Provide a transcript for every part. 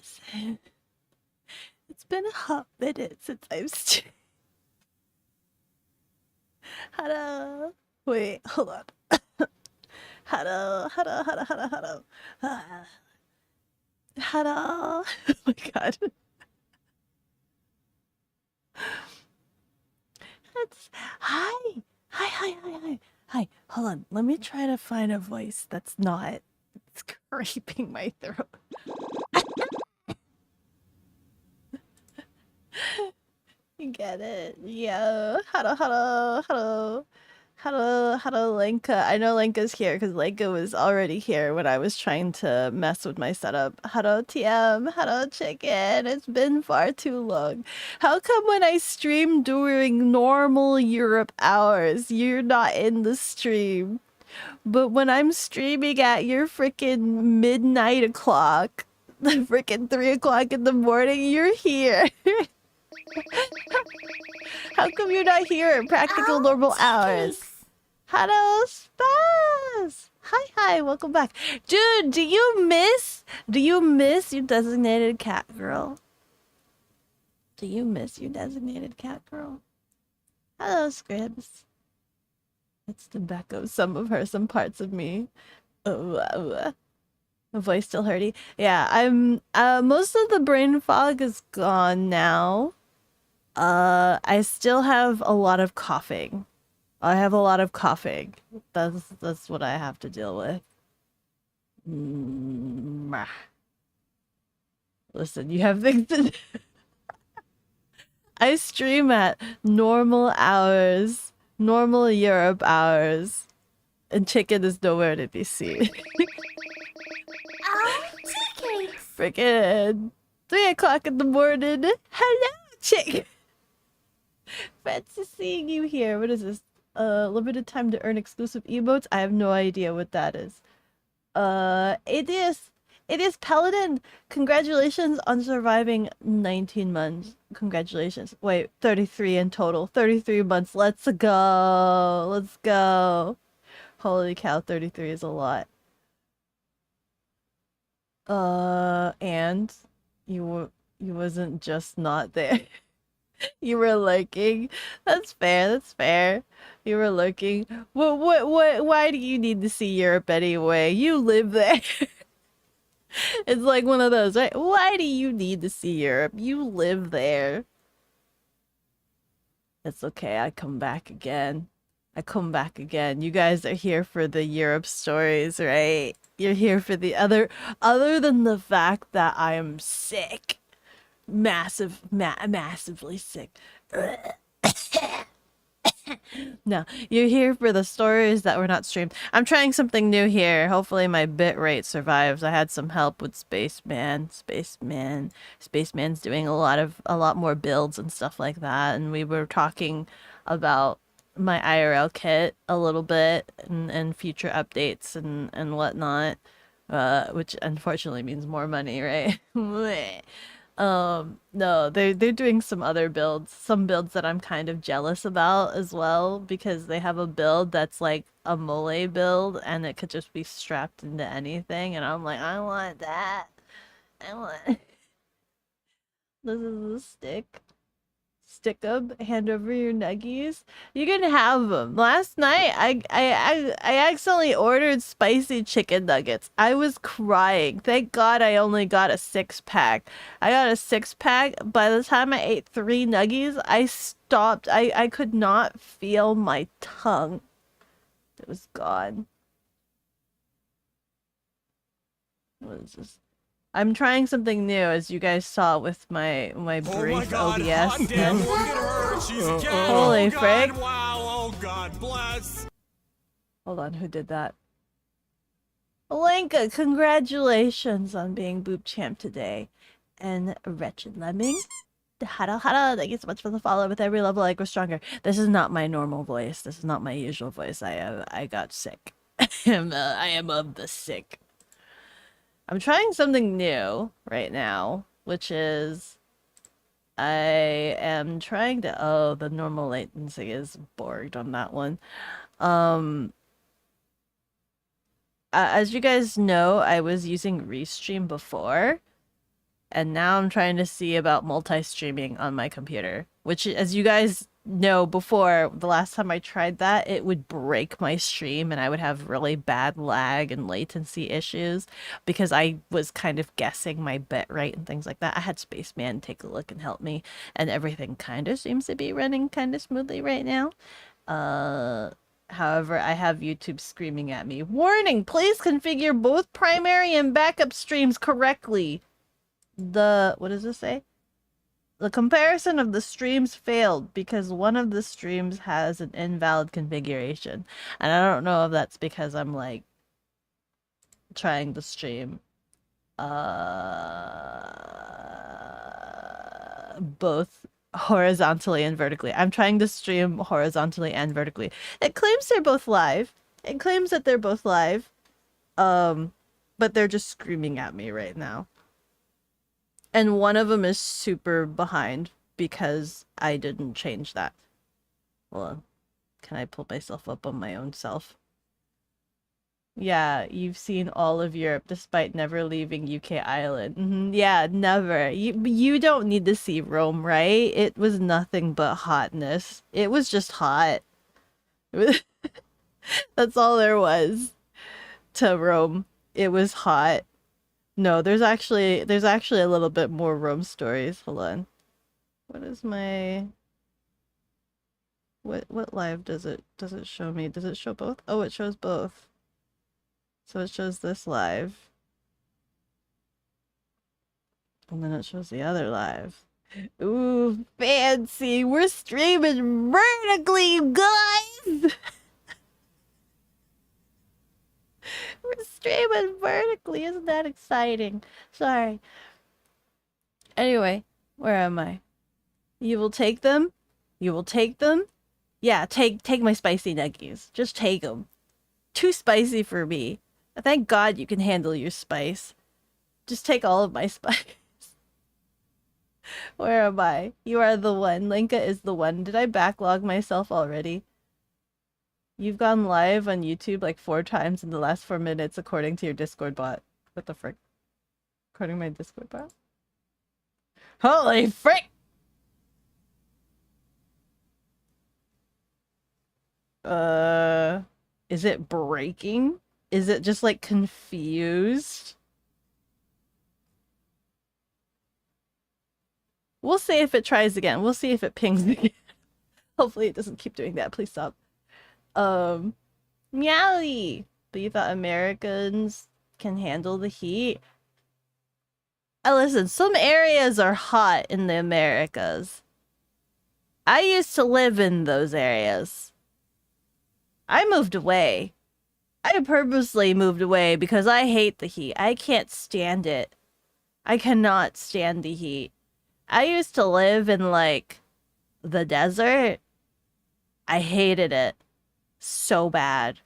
Listen, it's been a hot minute since I've streamed. Hello. Wait, hold on. Hello, hello, hello, hello, hello. Hello. Oh my god. It's hi. Hi, hi, hi, hi. Hi. Hold on. Let me try to find a voice that's not scraping my throat. You get it? Yo. Hello, hello, hello. Hello, hello, Lenka. I know Lenka's here because Lenka was already here when I was trying to mess with my setup. Hello, TM. Hello, chicken. It's been far too long. How come when I stream during normal Europe hours, you're not in the stream? But when I'm streaming at your freaking midnight o'clock, the freaking 3 o'clock in the morning, you're here. How come you're not here at practical normal hours? Hello, Spaz! Hi, hi, welcome back. Dude, do you miss your designated cat girl? Do you miss your designated cat girl? Hello, Scribs. It's the back of some of her, some parts of me. Oh, the voice still hurty. Yeah, I'm, most of the brain fog is gone now. I still have a lot of coughing. I have a lot of coughing. That's what I have to deal with. Listen, you have things to do. I stream at normal hours, normal Europe hours, and chicken is nowhere to be seen. Oh, chicken! Freaking 3 o'clock in the morning. Hello, chicken. Fancy seeing you here. What is this? Limited time to earn exclusive emotes? I have no idea what that is. It is Paladin. Congratulations on surviving 19 months. Congratulations. Wait, 33 in total. 33 months. Let's go. Let's go. Holy cow, 33 is a lot. And you wasn't just not there. You were lurking. That's fair. That's fair. You were lurking. What? Why do you need to see Europe anyway? You live there. It's like one of those, right? Why do you need to see Europe? You live there. It's okay. I come back again. I come back again. You guys are here for the Europe stories, right? You're here for the other than the fact that I am sick. Massively sick. No, you're here for the stories that were not streamed. I'm trying something new here. Hopefully my bitrate survives. I had some help with Spaceman. Spaceman's doing a lot more builds and stuff like that, and we were talking about my IRL kit a little bit and future updates and whatnot. Which unfortunately means more money, right? No, they're doing some other builds, some builds that I'm kind of jealous about as well, because they have a build that's like a mole build and it could just be strapped into anything, and I'm like, I want that. I want this is a stick. Stick 'em, hand over your nuggies. You can have them. Last night, I accidentally ordered spicy chicken nuggets. I was crying. Thank God I only got a 6-pack. I got a 6-pack. By the time I ate 3 nuggies, I stopped. I could not feel my tongue. It was gone. What is this? I'm trying something new, as you guys saw with my brief OBS. Holy frick! Wow! Oh God, bless. Hold on, who did that? Lenka, congratulations on being Boop Champ today. And Wretched Lemming. Hada hada, thank you so much for the follow. With every level I grow stronger. This is not my normal voice. This is not my usual voice. I got sick. I am of the sick. I'm trying something new right now, which is I am trying to, oh, the normal latency is borged on that one. As you guys know, I was using Restream before, And now I'm trying to see about multi-streaming on my computer, which, as you guys know, before the last time I tried that, it would break my stream and I would have really bad lag and latency issues because I was kind of guessing my bit rate and things like that. I had Spaceman take a look and help me, and everything kind of seems to be running kind of smoothly right now. Uh, However, I have YouTube screaming at me, "Warning, please configure both primary and backup streams correctly." What does this say? The comparison of the streams failed because one of the streams has an invalid configuration. And I don't know if that's because I'm like trying to stream both horizontally and vertically. I'm trying to stream horizontally and vertically. It claims they're both live. It claims that they're both live. But they're just screaming at me right now. And one of them is super behind because I didn't change that. Hold on. Can I pull myself up on my own self? Yeah, you've seen all of Europe despite never leaving UK Island. Yeah, never. You don't need to see Rome, right? It was nothing but hotness. It was just hot. That's all there was to Rome. It was hot. No, there's actually a little bit more Rome stories. Hold on. What is my what live does it show me? Does it show both? Oh, it shows both. So it shows this live. And then it shows the other live. Ooh, fancy. We're streaming vertically, you guys. We're streaming vertically. Isn't that exciting? Sorry. Anyway, where am I? You will take them? You will take them? Yeah, take my spicy nuggies. Just take them. Too spicy for me. Thank God you can handle your spice. Just take all of my spice. Where am I? You are the one. Linka is the one. Did I backlog myself already? You've gone live on YouTube like 4 times in the last 4 minutes according to your Discord bot. What the frick? According to my Discord bot? Holy frick! Is it breaking? Is it just like confused? We'll see if it tries again. We'll see if it pings again. Hopefully it doesn't keep doing that. Please stop. Meowie! But you thought Americans can handle the heat? Listen, some areas are hot in the Americas. I used to live in those areas. I moved away. I purposely moved away because I hate the heat. I can't stand it. I cannot stand the heat. I used to live in, like, the desert. I hated it so bad.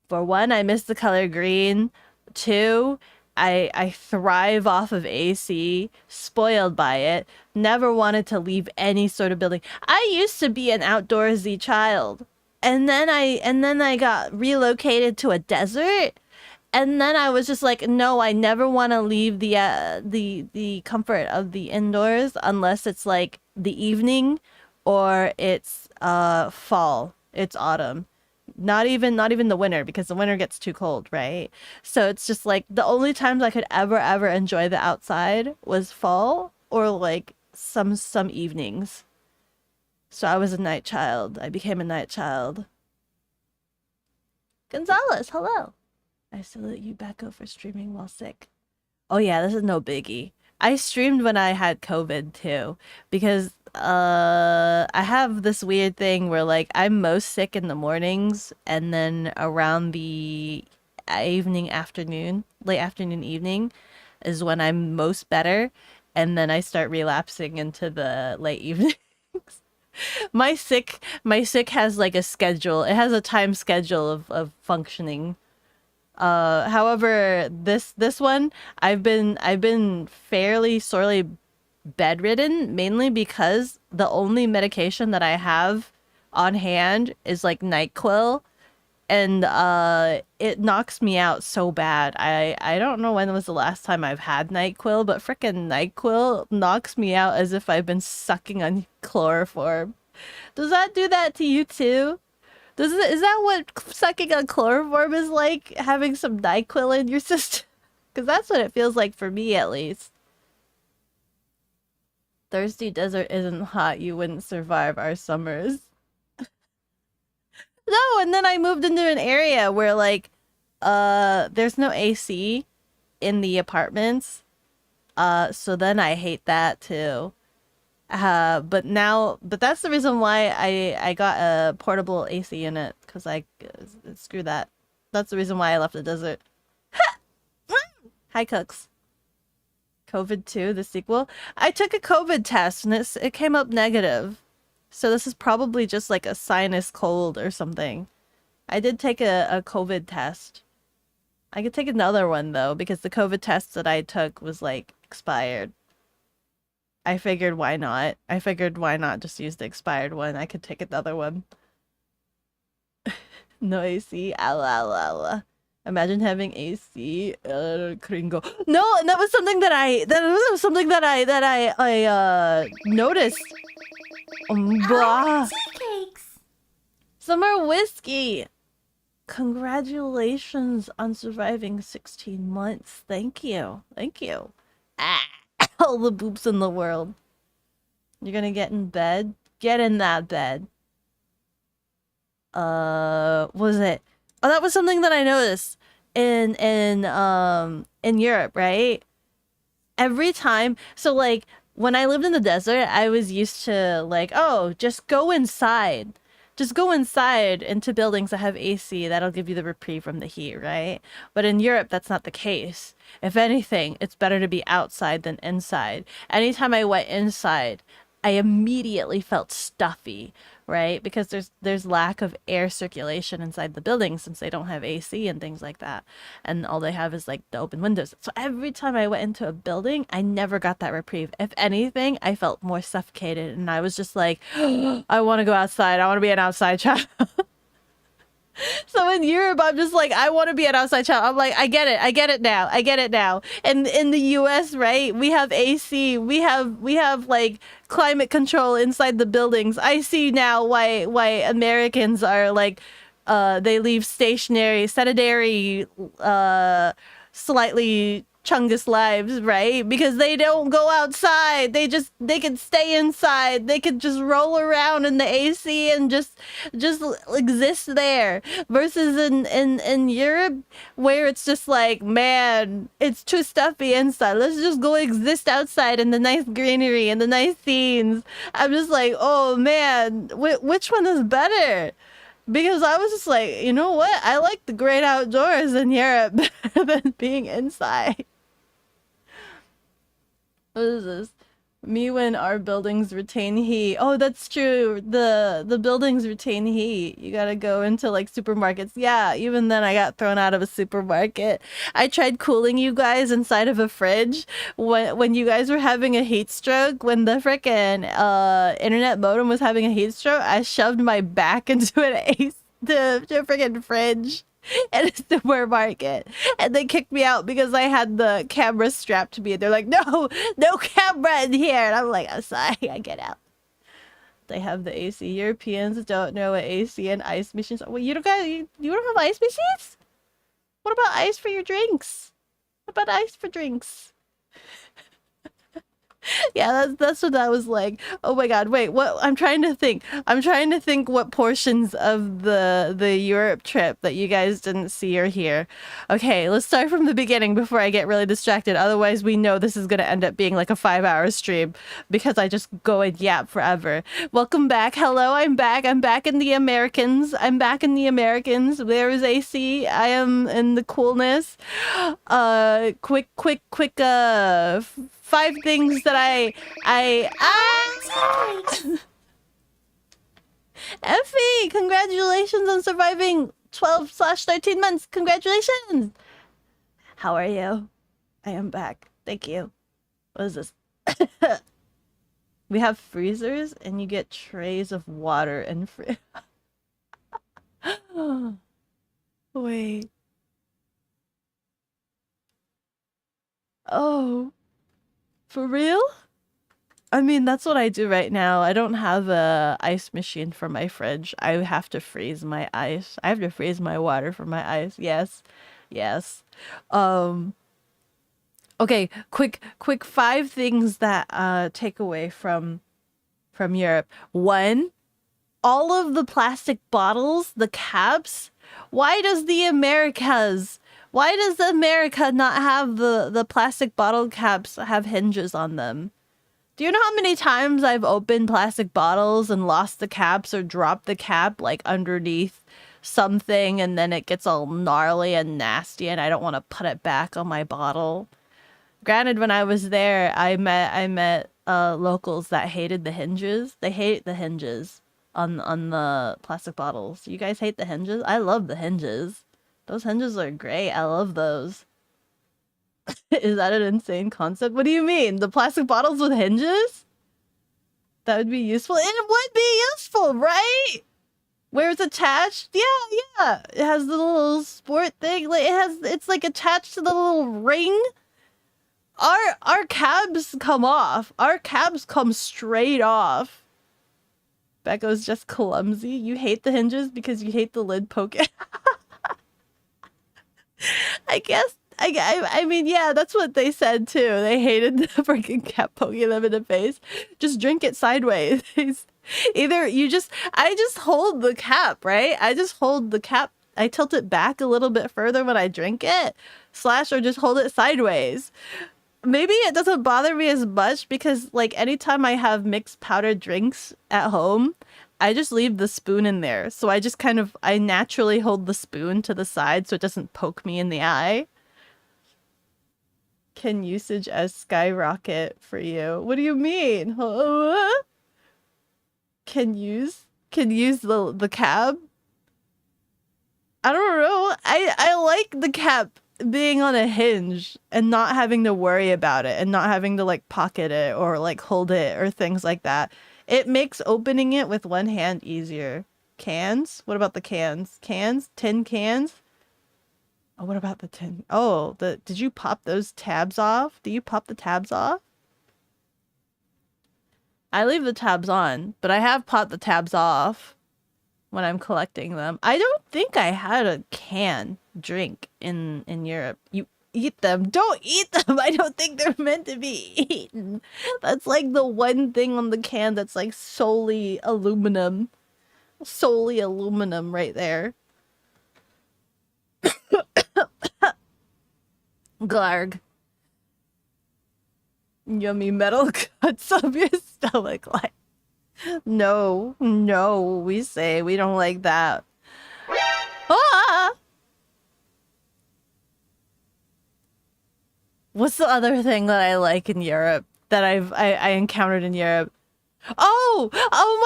For one, I miss the color green. 2, I thrive off of AC, spoiled by it, never wanted to leave any sort of building. I used to be an outdoorsy child. And then I got relocated to a desert. And then I was just like, no, I never want to leave the comfort of the indoors unless it's like the evening or it's fall, it's autumn. Not even the winter because the winter gets too cold, right? So it's just like the only times I could ever enjoy the outside was fall or like some evenings. So I was a night child. I became a night child. Gonzalez, hello. I salute you, Beko, for streaming while sick. Oh yeah, this is no biggie. I streamed when I had COVID too, because I have this weird thing where like I'm most sick in the mornings, and then around the late afternoon, evening, is when I'm most better, and then I start relapsing into the late evenings. My sick has like a schedule. It has a time schedule of functioning. However, this one I've been fairly sorely bedridden, mainly because the only medication that I have on hand is like NyQuil, and it knocks me out so bad. I don't know when was the last time I've had NyQuil, but frickin' NyQuil knocks me out as if I've been sucking on chloroform. Does that do that to you too? Is that what sucking on chloroform is like? Having some NyQuil in your system? Because that's what it feels like for me, at least. Thirsty desert isn't hot. You wouldn't survive our summers. No, and then I moved into an area where like there's no AC in the apartments. So then I hate that too. But that's the reason why I got a portable AC unit because screw that. That's the reason why I left the desert. Hi, Cooks. COVID 2, the sequel. I took a COVID test and it came up negative. So this is probably just like a sinus cold or something. I did take a COVID test. I could take another one though because the COVID test that I took was like expired. I figured why not? I figured why not just use the expired one? I could take another one. No AC. Ala ala ala. Imagine having AC. Gringo. No, and that was something that I noticed. Blah. Tea cakes. Summer whiskey. Congratulations on surviving 16 months. Thank you. Thank you. Ah, all the boops in the world. You're gonna get in bed? Get in that bed. What was it? Oh, that was something that I noticed in Europe, right? Every time, so like when I lived in the desert, I was used to like, oh, just go inside. Just go inside into buildings that have AC. That'll give you the reprieve from the heat, right? But in Europe, that's not the case. If anything, it's better to be outside than inside. Anytime I went inside, I immediately felt stuffy, right? Because there's lack of air circulation inside the building since they don't have AC and things like that. And all they have is like the open windows. So every time I went into a building, I never got that reprieve. If anything, I felt more suffocated and I was just like, I want to go outside. I want to be an outside child. So in Europe, I'm just like, I want to be an outside child. I'm like, I get it. I get it now. I get it now. And in the US, right, we have AC. We have like climate control inside the buildings. I see now why Americans are like they leave sedentary slightly chungus lives, right? Because they don't go outside. They can stay inside. They can just roll around in the AC and just exist there. Versus in Europe where it's just like, man, it's too stuffy inside. Let's just go exist outside in the nice greenery and the nice scenes. I'm just like, oh man, which one is better? Because I was just like, you know what? I like the great outdoors in Europe better than being inside. What is this? Me when our buildings retain heat. Oh, that's true. The buildings retain heat. You gotta go into like supermarkets. Yeah, even then I got thrown out of a supermarket. I tried cooling you guys inside of a fridge when you guys were having a heat stroke. When the frickin' internet modem was having a heat stroke, I shoved my back into an to a freaking fridge at a supermarket, and they kicked me out because I had the camera strapped to me. They're like, "No, no camera in here," and I'm like, "I'm sorry, I get out." They have the AC. Europeans don't know what AC and ice machines are. Well, you don't have ice machines? What about ice for your drinks? What about ice for drinks? Yeah, that's what that was like. Oh my god, wait, what? I'm trying to think. What portions of the Europe trip that you guys didn't see or hear. Okay, let's start from the beginning before I get really distracted. Otherwise, we know this is gonna end up being like a 5-hour stream because I just go and yap forever. Welcome back. Hello, I'm back. I'm back in the Americans. There is AC. I am in the coolness. Quick, 5 things that Effie, congratulations on surviving 12/13 months. Congratulations. How are you? I am back. Thank you. What is this? We have freezers and you get trays of water and free. Wait. Oh, for real? I mean, that's what I do right now. I don't have a ice machine for my fridge. I have to freeze my ice. I have to freeze my water for my ice. Yes. Yes. Um, okay, quick five things that take away from Europe. One, all of the plastic bottles, the caps. Why does America not have the plastic bottle caps have hinges on them? Do you know how many times I've opened plastic bottles and lost the caps or dropped the cap like underneath something and then it gets all gnarly and nasty and I don't want to put it back on my bottle? Granted, when I was there, I met locals that hated the hinges. They hate the hinges on the plastic bottles. You guys hate the hinges? I love the hinges. Those hinges are great. I love those. Is that an insane concept? What do you mean? The plastic bottles with hinges? That would be useful. It would be useful, right? Where it's attached? Yeah, yeah. It has the little sport thing. Like it's like attached to the little ring. Our cabs come off. Our cabs come straight off. Beko's just clumsy. You hate the hinges because you hate the lid poking. I guess I mean, yeah, that's what they said too. They hated the freaking cap poking them in the face. Just drink it sideways. Either I just hold the cap, right? I just hold the cap. I tilt it back a little bit further when I drink it, slash, or just hold it sideways. Maybe it doesn't bother me as much because like anytime I have mixed powdered drinks at home, I just leave the spoon in there. So I naturally hold the spoon to the side so it doesn't poke me in the eye. Can usage as skyrocket for you? What do you mean? Can use the cab? I don't know. I like the cap being on a hinge and not having to worry about it and not having to like pocket it or like hold it or things like that. It makes opening it with one hand easier. Cans? What about the cans? Cans? Tin cans? Oh, what about the tin? Oh, did you pop those tabs off? Do you pop the tabs off? I leave the tabs on, but I have popped the tabs off when I'm collecting them. I don't think I had a can drink in Europe. You eat them. Don't eat them. I don't think they're meant to be eaten. That's like the one thing on the can that's like solely aluminum. Solely aluminum right there. Glarg. Yummy metal cuts up your stomach like. No, no, we say we don't like that. Ah! What's the other thing that I like in Europe that I encountered in Europe? Oh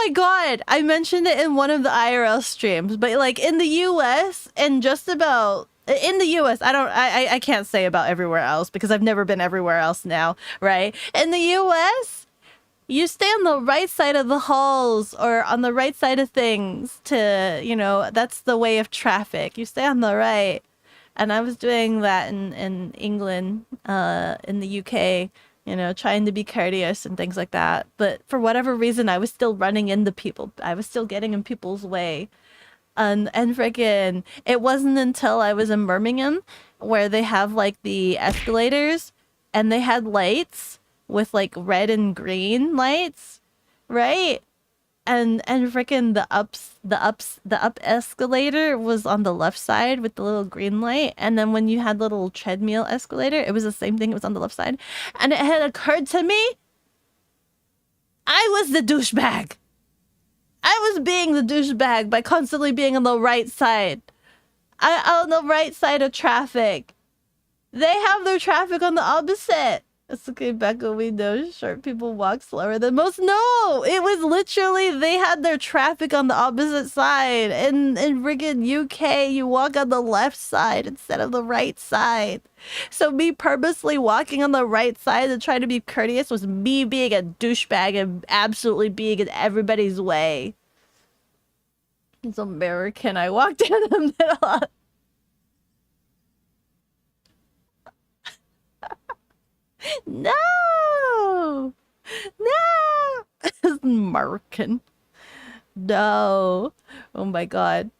my God! I mentioned it in one of the IRL streams, but like in the US and just about in the US, I can't say about everywhere else because I've never been everywhere else now, right? In the US, you stay on the right side of the halls or on the right side of things to, that's the way of traffic. You stay on the right. And I was doing that in England, in the UK, trying to be courteous and things like that. But for whatever reason, I was still running into people. I was still getting in people's way. And freaking, it wasn't until I was in Birmingham where they have like the escalators and they had lights with like red and green lights, right? And freaking the up escalator was on the left side with the little green light, and then when you had the little treadmill escalator, it was the same thing. It was on the left side, and it had occurred to me, I was the douchebag. I was being the douchebag by constantly being on the right side. On the right side of traffic. They have their traffic on the opposite. It's okay, Beko, we know short people walk slower than most. No! It was literally, they had their traffic on the opposite side. In friggin' UK, you walk on the left side instead of the right side. So me purposely walking on the right side to try to be courteous was me being a douchebag and absolutely being in everybody's way. It's American. I walked in the middle. No! No! American. No. Oh my god.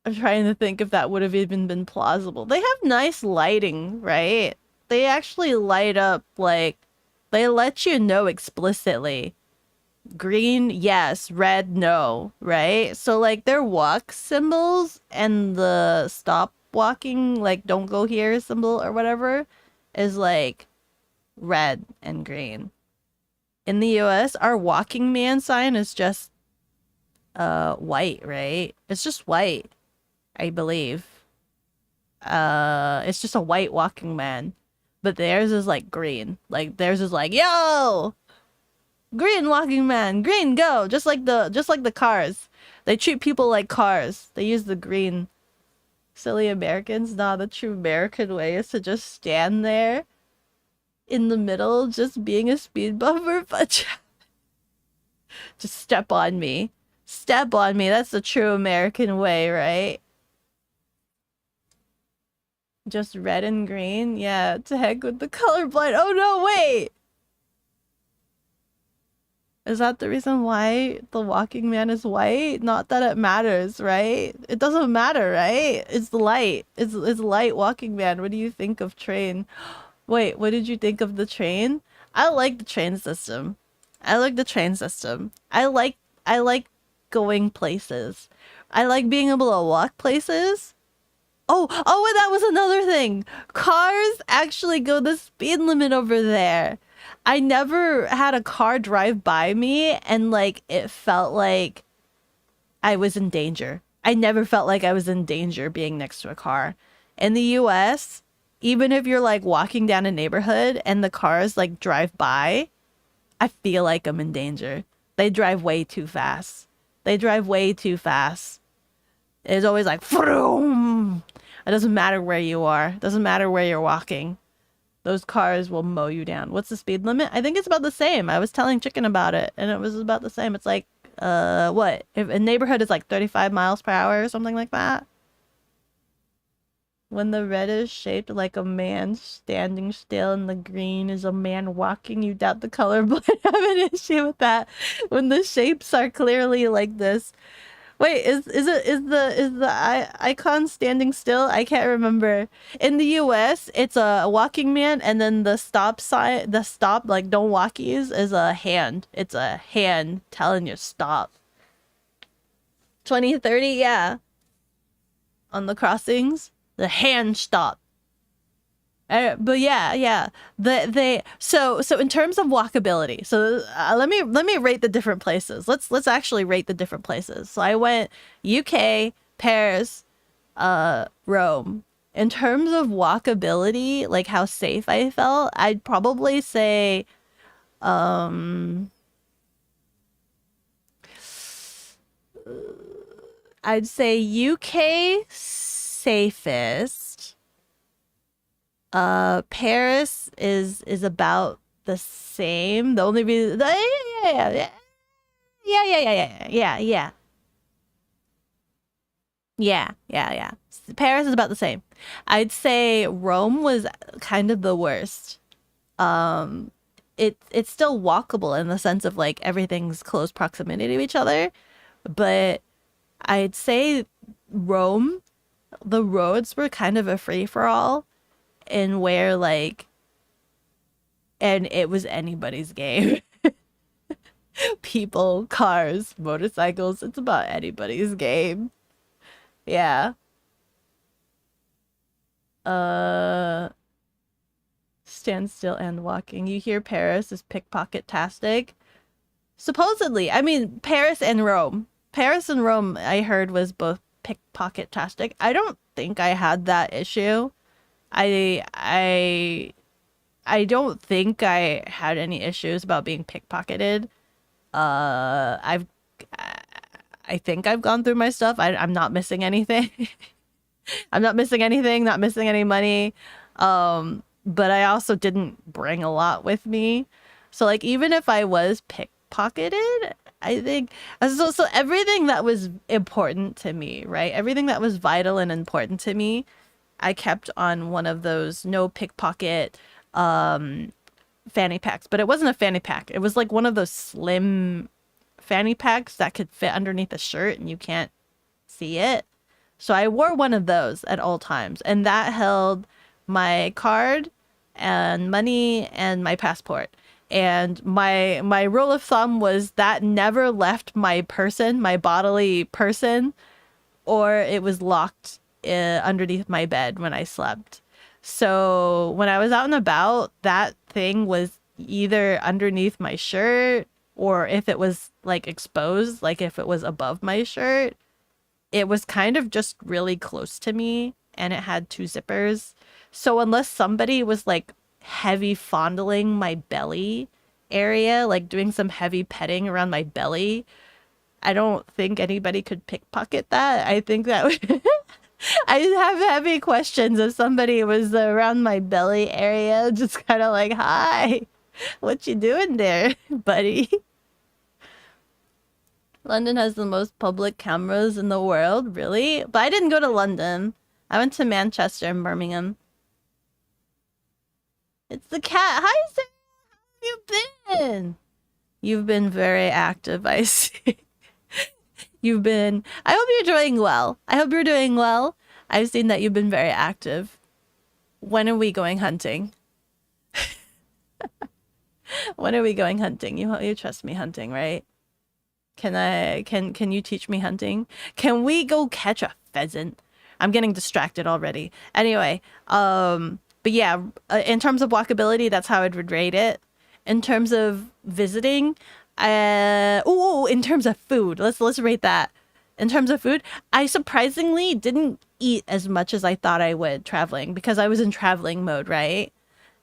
I'm trying to think if that would have even been plausible. They have nice lighting, right? They actually light up like they let you know explicitly. Green, yes, red, no, right? So like their walk symbols and the stop walking, like don't go here symbol or whatever, is like red and green. In the US, our walking man sign is just white, right? It's just white, I believe. It's just a white walking man. But theirs is like green. Like theirs is like, yo, green walking man, green go, just like the cars. They treat people like cars. They use the green. Silly Americans. Nah, the true American way is to just stand there in the middle, just being a speed bumper, but just step on me. Step on me. That's the true American way, right? Just red and green? Yeah, to heck with the colorblind. Oh no, wait! Is that the reason why the walking man is white? Not that it matters, right? It doesn't matter, right? It's the light. It's light walking man. What do you think of train? Wait, what did you think of the train? I like the train system. I like the train system. I like going places. I like being able to walk places. Oh, and that was another thing. Cars actually go the speed limit over there. I never had a car drive by me and like it felt like I was in danger. I never felt like I was in danger being next to a car. In the US, even if you're like walking down a neighborhood and the cars like drive by, I feel like I'm in danger. They drive way too fast. They drive way too fast. It's always like, vroom. It doesn't matter where you are. It doesn't matter where you're walking. Those cars will mow you down. What's the speed limit? I think it's about the same. I was telling Chicken about it, and it was about the same. It's like, what? If a neighborhood is like 35 miles per hour or something like that. When the red is shaped like a man standing still and the green is a man walking, you doubt the color, but I have an issue with that. When the shapes are clearly like this. Wait, is the icon standing still? I can't remember. In the US, it's a walking man, and then the stop sign, the stop like don't walkies is a hand. It's a hand telling you stop. 2030, yeah. On the crossings, the hand stop. But yeah. So in terms of walkability, so let me rate the different places. Let's actually rate the different places. So I went UK, Paris, Rome. In terms of walkability, like how safe I felt, I'd probably say I'd say UK safest. Paris is about the same. The only reason, yeah. Yeah. Paris is about the same. I'd say Rome was kind of the worst. Um, it's still walkable in the sense of like everything's close proximity to each other, but I'd say Rome, the roads were kind of a free for all, and where like, and it was anybody's game. People, cars, motorcycles, it's about anybody's game. Yeah. Uh, stand still and walking. You hear Paris is pickpocket-tastic. Supposedly, I mean, Paris and Rome. Paris and Rome, I heard, was both pickpocket-tastic. I don't think I had that issue. I I I don't think I had any issues about being pickpocketed. I've I think I've gone through my stuff. I'm not missing anything. I'm not missing anything, not missing any money. But I also didn't bring a lot with me. So like even if I was pickpocketed, I think so everything that was important to me, right? Everything that was vital and important to me, I kept on one of those no pickpocket um fanny packs, but it wasn't a fanny pack. It was like one of those slim fanny packs that could fit underneath a shirt and you can't see it. So I wore one of those at all times, and that held my card and money and my passport. And my rule of thumb was that never left my person, my bodily person, or it was locked underneath my bed when I slept. So when I was out and about, that thing was either underneath my shirt, or if it was like exposed, like if it was above my shirt, it was kind of just really close to me, and it had two zippers. So unless somebody was like heavy fondling my belly area, like doing some heavy petting around my belly, I don't think anybody could pickpocket that. I think that would I have heavy questions if somebody was around my belly area, just kind of like, "Hi, what you doing there, buddy?" London has the most public cameras in the world, really? But I didn't go to London. I went to Manchester and Birmingham. It's the cat. Hi, Sarah. How have you been? You've been very active, I see. You've been. I hope you're doing well. I hope you're doing well. I've seen that you've been very active. When are we going hunting? When are we going hunting? You trust me hunting, right? Can you teach me hunting? Can we go catch a pheasant? I'm getting distracted already. Anyway, but yeah, in terms of walkability, that's how I would rate it. In terms of visiting, in terms of food, let's rate that. In terms of food, I surprisingly didn't eat as much as I thought I would traveling, because I was in traveling mode, right?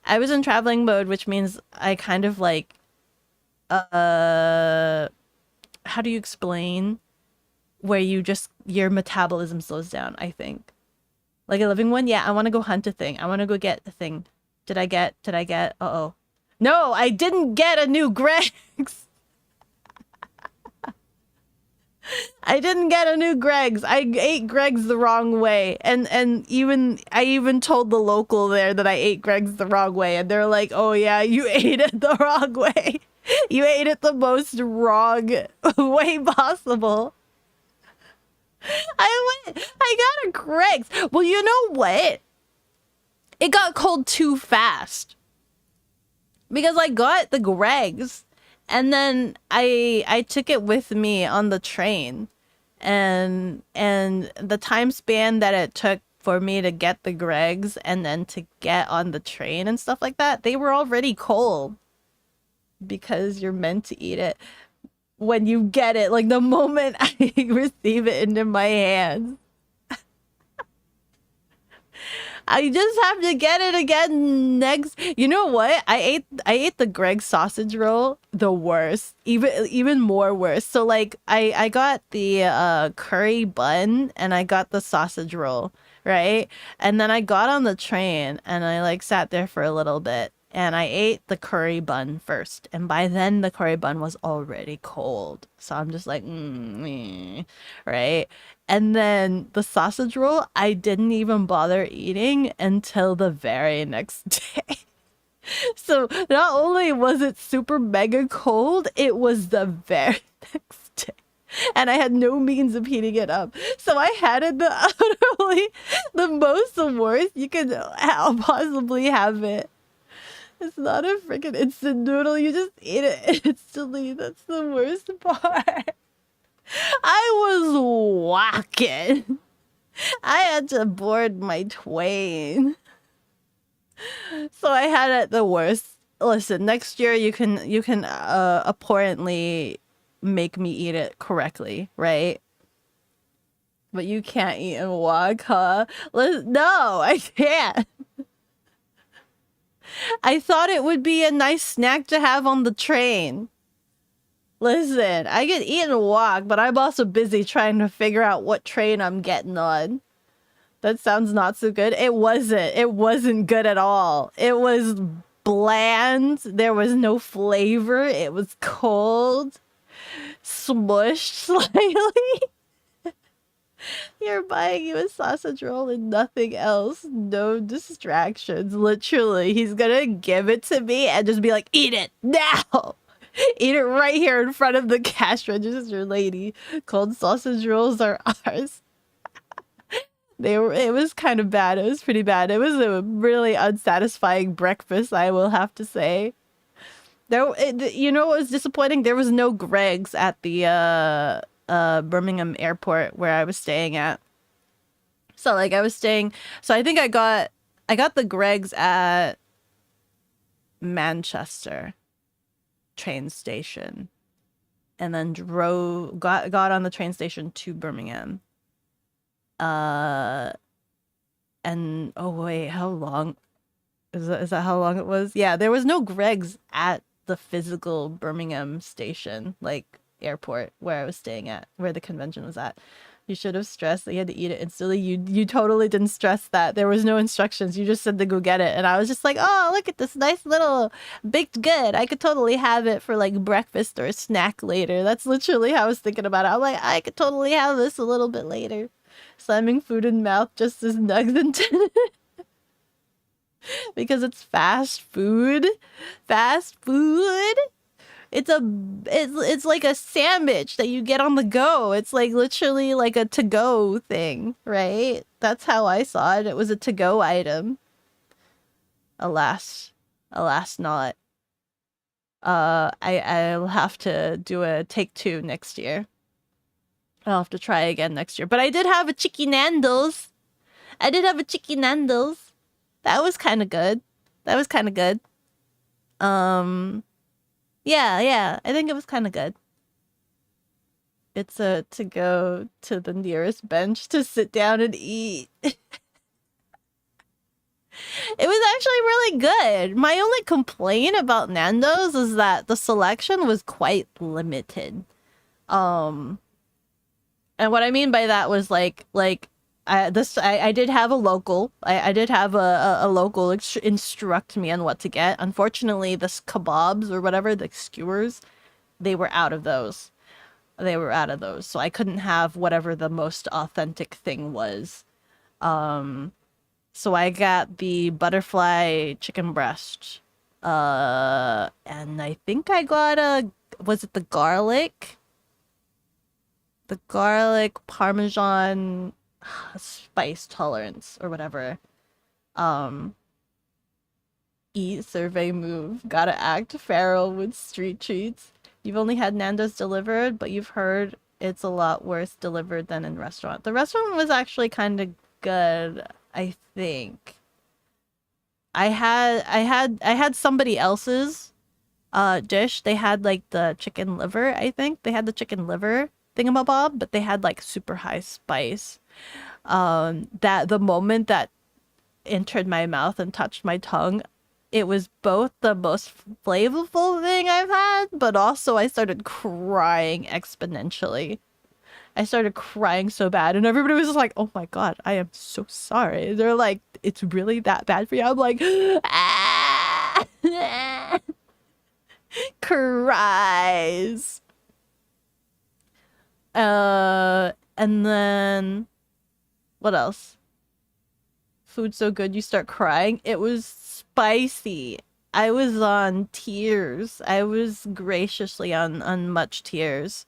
I was in traveling mode, which means I kind of like, how do you explain where your metabolism slows down, I think. Like a living one? Yeah, I want to go hunt a thing. I want to go get a thing. Did I get? Uh-oh. No, I didn't get a new Greg's. I didn't get a new Greg's. I ate Greg's the wrong way. And even I even told the local there that I ate Greg's the wrong way, and they're like, "Oh yeah, you ate it the wrong way. You ate it the most wrong way possible." I got a Greg's. Well, you know what? It got cold too fast. Because I got the Greg's, and then I took it with me on the train, and the time span that it took for me to get the Greg's and then to get on the train and stuff like that, they were already cold, because you're meant to eat it when you get it, like the moment I receive it into my hands. I just have to get it again next. You know what? I ate the Greg sausage roll the worst, even more worse. So like I got the curry bun and I got the sausage roll, right? And then I got on the train and I like sat there for a little bit and I ate the curry bun first. And by then the curry bun was already cold. So I'm just like, right? And then the sausage roll, I didn't even bother eating until the very next day. So not only was it super mega cold, it was the very next day. And I had no means of heating it up. So I had it utterly the most, the worst you could possibly have it. It's not a freaking instant noodle. You just eat it instantly. That's the worst part. I was walking. I had to board my train. So I had it the worst. Listen, next year you can apparently make me eat it correctly, right? But you can't eat and walk, huh? No, I can't. I thought it would be a nice snack to have on the train. Listen, I can eat and walk, but I'm also busy trying to figure out what train I'm getting on. That sounds not so good. It wasn't. It wasn't good at all. It was bland. There was no flavor. It was cold. Smushed slightly. You're buying you a sausage roll and nothing else. No distractions. Literally, he's gonna give it to me and just be like, eat it now. Eat it right here in front of the cash register lady. Cold sausage rolls are ours. It was kind of bad. It was pretty bad. It was a really unsatisfying breakfast, I will have to say. You know what was disappointing? There was no Greg's at the Birmingham airport where I was staying at. So like I was staying, so I think I got the Greg's at Manchester train station and then got on the train station to Birmingham. Uh and oh wait, how long is that how long it was? Yeah, there was no Greg's at the physical Birmingham station, like airport where I was staying at, where the convention was at. You should have stressed that you had to eat it instantly. You totally didn't stress that. There was no instructions. You just said to go get it. And I was just like, oh, look at this nice little baked good. I could totally have it for like breakfast or a snack later. That's literally how I was thinking about it. I'm like, I could totally have this a little bit later. Slamming food in mouth just as nugs intended. Because it's fast food. Fast food. It's like a sandwich that you get on the go. It's like literally like a to-go thing, right? That's how I saw it. It was a to-go item. Alas. Alas not. I'll have to do a take two next year. I'll have to try again next year. But I did have a Chicky Nando's. I did have a Chicky Nando's. That was kind of good. That was kind of good. Yeah, I think it was kind of good. It's to go to the nearest bench to sit down and eat. It was actually really good. My only complaint about Nando's is that the selection was quite limited. And what I mean by that was I did have a local. I did have a local instruct me on what to get. Unfortunately, the kebabs or whatever, the skewers, they were out of those. They were out of those. So I couldn't have whatever the most authentic thing was. So I got the butterfly chicken breast. And I think I got was it the garlic? The garlic parmesan spice tolerance or whatever. Eat, survey, move. Gotta act feral with street treats. You've only had Nando's delivered, but you've heard it's a lot worse delivered than in restaurant. The restaurant was actually kind of good, I think. I had somebody else's dish. They had like the chicken liver, I think. They had the chicken liver thingamabob, but they had like super high spice. That the moment that entered my mouth and touched my tongue, it was both the most flavorful thing I've had, but also I started crying exponentially. I started crying so bad, and everybody was just like, "Oh my god, I am so sorry." They're like, "It's really that bad for you?" I'm like, ah! Cries. And then what else? Food so good you start crying. It was spicy. I was on tears. I was graciously on much tears.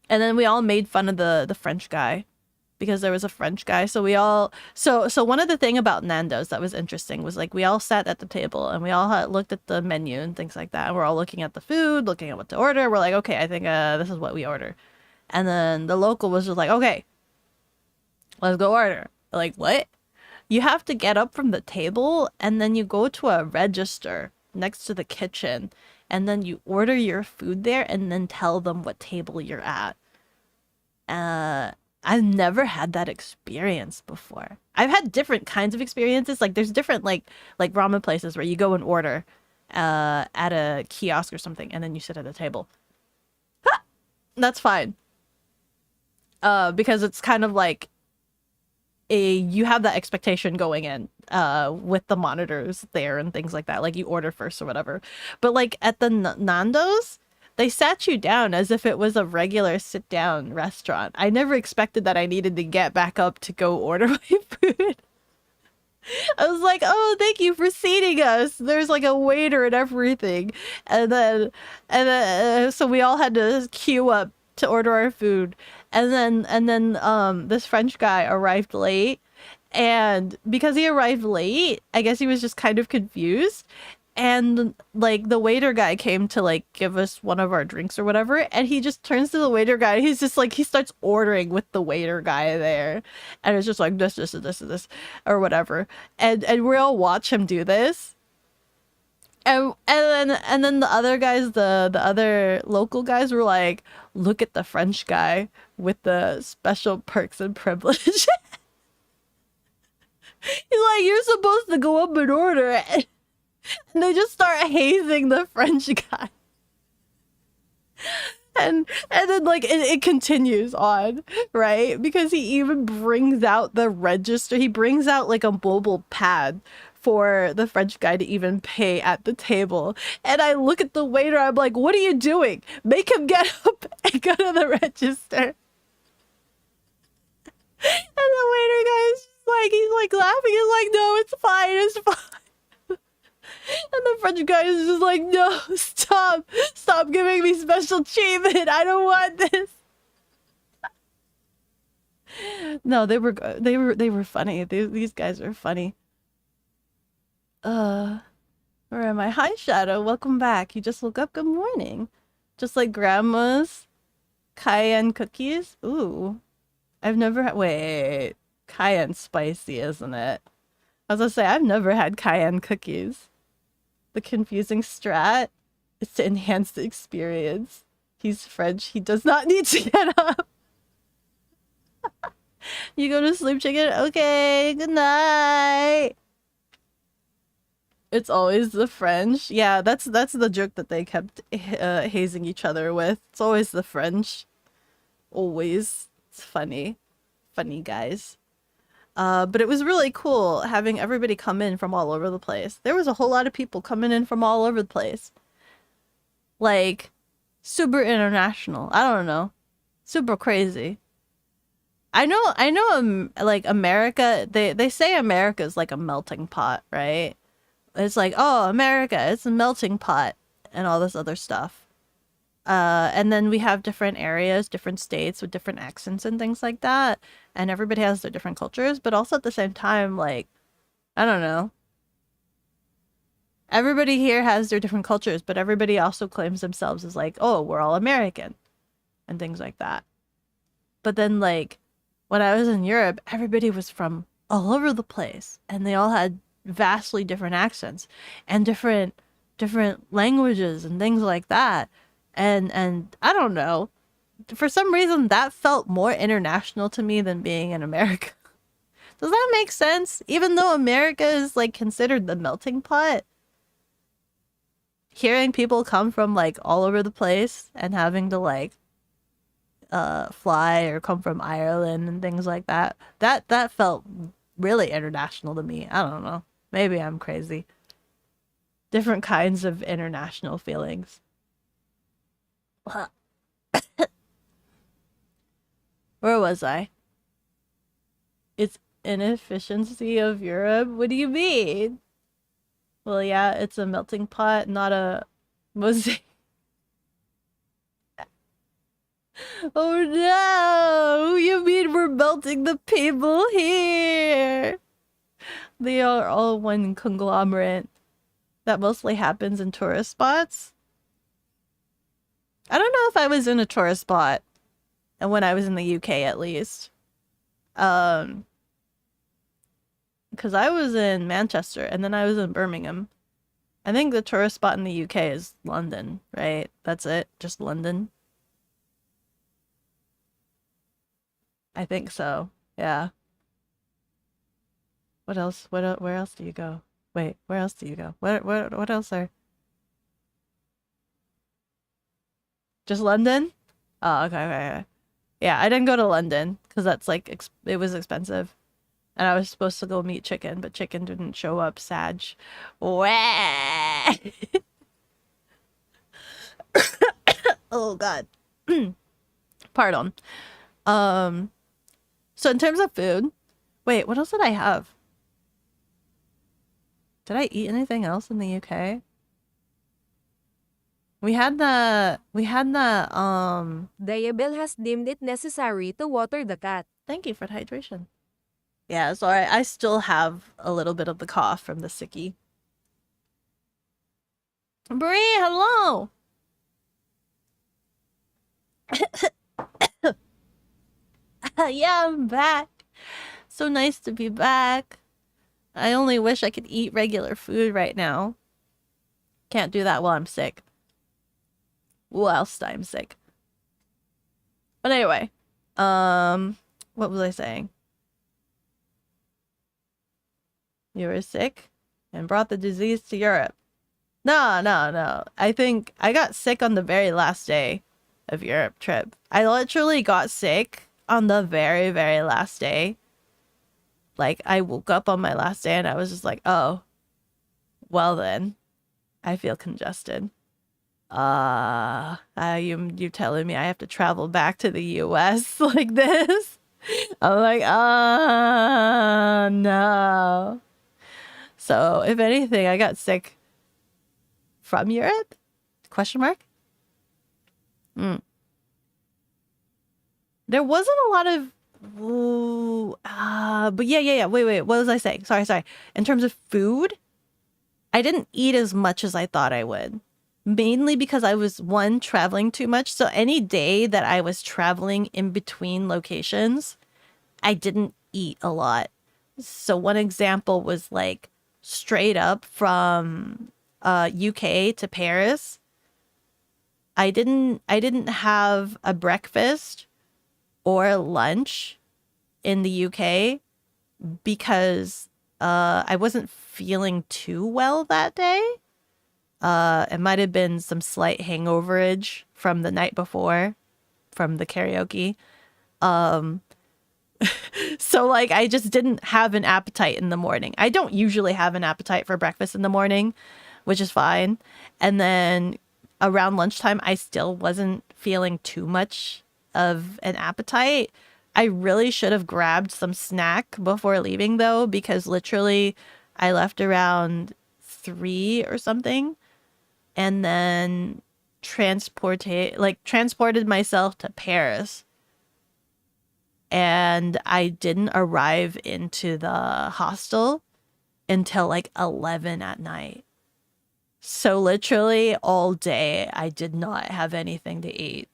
And then we all made fun of the French guy because there was a French guy. So we all so one of the thing about Nando's that was interesting was like we all sat at the table and we all looked at the menu and things like that. And we're all looking at the food, looking at what to order. We're like, okay, I think this is what we order. And then the local was just like, okay, let's go order. Like, what? You have to get up from the table and then you go to a register next to the kitchen and then you order your food there and then tell them what table you're at. I've never had that experience before. I've had different kinds of experiences. Like there's different like ramen places where you go and order at a kiosk or something and then you sit at a table. Ha! That's fine. Because it's kind of like you have that expectation going in with the monitors there and things like that. Like you order first or whatever. But like at the Nando's, they sat you down as if it was a regular sit down restaurant. I never expected that I needed to get back up to go order my food. I was like, "Oh, thank you for seating us." There's like a waiter and everything, and so we all had to queue up to order our food, and then this French guy arrived late, and because he arrived late, I guess he was just kind of confused. And like the waiter guy came to like give us one of our drinks or whatever, and he just turns to the waiter guy. He's just like he starts ordering with the waiter guy there, and it's just like this or whatever. And we all watch him do this, and then the other guys, the other local guys were like, look at the French guy with the special perks and privilege. He's like, you're supposed to go up and order it. And they just start hazing the French guy. And then like it continues on, right? Because he even brings out the register. He brings out like a mobile pad for the French guy to even pay at the table. And I look at the waiter, I'm like, what are you doing? Make him get up and go to the register. And the waiter guy is just like, he's like laughing. He's like, no, it's fine, it's fine. And the French guy is just like, no, stop giving me special treatment. I don't want this. No, they were funny. These guys are funny. Where am I? Hi, Shadow. Welcome back. You just woke up. Good morning. Just like grandma's cayenne cookies. Ooh, I've never had. Wait, cayenne's spicy, isn't it? I was gonna say I've never had cayenne cookies. The confusing strat is to enhance the experience. He's French. He does not need to get up. You go to sleep, chicken? Okay, good night. It's always the French. Yeah, that's the joke that they kept hazing each other with. It's always the French. Always. It's funny. Funny guys. But it was really cool having everybody come in from all over the place. There was a whole lot of people coming in from all over the place. Like, super international. I don't know. Super crazy. Like America, they say America's like a melting pot, right? It's like, oh, America, it's a melting pot and all this other stuff. And then we have different areas, different states with different accents and things like that. And everybody has their different cultures, but also at the same time, like, I don't know. Everybody here has their different cultures, but everybody also claims themselves as like, oh, we're all American and things like that. But then, like, when I was in Europe, everybody was from all over the place, and they all had vastly different accents and different languages and things like that. And I don't know. For some reason, that felt more international to me than being in America. Does that make sense? Even though America is like considered the melting pot, hearing people come from like all over the place and having to like fly or come from Ireland and things like that, that felt really international to me. I don't know. Maybe I'm crazy. Different kinds of international feelings. Where was I? It's inefficiency of Europe? What do you mean? Well, yeah, it's a melting pot, not a mosaic. Oh no! You mean we're melting the people here? They are all one conglomerate. That mostly happens in tourist spots. I don't know if I was in a tourist spot, and when I was in the UK at least. Because I was in Manchester and then I was in Birmingham. I think the tourist spot in the UK is London, right? That's it, just London. I think so. Yeah. What else? Where else do you go? Wait, where else do you go? What else are? Just London? Oh, okay. Yeah, I didn't go to London because that's like it was expensive. And I was supposed to go meet Chicken, but Chicken didn't show up, Sag. Wah! Oh God. Pardon. Um, so in terms of food, wait, what else did I have? Did I eat anything else in the UK? We had the Diabel has deemed it necessary to water the cat. thank you for the hydration. Yeah, sorry, I still have a little bit of the cough from the sickie. Bree, hello. Yeah, I'm back. So nice to be back. I only wish I could eat regular food right now. Can't do that while I'm sick. Whilst I'm sick. But anyway, what was I saying? You were sick and brought the disease to Europe. No, no, no. I think I got sick on the very last day of Europe trip. I literally got sick on the very, very last day. Like, I woke up on my last day and I was just like, oh, well then, I feel congested. You telling me I have to travel back to the US like this? I'm like, no. So, if anything, I got sick from Europe? Question mark? Mm. There wasn't a lot of but yeah. Wait. What was I saying? Sorry. In terms of food, I didn't eat as much as I thought I would. Mainly because I was one traveling too much. So any day that I was traveling in between locations, I didn't eat a lot. So one example was like straight up from UK to Paris. I didn't have a breakfast or lunch in the UK because I wasn't feeling too well that day. It might have been some slight hangoverage from the night before from the karaoke. So like I just didn't have an appetite in the morning. I don't usually have an appetite for breakfast in the morning, which is fine. And then around lunchtime I still wasn't feeling too much of an appetite. I really should have grabbed some snack before leaving though, because literally I left around 3 or something and then transported myself to Paris. And I didn't arrive into the hostel until like 11 at night. So literally all day I did not have anything to eat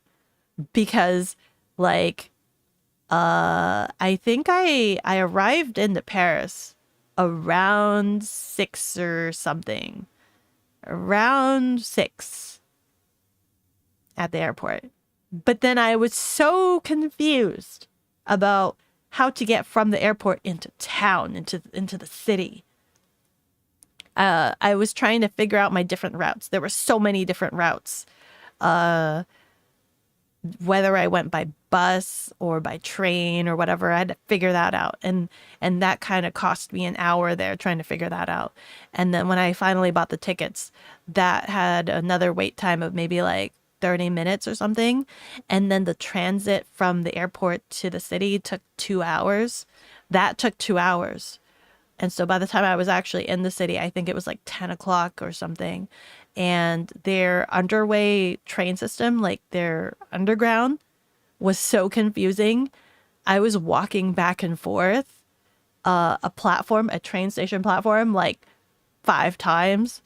because like I think I arrived into Paris around 6 or something. Around 6 at the airport. But then I was so confused about how to get from the airport into town, into the city. I was trying to figure out my different routes. There were so many different routes. Whether I went by bus or by train or whatever, I had to figure that out. And that kind of cost me an hour there trying to figure that out. And then when I finally bought the tickets, that had another wait time of maybe like 30 minutes or something. And then the transit from the airport to the city took 2 hours. That took 2 hours. And so by the time I was actually in the city, I think it was like 10 o'clock or something. And their underway train system, like their underground, was so confusing. I was walking back and forth a train station platform, like 5 times,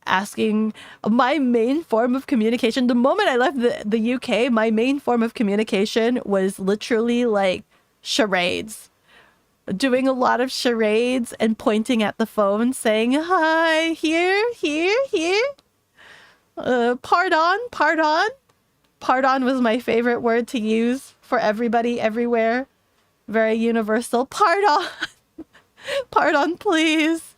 asking my main form of communication. The moment I left the UK, my main form of communication was literally like charades. Doing a lot of charades and pointing at the phone saying, hi, here. Pardon. Pardon was my favorite word to use for everybody everywhere. Very universal. Pardon. Pardon, please.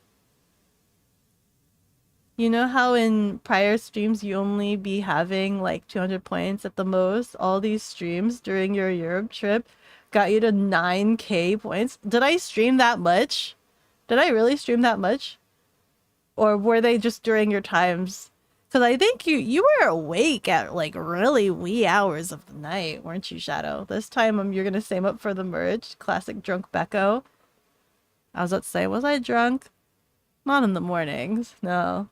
You know how in prior streams you only be having like 200 points at the most? All these streams during your Europe trip got you to 9k points. Did I stream that much? Did I really stream that much? Or were they just during your times Because I think you were awake at like really wee hours of the night, weren't you, Shadow? This time you're gonna same up for the merge. Classic drunk Beko. I was about to say, was I drunk? Not in the mornings, no.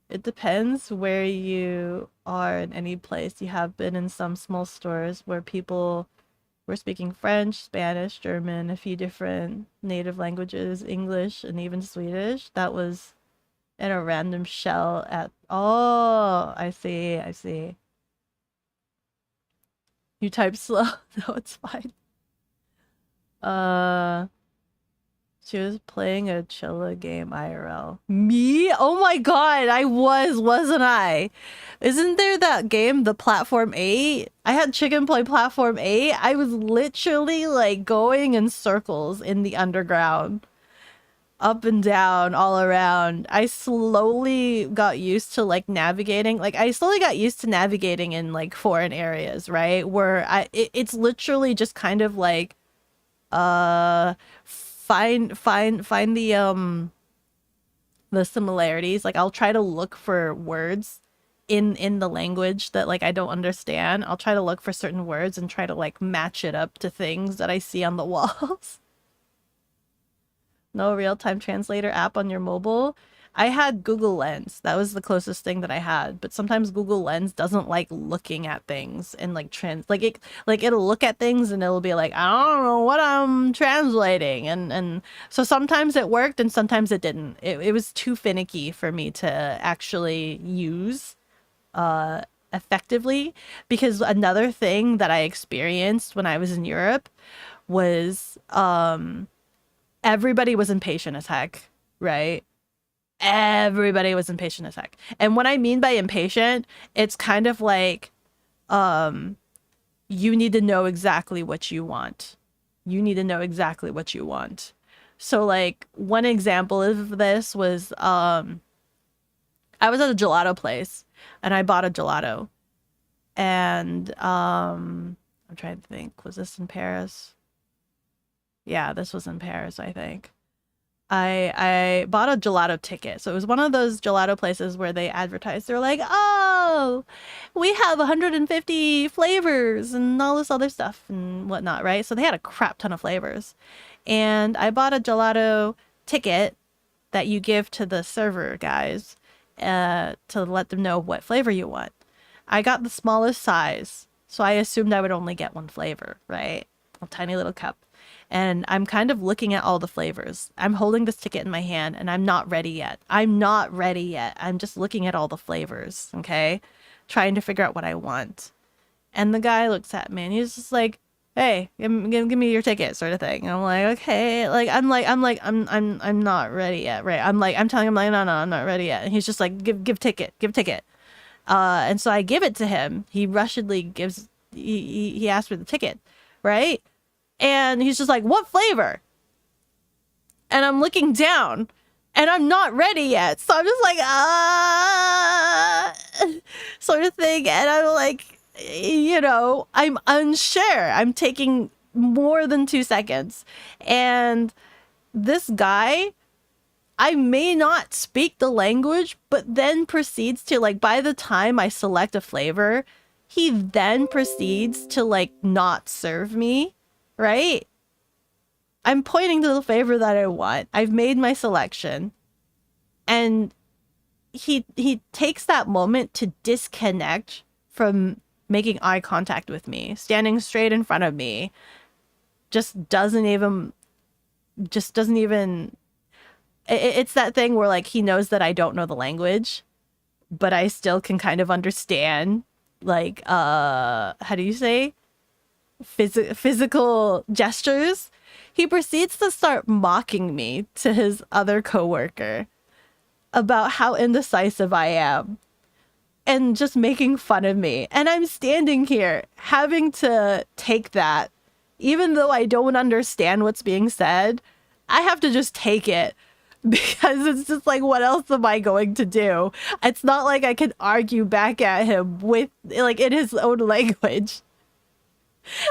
It depends where you are in any place. You have been in some small stores where people were speaking French, Spanish, German, a few different native languages, English, and even Swedish. That was in a random shell at... Oh, I see, I see. You type slow? No, it's fine. She was playing a Chilla game IRL. Me? Oh my god, I wasn't I? Isn't there that game, the Platform 8? I had Chicken play Platform 8. I was literally like going in circles in the underground. Up and down, all around. I slowly got used to like navigating. Like I slowly got used to navigating in like foreign areas, right? Where it's literally just kind of like find the similarities. Like I'll try to look for words in the language that like I don't understand. I'll try to look for certain words and try to like match it up to things that I see on the walls. No real-time translator app on your mobile. I had Google Lens. That was the closest thing that I had. But sometimes Google Lens doesn't like looking at things and like it'll look at things and it'll be like, I don't know what I'm translating. And so sometimes it worked and sometimes it didn't. It was too finicky for me to actually use effectively, because another thing that I experienced when I was in Europe was everybody was impatient as heck, right? Everybody was impatient as heck. And what I mean by impatient, it's kind of like you need to know exactly what you want. You need to know exactly what you want. So like one example of this was I was at a gelato place and I bought a gelato. And I'm trying to think, was this in Paris? Yeah, this was in Paris, I think. I bought a gelato ticket. So it was one of those gelato places where they advertise. They're like, oh, we have 150 flavors and all this other stuff and whatnot, right? So they had a crap ton of flavors. And I bought a gelato ticket that you give to the server guys to let them know what flavor you want. I got the smallest size, so I assumed I would only get one flavor, right? A tiny little cup. And I'm kind of looking at all the flavors. I'm holding this ticket in my hand and I'm not ready yet. I'm not ready yet. I'm just looking at all the flavors, okay? Trying to figure out what I want. And the guy looks at me and he's just like, hey, give me your ticket, sort of thing. And I'm like, okay. I'm not ready yet, right? I'm telling him like, no, I'm not ready yet. And he's just like, give ticket. And so I give it to him. He rushedly gives, he asked for the ticket, right? And he's just like, what flavor? And I'm looking down and I'm not ready yet. So I'm just like, sort of thing. And I'm like, I'm unsure. I'm taking more than 2 seconds. And this guy, I may not speak the language, but then proceeds to like, by the time I select a flavor, he then proceeds to like not serve me. Right? I'm pointing to the flavor that I want. I've made my selection. And he takes that moment to disconnect from making eye contact with me, standing straight in front of me. Just doesn't even it's that thing where like he knows that I don't know the language, but I still can kind of understand like how do you say? Physical gestures. He proceeds to start mocking me to his other coworker about how indecisive I am and just making fun of me. And I'm standing here having to take that. Even though I don't understand what's being said, I have to just take it because it's just like, what else am I going to do? It's not like I can argue back at him with like in his own language.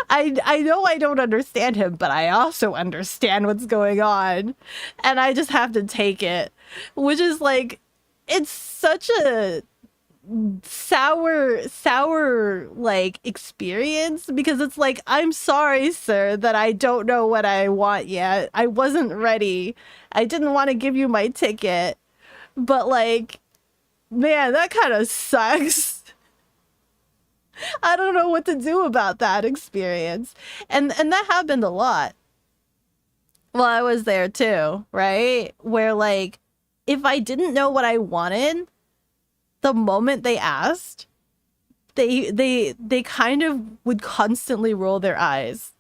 I know I don't understand him, but I also understand what's going on. And I just have to take it. Which is like, it's such a sour like experience, because it's like, I'm sorry, sir, that I don't know what I want yet. I wasn't ready. I didn't want to give you my ticket. But like, man, that kind of sucks. I don't know what to do about that experience. And that happened a lot while I was there too, right? Where like, if I didn't know what I wanted, the moment they asked, they kind of would constantly roll their eyes.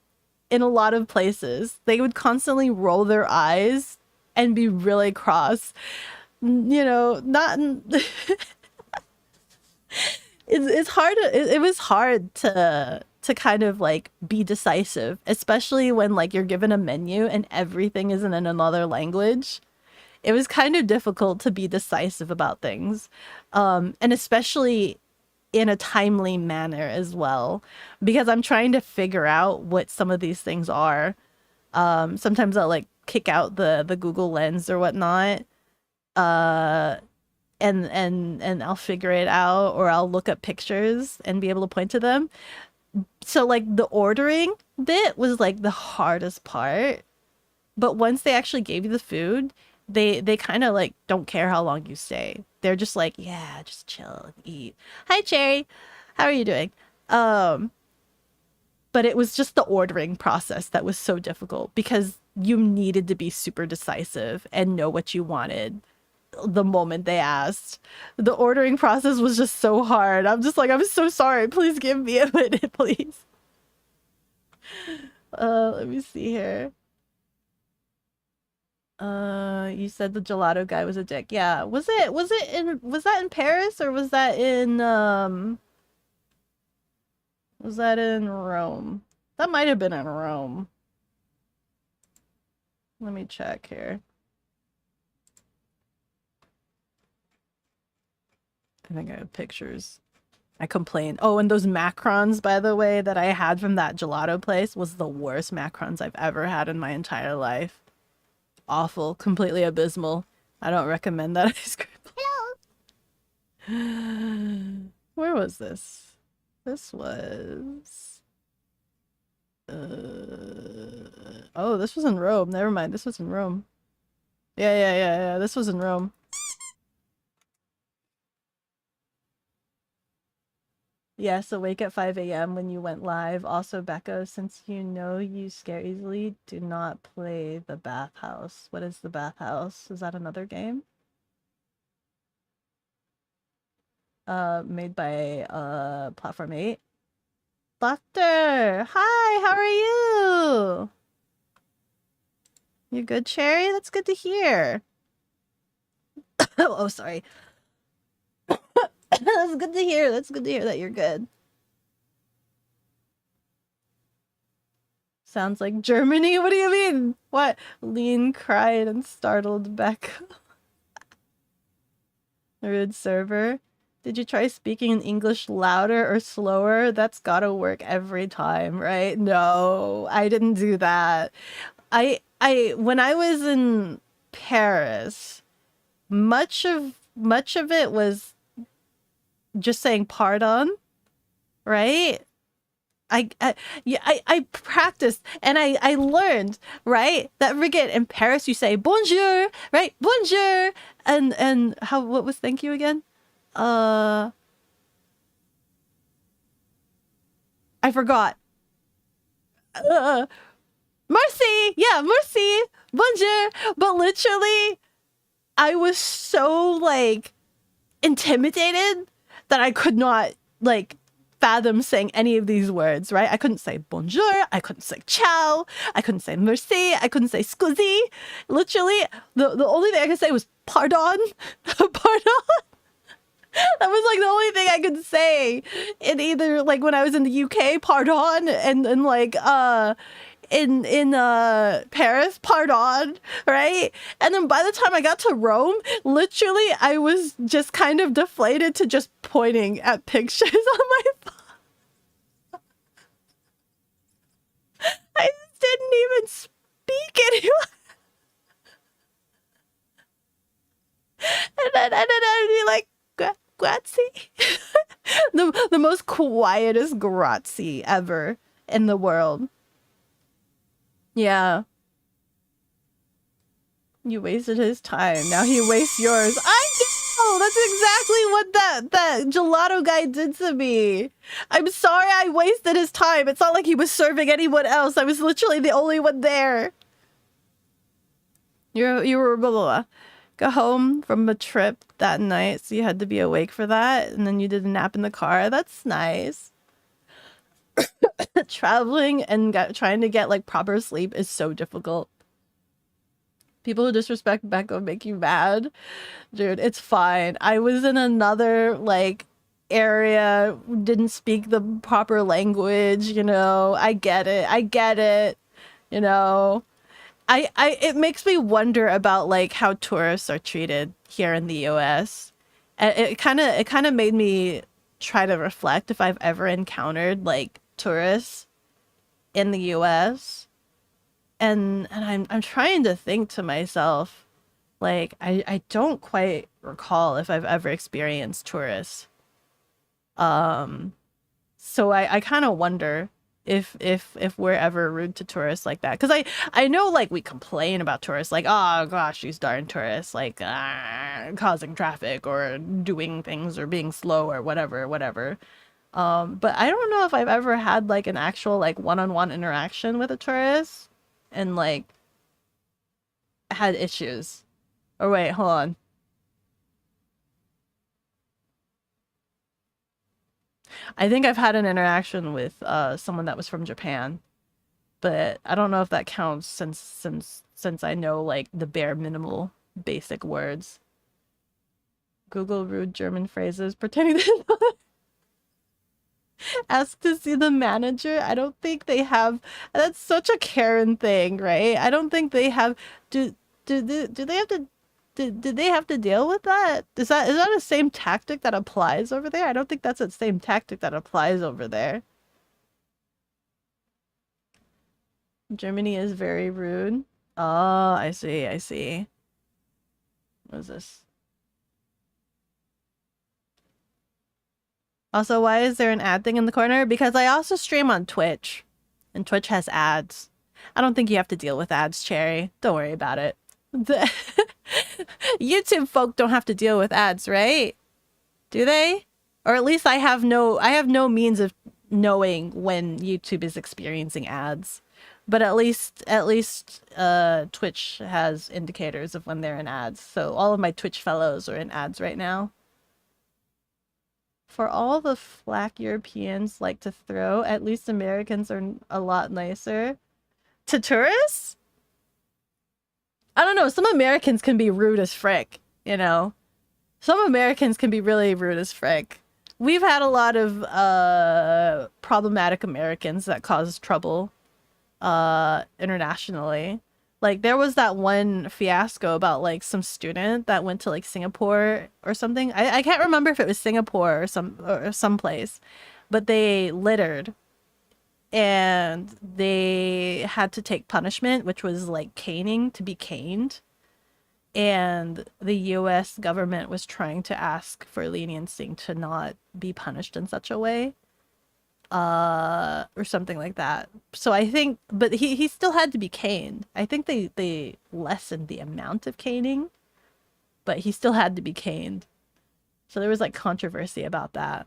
In a lot of places, they would constantly roll their eyes and be really cross. You know, not it's hard it was hard to kind of like be decisive, especially when like you're given a menu and everything is in another language. It was kind of difficult to be decisive about things, and especially in a timely manner as well, because I'm trying to figure out what some of these things are. Sometimes I'll like kick out the Google Lens or whatnot, uh, and I'll figure it out, or I'll look up pictures and be able to point to them. So like the ordering bit was like the hardest part, but once they actually gave you the food, they kind of like don't care how long you stay. They're just like, yeah, just chill and eat. Hi, Cherry. How are you doing? Um, but it was just the ordering process that was so difficult, because you needed to be super decisive and know what you wanted the moment they asked. The ordering process was just so hard. I'm just like, I'm so sorry. Please give me a minute, please. Let me see here. You said the gelato guy was a dick. Yeah. Was that in Paris, or was that in Rome? That might have been in Rome. Let me check here. I think I have pictures. I complained. Oh, and those macarons, by the way, that I had from that gelato place was the worst macarons I've ever had in my entire life. Awful, completely abysmal. I don't recommend that ice cream. Hello. Where was this? This was oh, this was in Rome. Never mind. This was in Rome. Yeah. This was in Rome. Yes, awake at 5 a.m. when you went live. Also, Beko, since you know you scare easily, do not play the bathhouse. What is the bathhouse? Is that another game? Made by Platform 8. Doctor! Hi, how are you? You good, Cherry? That's good to hear. Oh, sorry. That's good to hear. That's good to hear that you're good. Sounds like Germany. What do you mean? What? Lean cried and startled Beck. Rude server. Did you try speaking in English louder or slower? That's gotta work every time, right? No, I didn't do that. When I was in Paris, much of it was just saying pardon, right? I practiced and I learned, right, that friggin' in Paris you say bonjour, right? Bonjour. And what was thank you again? I forgot. uh Merci. Yeah, merci. Bonjour. But literally I was so like intimidated that I could not like fathom saying any of these words, right? I couldn't say bonjour, I couldn't say ciao, I couldn't say merci, I couldn't say scusi. Literally, the only thing I could say was pardon. Pardon. That was like the only thing I could say in either like when I was in the UK, pardon, and like in Paris, pardon, right? And then by the time I got to Rome, literally I was just kind of deflated to just pointing at pictures on my phone. I just didn't even speak anymore. And then I'd be like, grazie. the most quietest grazie ever in the world. Yeah. You wasted his time. Now he wastes yours. I know! That's exactly what that gelato guy did to me. I'm sorry I wasted his time. It's not like he was serving anyone else. I was literally the only one there. You were blah, blah, blah. Got home from a trip that night, so you had to be awake for that, and then you did a nap in the car. That's nice. Traveling and trying to get like proper sleep is so difficult. People who disrespect Beko make you mad. Dude, it's fine. I was in another like area, didn't speak the proper language, you know. I get it. I get it. You know. It makes me wonder about like how tourists are treated here in the US. And it kind of made me try to reflect if I've ever encountered like tourists in the US. And I'm trying to think to myself, like I don't quite recall if I've ever experienced tourists. So I kind of wonder if we're ever rude to tourists like that, because I know like we complain about tourists like, oh gosh, these darn tourists, like causing traffic or doing things or being slow or whatever. But I don't know if I've ever had like an actual like one-on-one interaction with a tourist and like had issues. Or wait, hold on. I think I've had an interaction with someone that was from Japan, but I don't know if that counts since I know like the bare minimal basic words. Google rude German phrases pretending to ask to see the manager. I don't think they have. That's such a Karen thing, right? I don't think they have. Do they have to? Did they have to deal with that? Is that a same tactic that applies over there? I don't think that's the same tactic that applies over there. Germany is very rude. Oh, I see, I see. What is this? Also, why is there an ad thing in the corner? Because I also stream on Twitch, and Twitch has ads. I don't think you have to deal with ads, Cherry. Don't worry about it. The YouTube folk don't have to deal with ads, right? Do they? Or at least I have no means of knowing when YouTube is experiencing ads. But at least Twitch has indicators of when they're in ads. So all of my Twitch fellows are in ads right now. For all the flack Europeans like to throw, at least Americans are a lot nicer to tourists. I don't know, some Americans can be rude as frick, you know? Some Americans can be really rude as frick. We've had a lot of problematic Americans that cause trouble internationally. Like there was that one fiasco about like some student that went to like Singapore or something. I can't remember if it was Singapore or someplace, but they littered and they had to take punishment, which was like caning, to be caned. And the US government was trying to ask for leniency to not be punished in such a way. Or something like that. So I think, but he still had to be caned. I think they lessened the amount of caning, but he still had to be caned. So there was like controversy about that.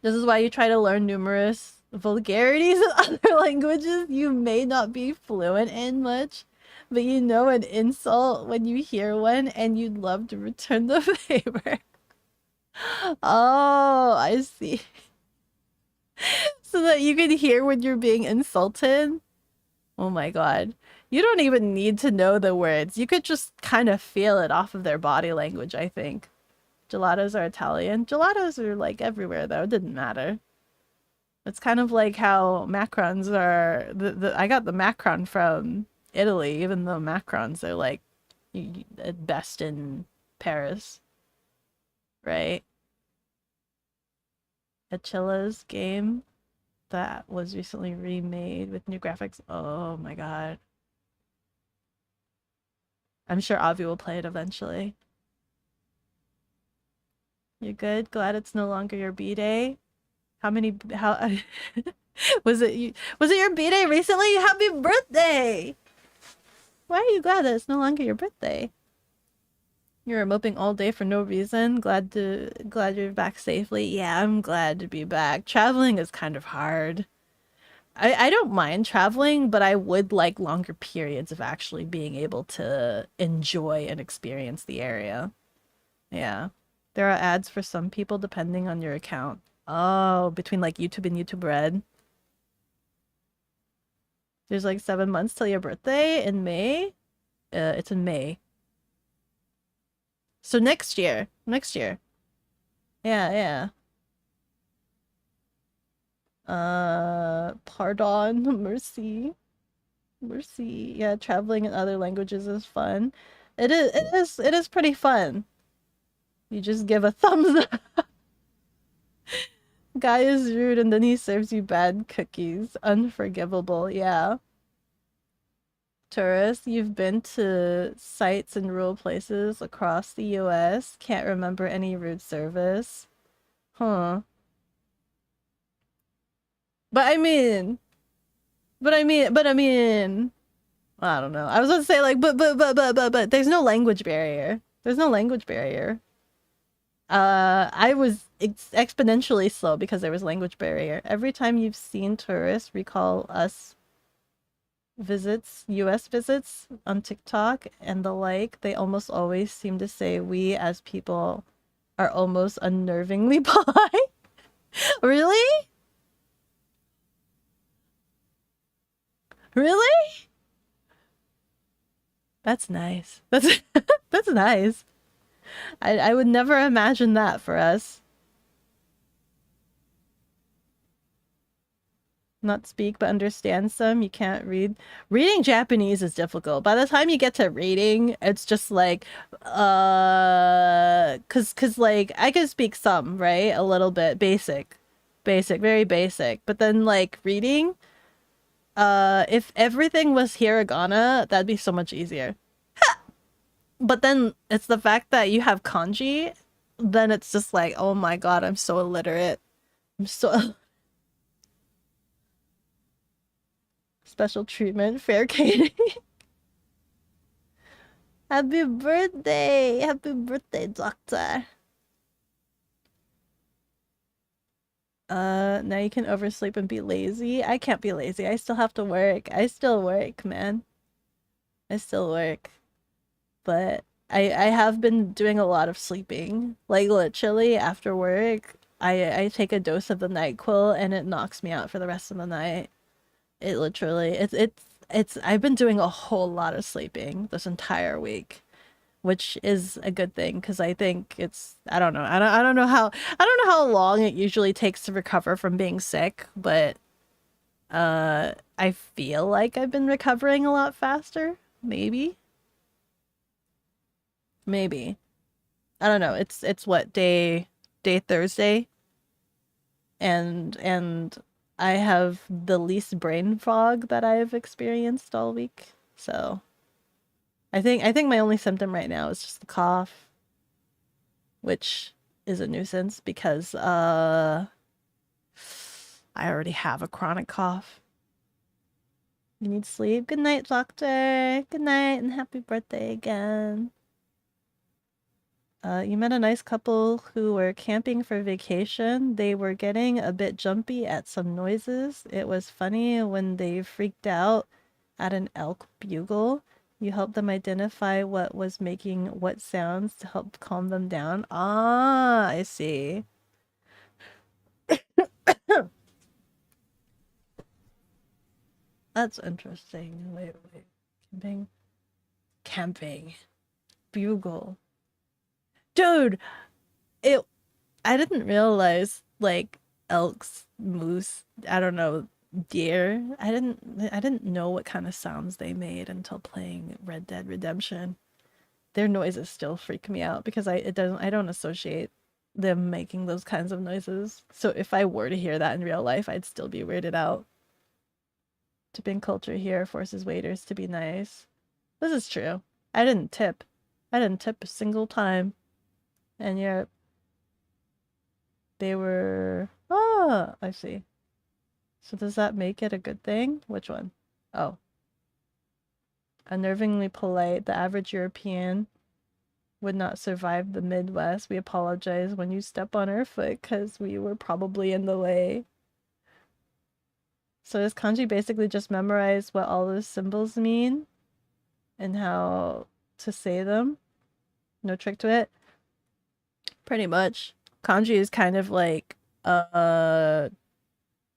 This is why you try to learn numerous vulgarities in other languages you may not be fluent in much, but you know an insult when you hear one and you'd love to return the favor. Oh, I see. So that you can hear when you're being insulted. Oh my god. You don't even need to know the words. You could just kind of feel it off of their body language, I think. Gelatos are Italian. Gelatos are like everywhere though. It didn't matter. It's kind of like how macarons are. I got the macaron from Italy, even though macarons are like at best in Paris, right? Achilla's game that was recently remade with new graphics. Oh my god. I'm sure Avi will play it eventually. You're good? Glad it's no longer your B-day? How was it your B-day recently? Happy birthday! Why are you glad that it's no longer your birthday? You're moping all day for no reason. Glad you're back safely. Yeah, I'm glad to be back. Traveling is kind of hard. I don't mind traveling, but I would like longer periods of actually being able to enjoy and experience the area. Yeah. There are ads for some people depending on your account. Oh, between like YouTube and YouTube Red. There's like 7 months till your birthday in May. It's in May. So next year. Next year. Yeah, yeah. Pardon, mercy. Mercy. Yeah, traveling in other languages is fun. It is pretty fun. You just give a thumbs up. Guy is rude and then he serves you bad cookies. Unforgivable, yeah. Tourist, you've been to sites and rural places across the US. Can't remember any rude service. Huh. But I mean, but I mean, I don't know. I was gonna say like, but there's no language barrier. There's no language barrier. I was exponentially slow because there was language barrier. Every time you've seen tourists recall us visits, US visits on TikTok and the like, they almost always seem to say we as people are almost unnervingly polite. Really? Really? That's nice. That's that's nice. I would never imagine that for us. Not speak but understand some. You can't read. Reading Japanese is difficult. By the time you get to reading, it's just like cause like I can speak some, right? A little bit basic. Basic, very basic. But then like reading, if everything was hiragana, that'd be so much easier. But then it's the fact that you have kanji, then it's just like, oh my god, I'm so illiterate. I'm so special treatment, fair caning. Happy birthday! Happy birthday, doctor. Now you can oversleep and be lazy. I can't be lazy. I still have to work. I still work, man. I still work. But I have been doing a lot of sleeping. Like literally after work, I take a dose of the NyQuil and it knocks me out for the rest of the night. It literally it's I've been doing a whole lot of sleeping this entire week, which is a good thing because I think it's I don't know. I don't know how long it usually takes to recover from being sick, but I feel like I've been recovering a lot faster. Maybe. Maybe. I don't know. It's what day Thursday and I have the least brain fog that I've experienced all week. So I think my only symptom right now is just the cough, which is a nuisance because I already have a chronic cough. You need sleep. Good night, doctor. Good night and happy birthday again. You met a nice couple who were camping for vacation. They were getting a bit jumpy at some noises. It was funny when they freaked out at an elk bugle. You helped them identify what was making what sounds to help calm them down. Ah, I see. That's interesting. Wait. Camping. Camping. Bugle. Dude, I didn't realize like elks, moose, I don't know, deer. I didn't know what kind of sounds they made until playing Red Dead Redemption. Their noises still freak me out because I don't associate them making those kinds of noises. So if I were to hear that in real life, I'd still be weirded out. Tipping culture here forces waiters to be nice. This is true. I didn't tip. I didn't tip a single time. And They were... Oh, I see. So does that make it a good thing? Which one? Oh. Unnervingly polite, the average European would not survive the Midwest. We apologize when you step on our foot because we were probably in the way. So does kanji basically just memorize what all those symbols mean and how to say them? No trick to it? Pretty much. Kanji is kind of like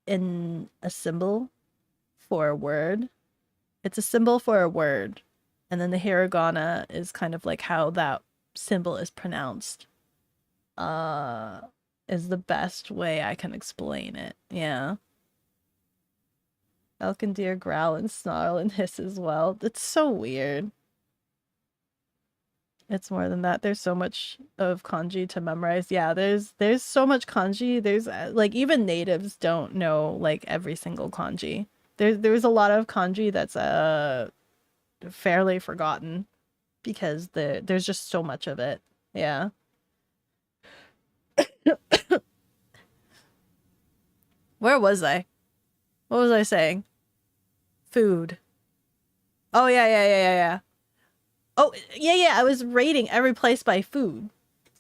in a symbol for a word. It's a symbol for a word. And then the hiragana is kind of like how that symbol is pronounced. Is the best way I can explain it. Yeah. Elk and deer growl and snarl and hiss as well. It's so weird. It's more than that. There's so much of kanji to memorize. Yeah, there's so much kanji. There's like even natives don't know like every single kanji. There's a lot of kanji that's fairly forgotten because there's just so much of it. Yeah. Where was I? What was I saying? Food. Oh yeah. Oh, yeah, I was rating every place by food.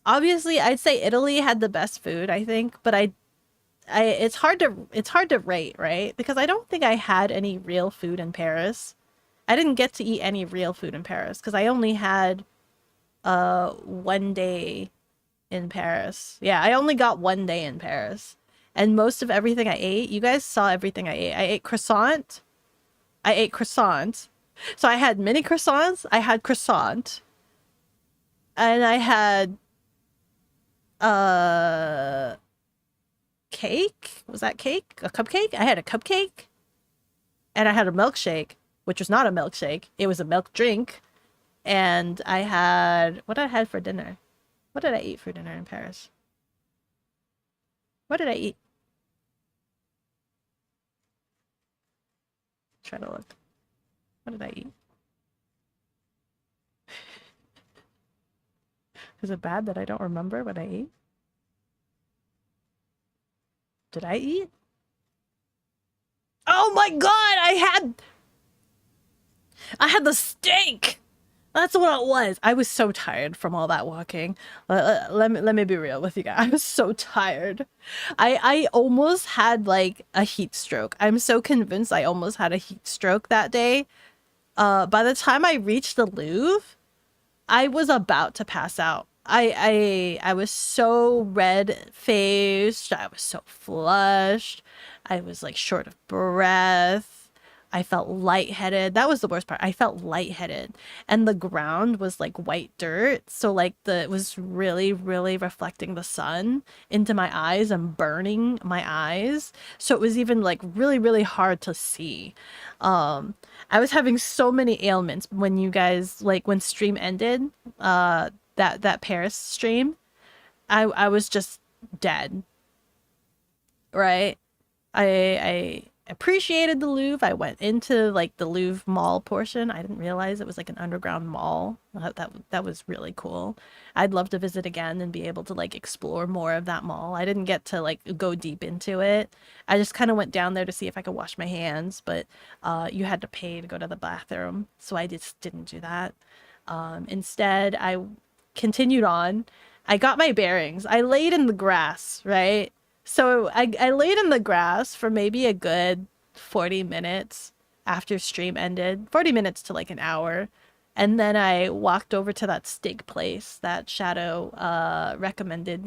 Obviously, I'd say Italy had the best food, I think, but it's hard to rate, right? Because I don't think I had any real food in Paris. I didn't get to eat any real food in Paris because I only had 1 day in Paris. Yeah, I only got 1 day in Paris. And most of everything I ate, you guys saw everything I ate. I ate croissant. So I had mini croissants, I had croissant, and I had cake. Was that cake? A cupcake? I had a cupcake. And I had a milkshake, which was not a milkshake. It was a milk drink. And I had what I had for dinner. What did I eat for dinner in Paris? What did I eat? Try to look. What did I eat? Is it bad that I don't remember what I ate? Did I eat? Oh my god, I had the steak. That's what it was. I was so tired from all that walking. Let me be real with you guys. I was so tired. I almost had like a heat stroke. I'm so convinced I almost had a heat stroke that day. By the time I reached the Louvre, I was about to pass out. I was so red-faced. I was so flushed. I was like short of breath. I felt lightheaded. That was the worst part. I felt lightheaded. And the ground was like white dirt. So like it was really, really reflecting the sun into my eyes and burning my eyes. So it was even like really, really hard to see. I was having so many ailments when you guys like when stream ended, that Paris stream. I was just dead. Right? I appreciated the Louvre. I went into like the Louvre Mall portion. I didn't realize it was like an underground mall. That was really cool. I'd love to visit again and be able to like explore more of that mall. I didn't get to like go deep into it. I just kind of went down there to see if I could wash my hands, but you had to pay to go to the bathroom, so I just didn't do that. Instead, I continued on. I got my bearings. I laid in the grass, right? So I laid in the grass for maybe a good 40 minutes after stream ended. 40 minutes to like an hour. And then I walked over to that steak place that Shadow recommended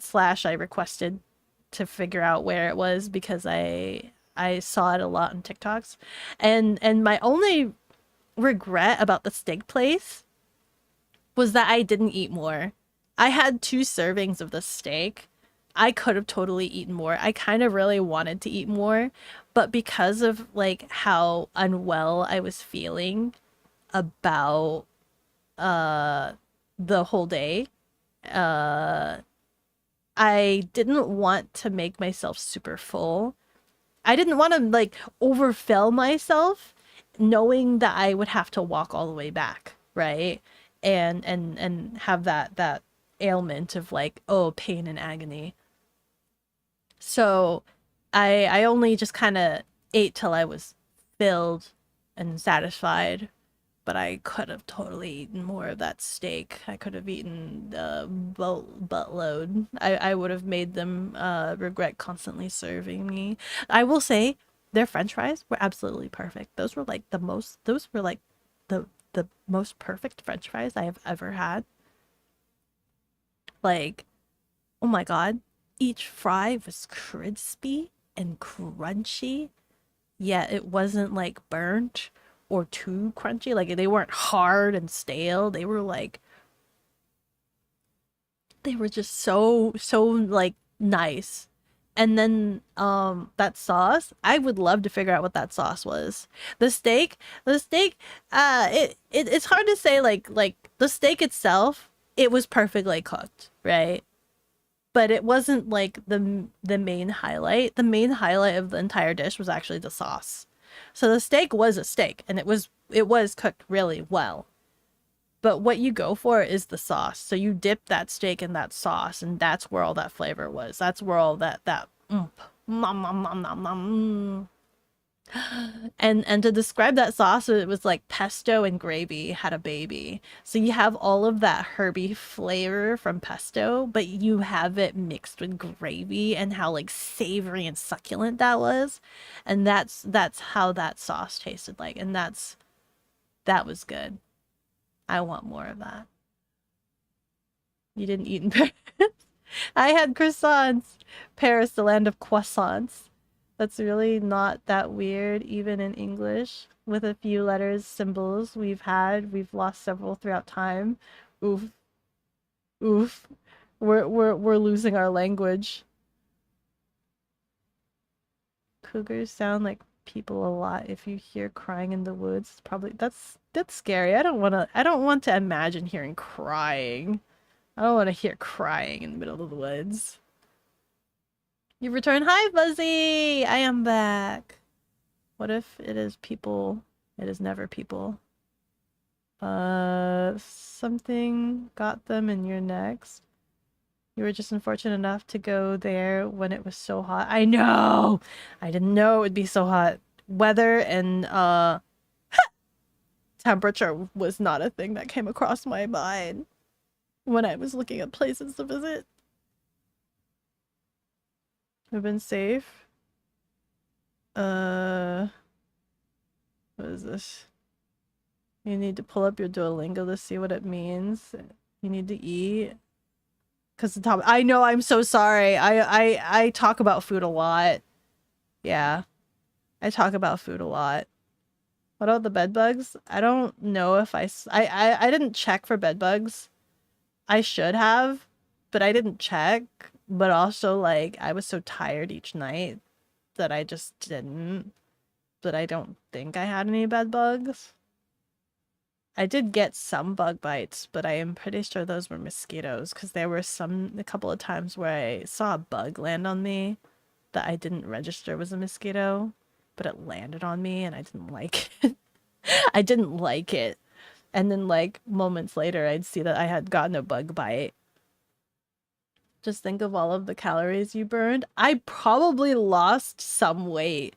slash I requested to figure out where it was because I saw it a lot on TikToks. And my only regret about the steak place was that I didn't eat more. I had 2 servings of the steak. I could have totally eaten more. I kind of really wanted to eat more, but because of like how unwell I was feeling about the whole day, I didn't want to make myself super full. I didn't want to like overfill myself knowing that I would have to walk all the way back, right? And have that ailment of like, oh, pain and agony. So I only just kind of ate till I was filled and satisfied, but I could have totally eaten more of that steak. I could have eaten the buttload. I would have made them regret constantly serving me. I will say their French fries were absolutely perfect. Those were like the most perfect French fries I have ever had. Like, oh my God, each fry was crispy and crunchy, yet it wasn't like burnt or too crunchy. Like they weren't hard and stale. They were just so like nice. And then that sauce, I would love to figure out what that sauce was. The steak, it's hard to say like the steak itself, it was perfectly cooked, right? But it wasn't like the main highlight. The main highlight of the entire dish was actually the sauce. So the steak was a steak and it was cooked really well. But what you go for is the sauce. So you dip that steak in that sauce, and that's where all that flavor was. That's where all that nom, nom, nom, nom, nom. And to describe that sauce, it was like pesto and gravy had a baby. So you have all of that herby flavor from pesto, but you have it mixed with gravy and how like savory and succulent that was. And that's how that sauce tasted like. And that was good. I want more of that. You didn't eat in Paris. I had croissants. Paris, the land of croissants. That's really not that weird, even in English. With a few letters, symbols we've lost several throughout time. Oof. Oof. We're losing our language. Cougars sound like people a lot. If you hear crying in the woods, probably that's scary. I don't want to imagine hearing crying. I don't want to hear crying in the middle of the woods. You return. Hi, Fuzzy! I am back. What if it is people? It is never people. Something got them and you're next. You were just unfortunate enough to go there when it was so hot. I know! I didn't know it would be so hot. Weather and, temperature was not a thing that came across my mind when I was looking at places to visit. I've been safe. What is this? You need to pull up your Duolingo to see what it means. You need to eat. Cause the top. I know. I'm so sorry. I talk about food a lot. Yeah, I talk about food a lot. What about the bed bugs? I don't know if I didn't check for bed bugs. I should have, but I didn't check. But also, like, I was so tired each night that I just didn't. But I don't think I had any bed bugs. I did get some bug bites, but I am pretty sure those were mosquitoes because there were a couple of times where I saw a bug land on me that I didn't register was a mosquito, but it landed on me and I didn't like it. I didn't like it. And then like moments later, I'd see that I had gotten a bug bite. Just think of all of the calories you burned. I probably lost some weight.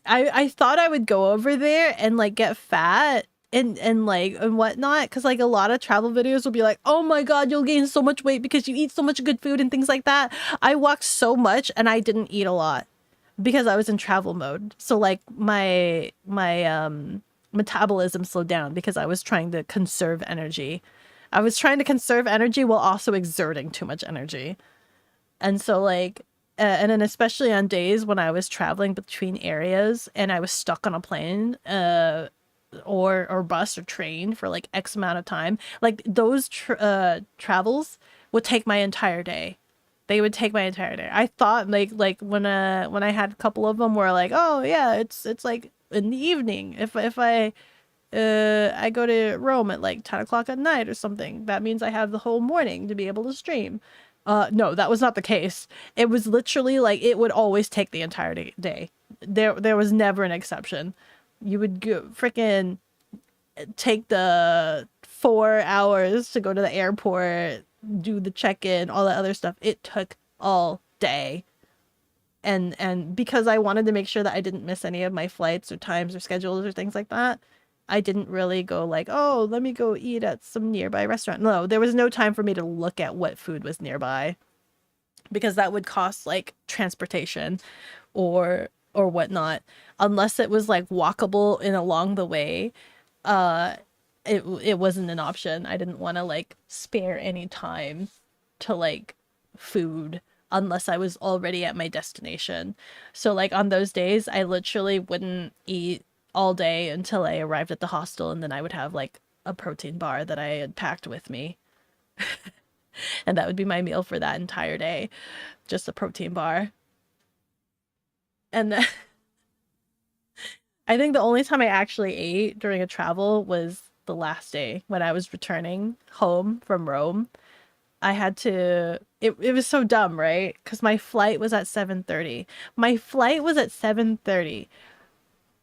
I thought I would go over there and like get fat and like and whatnot, because like a lot of travel videos will be like, oh my god, you'll gain so much weight because you eat so much good food and things like that. I walked so much and I didn't eat a lot because I was in travel mode. So like my metabolism slowed down because I was trying to conserve energy. I was trying to conserve energy while also exerting too much energy. And so like and then especially on days when I was traveling between areas and I was stuck on a plane or bus or train for like X amount of time, like those travels would take my entire day. They would take my entire day. I thought like when I had a couple of them where like, oh yeah, it's like in the evening. If I go to Rome at like 10 o'clock at night or something, that means I have the whole morning to be able to stream. No, that was not the case. It was literally like it would always take the entire day. There was never an exception. You would go freaking take the 4 hours to go to the airport do the check-in, all that other stuff. It took all day. And because I wanted to make sure that I didn't miss any of my flights or times or schedules or things like that, I didn't really go like, oh, let me go eat at some nearby restaurant. No, there was no time for me to look at what food was nearby because that would cost like transportation or whatnot. Unless it was like walkable in along the way, uh it wasn't an option. I didn't want to like spare any time to like food unless I was already at my destination. So like on those days, I literally wouldn't eat all day until I arrived at the hostel, and then I would have like a protein bar that I had packed with me. And that would be my meal for that entire day, just a protein bar. And then I think the only time I actually ate during a travel was the last day when I was returning home from Rome. I had to it was so dumb, right? Cuz my flight was at 7:30. My flight was at 7:30.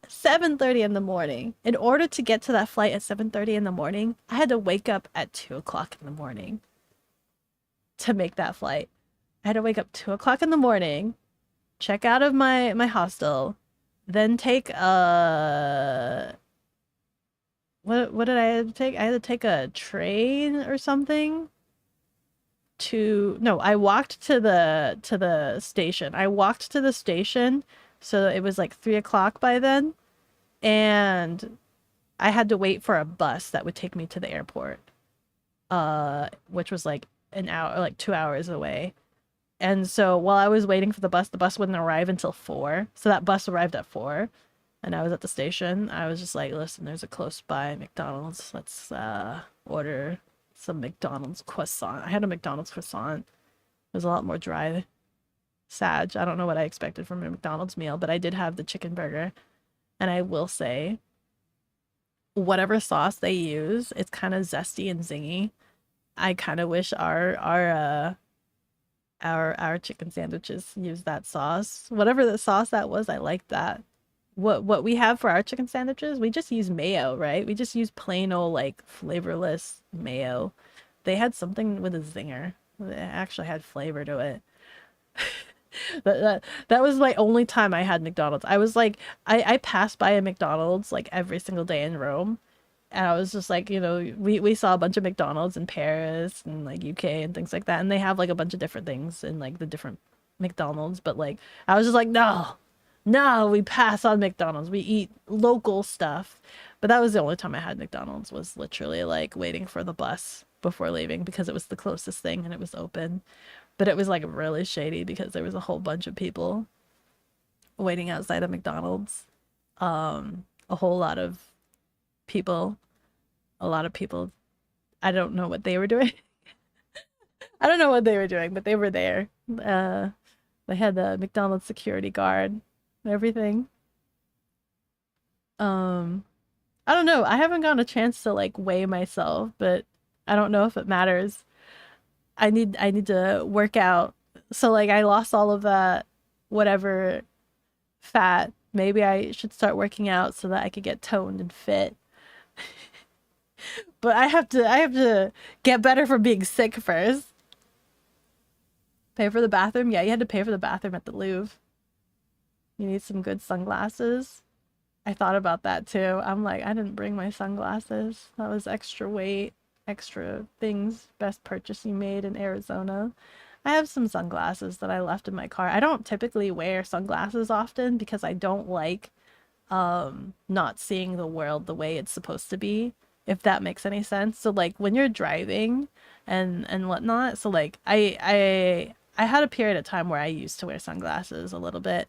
7:30 in the morning. In order to get to that flight at 7:30 in the morning, I had to wake up at 2 o'clock in the morning to make that flight. I had to wake up 2 o'clock in the morning, check out of my hostel, then take what did I have to take? I had to take a train or something to no, I walked to the station. I walked to the station, so it was like 3 o'clock by then, and I had to wait for a bus that would take me to the airport, which was like an hour, like 2 hours away. And so while I was waiting for the bus wouldn't arrive until 4. So that bus arrived at 4, and I was at the station. I was just like, listen, there's a close by McDonald's. Let's order some McDonald's croissant. I had a McDonald's croissant. It was a lot more dry. Sag. I don't know what I expected from a McDonald's meal, but I did have the chicken burger. And I will say, whatever sauce they use, it's kind of zesty and zingy. I kind of wish our chicken sandwiches use that sauce. Whatever the sauce that was, I like that. What we have for our chicken sandwiches, we just use mayo, right? We just use plain old like flavorless mayo. They had something with a zinger. It actually had flavor to it. That was my only time I had McDonald's. I was like, I passed by a McDonald's like every single day in Rome, and I was just like, we saw a bunch of McDonald's in Paris and like UK and things like that, and they have like a bunch of different things in like the different McDonald's, but like I was just like, no, no, we pass on McDonald's. We eat local stuff. But that was the only time I had McDonald's, was literally like waiting for the bus before leaving because it was the closest thing and it was open. But it was like really shady because there was a whole bunch of people waiting outside of McDonald's. A whole lot of people, a lot of people. I don't know what they were doing. I don't know what they were doing, but they were there. They had the McDonald's security guard and everything. Um, I don't know. I haven't gotten a chance to like weigh myself, but I don't know if it matters. I need to work out. So like I lost all of that whatever fat. Maybe I should start working out so that I could get toned and fit. But I have to get better from being sick first. Pay for the bathroom? Yeah, you had to pay for the bathroom at the Louvre. You need some good sunglasses. I thought about that too. I'm like, I didn't bring my sunglasses. That was extra weight, extra things. Best purchase you made in Arizona. I have some sunglasses that I left in my car. I don't typically wear sunglasses often because I don't like not seeing the world the way it's supposed to be, if that makes any sense. So like when you're driving and whatnot, so like I had a period of time where I used to wear sunglasses a little bit,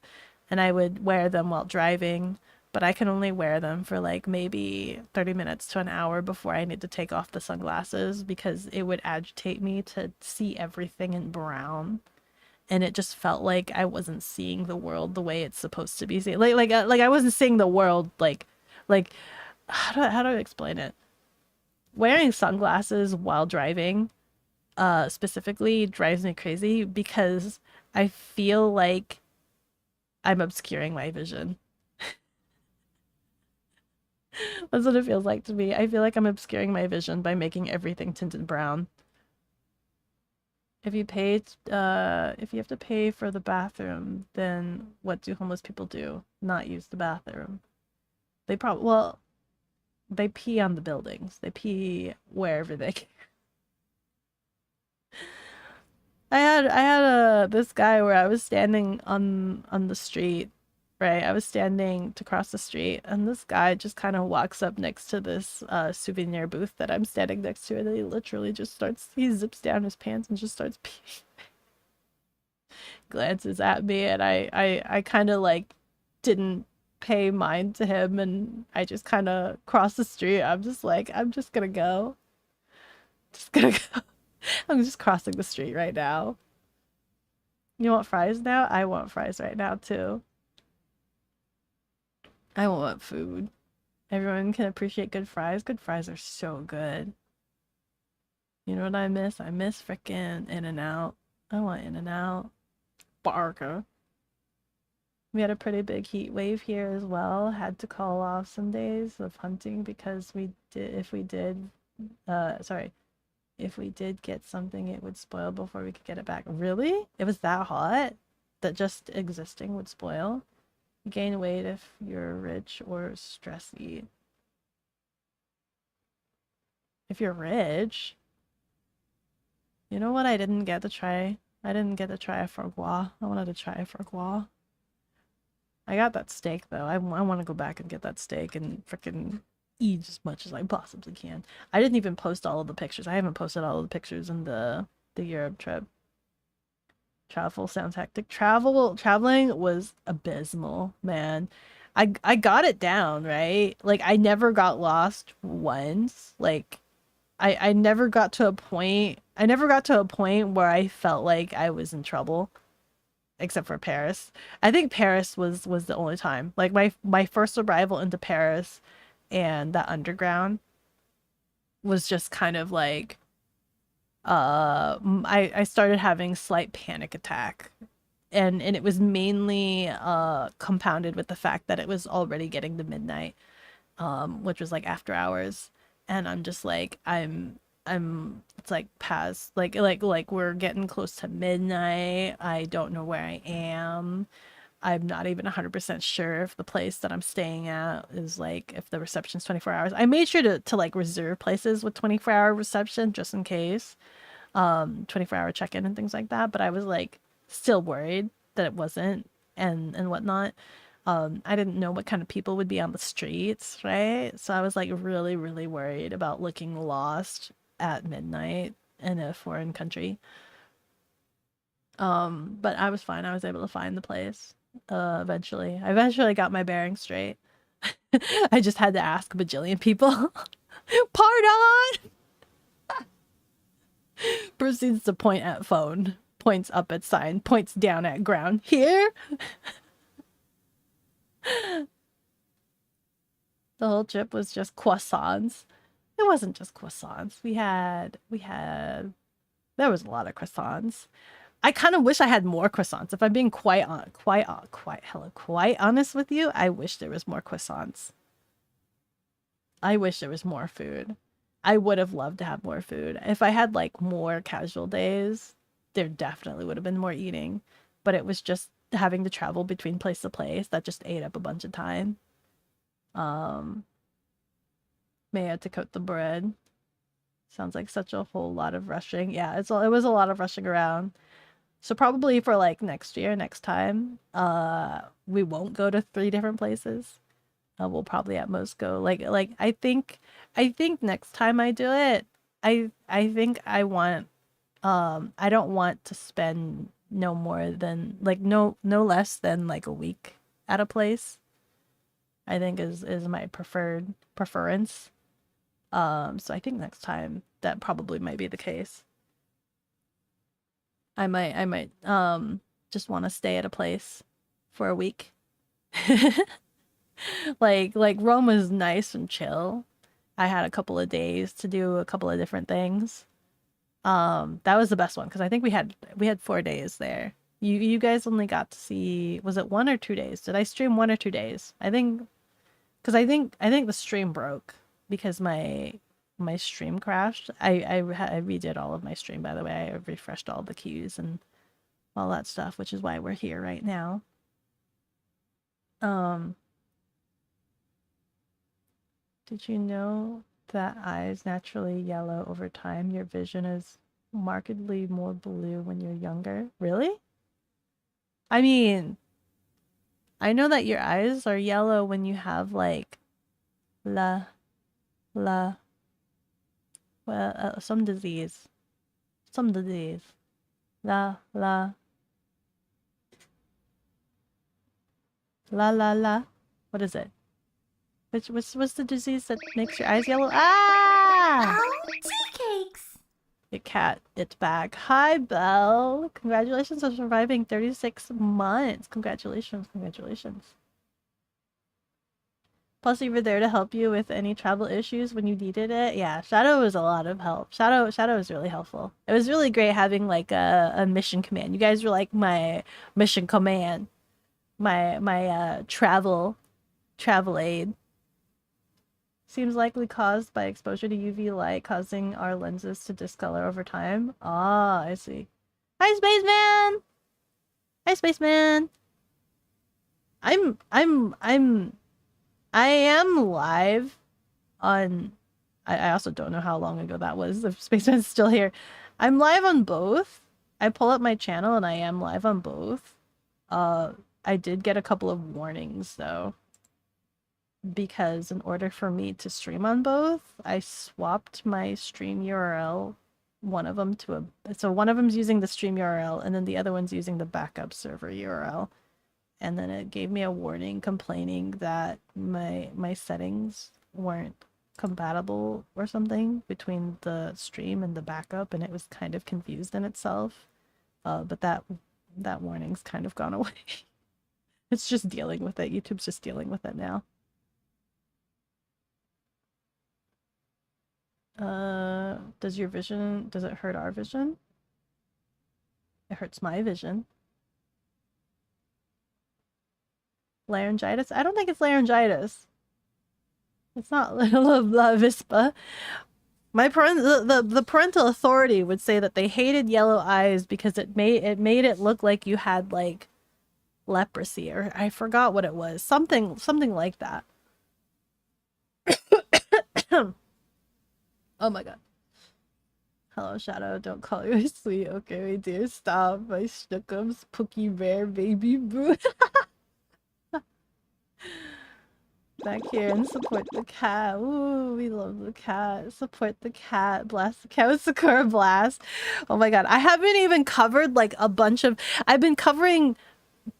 and I would wear them while driving, but I can only wear them for like maybe 30 minutes to an hour before I need to take off the sunglasses because it would agitate me to see everything in brown. And it just felt like I wasn't seeing the world the way it's supposed to be seen. Like I wasn't seeing the world like how do I explain it? Wearing sunglasses while driving specifically drives me crazy because I feel like I'm obscuring my vision. That's what it feels like to me. I feel like I'm obscuring my vision by making everything tinted brown. If you if you have to pay for the bathroom, then what do homeless people do? Not use the bathroom. They probably, well, they pee on the buildings. They pee wherever they can. I had this guy where I was standing on the street, right? I was standing to cross the street, and this guy just kind of walks up next to this souvenir booth that I'm standing next to, and he literally just starts, he zips down his pants and just starts peeing, glances at me, and I kind of like didn't pay mind to him, and I just kind of crossed the street. I'm just like, I'm just gonna go. Just gonna go. I'm just crossing the street right now. You want fries now? I want fries right now too. I want food. Everyone can appreciate good fries. Good fries are so good. You know what I miss? I miss frickin' In-N-Out. I want In-N-Out. Barker. We had a pretty big heat wave here as well. Had to call off some days of hunting because if we did get something, it would spoil before we could get it back. Really? It was that hot that just existing would spoil? You gain weight if you're rich or stress eat. If you're rich, you know what I didn't get to try? I didn't get to try a foie gras. I wanted to try a foie gras. I got that steak though. I want to go back and get that steak and freaking eat as much as I possibly can. I didn't even post all of the pictures. I haven't posted all of the pictures in the Europe trip. Travel sounds hectic. Traveling was abysmal, man. I got it down, right? Like I never got lost once. Like I never got to a point where I felt like I was in trouble, except for Paris. I think Paris was the only time. Like my first arrival into Paris and the underground was just kind of like I started having slight panic attack, and it was mainly compounded with the fact that it was already getting to midnight, which was like after hours, and I'm just like I'm it's like past like we're getting close to midnight. I don't know where I am. I'm not even 100% sure if the place that I'm staying at is like if the reception's 24 hours. I made sure to like reserve places with 24-hour reception just in case. 24-hour check-in and things like that, but I was like still worried that it wasn't and whatnot. I didn't know what kind of people would be on the streets, right? So I was like really, really worried about looking lost at midnight in a foreign country. But I was fine. I was able to find the place. Eventually. I eventually got my bearings straight. I just had to ask a bajillion people. Pardon! Proceeds to point at phone, points up at sign, points down at ground. Here? The whole trip was just croissants. It wasn't just croissants. There was a lot of croissants. I kind of wish I had more croissants. If I'm being quite honest with you, I wish there was more croissants. I wish there was more food. I would have loved to have more food. If I had like more casual days, there definitely would have been more eating. But it was just having to travel between place to place that just ate up a bunch of time. May I had to coat the bread. Sounds like such a whole lot of rushing. Yeah, it was a lot of rushing around. So probably for like next year, next time, we won't go to 3 different places. We'll probably at most go like I think next time I do it, I think I don't want to spend no more than like no less than like a week at a place. I think is my preference. So I think next time that probably might be the case. I might just want to stay at a place for a week. Like Rome was nice and chill. I had a couple of days to do a couple of different things. That was the best one because I think we had 4 days there. You guys only got to see, was it 1 or 2 days? Did I stream 1 or 2 days? I think because I think the stream broke because my stream crashed. I redid all of my stream, by the way. I refreshed all the queues and all that stuff, which is why we're here right now. Did you know that eyes naturally yellow over time? Your vision is markedly more blue when you're younger. Really? I mean, I know that your eyes are yellow when you have like la la well some disease. Some disease. La la la la la. What is it? What's the disease that makes your eyes yellow? Ah! Oh, tea cakes! Your cat, it's back. Hi, Belle. Congratulations on surviving 36 months. Congratulations, congratulations. Plus, you were there to help you with any travel issues when you needed it. Yeah, Shadow was a lot of help. Shadow was really helpful. It was really great having like a mission command. You guys were like my mission command, my travel aid. Seems likely caused by exposure to UV light, causing our lenses to discolor over time. Ah, I see. Hi, Spaceman! Hi, Spaceman! I am live on... I also don't know how long ago that was, if Spaceman's still here. I'm live on both. I pull up my channel and I am live on both. I did get a couple of warnings, though. Because in order for me to stream on both, I swapped my stream URL, one of them to a... So one of them's using the stream URL, and then the other one's using the backup server URL. And then it gave me a warning complaining that my settings weren't compatible or something between the stream and the backup, and it was kind of confused in itself. But that warning's kind of gone away. It's just dealing with it. YouTube's just dealing with it now. Does your vision, does it hurt our vision? It hurts my vision. Laryngitis? I don't think it's laryngitis. It's not La Vispa. My the parental authority would say that they hated yellow eyes because it made it look like you had like leprosy, or I forgot what it was. Something like that. Oh my god. Hello, Shadow. Don't call me sweet. Okay, we do. Stop. My schnookums, Pookie Bear, baby boo. Back here and support the cat. Ooh, we love the cat. Support the cat. Blast the cat with Sakura Blast. Oh my god. I haven't even covered like a bunch of... I've been covering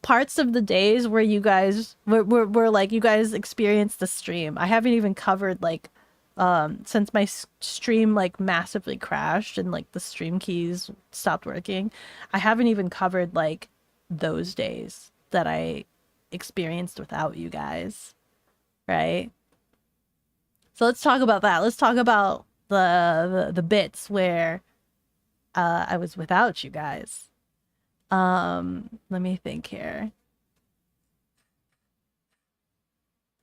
parts of the days where you guys were like, you guys experienced the stream. I haven't even covered like... since my stream like massively crashed and like the stream keys stopped working, I haven't even covered like those days that I experienced without you guys, right? So let's talk about that. Let's talk about the bits where I was without you guys. Let me think here.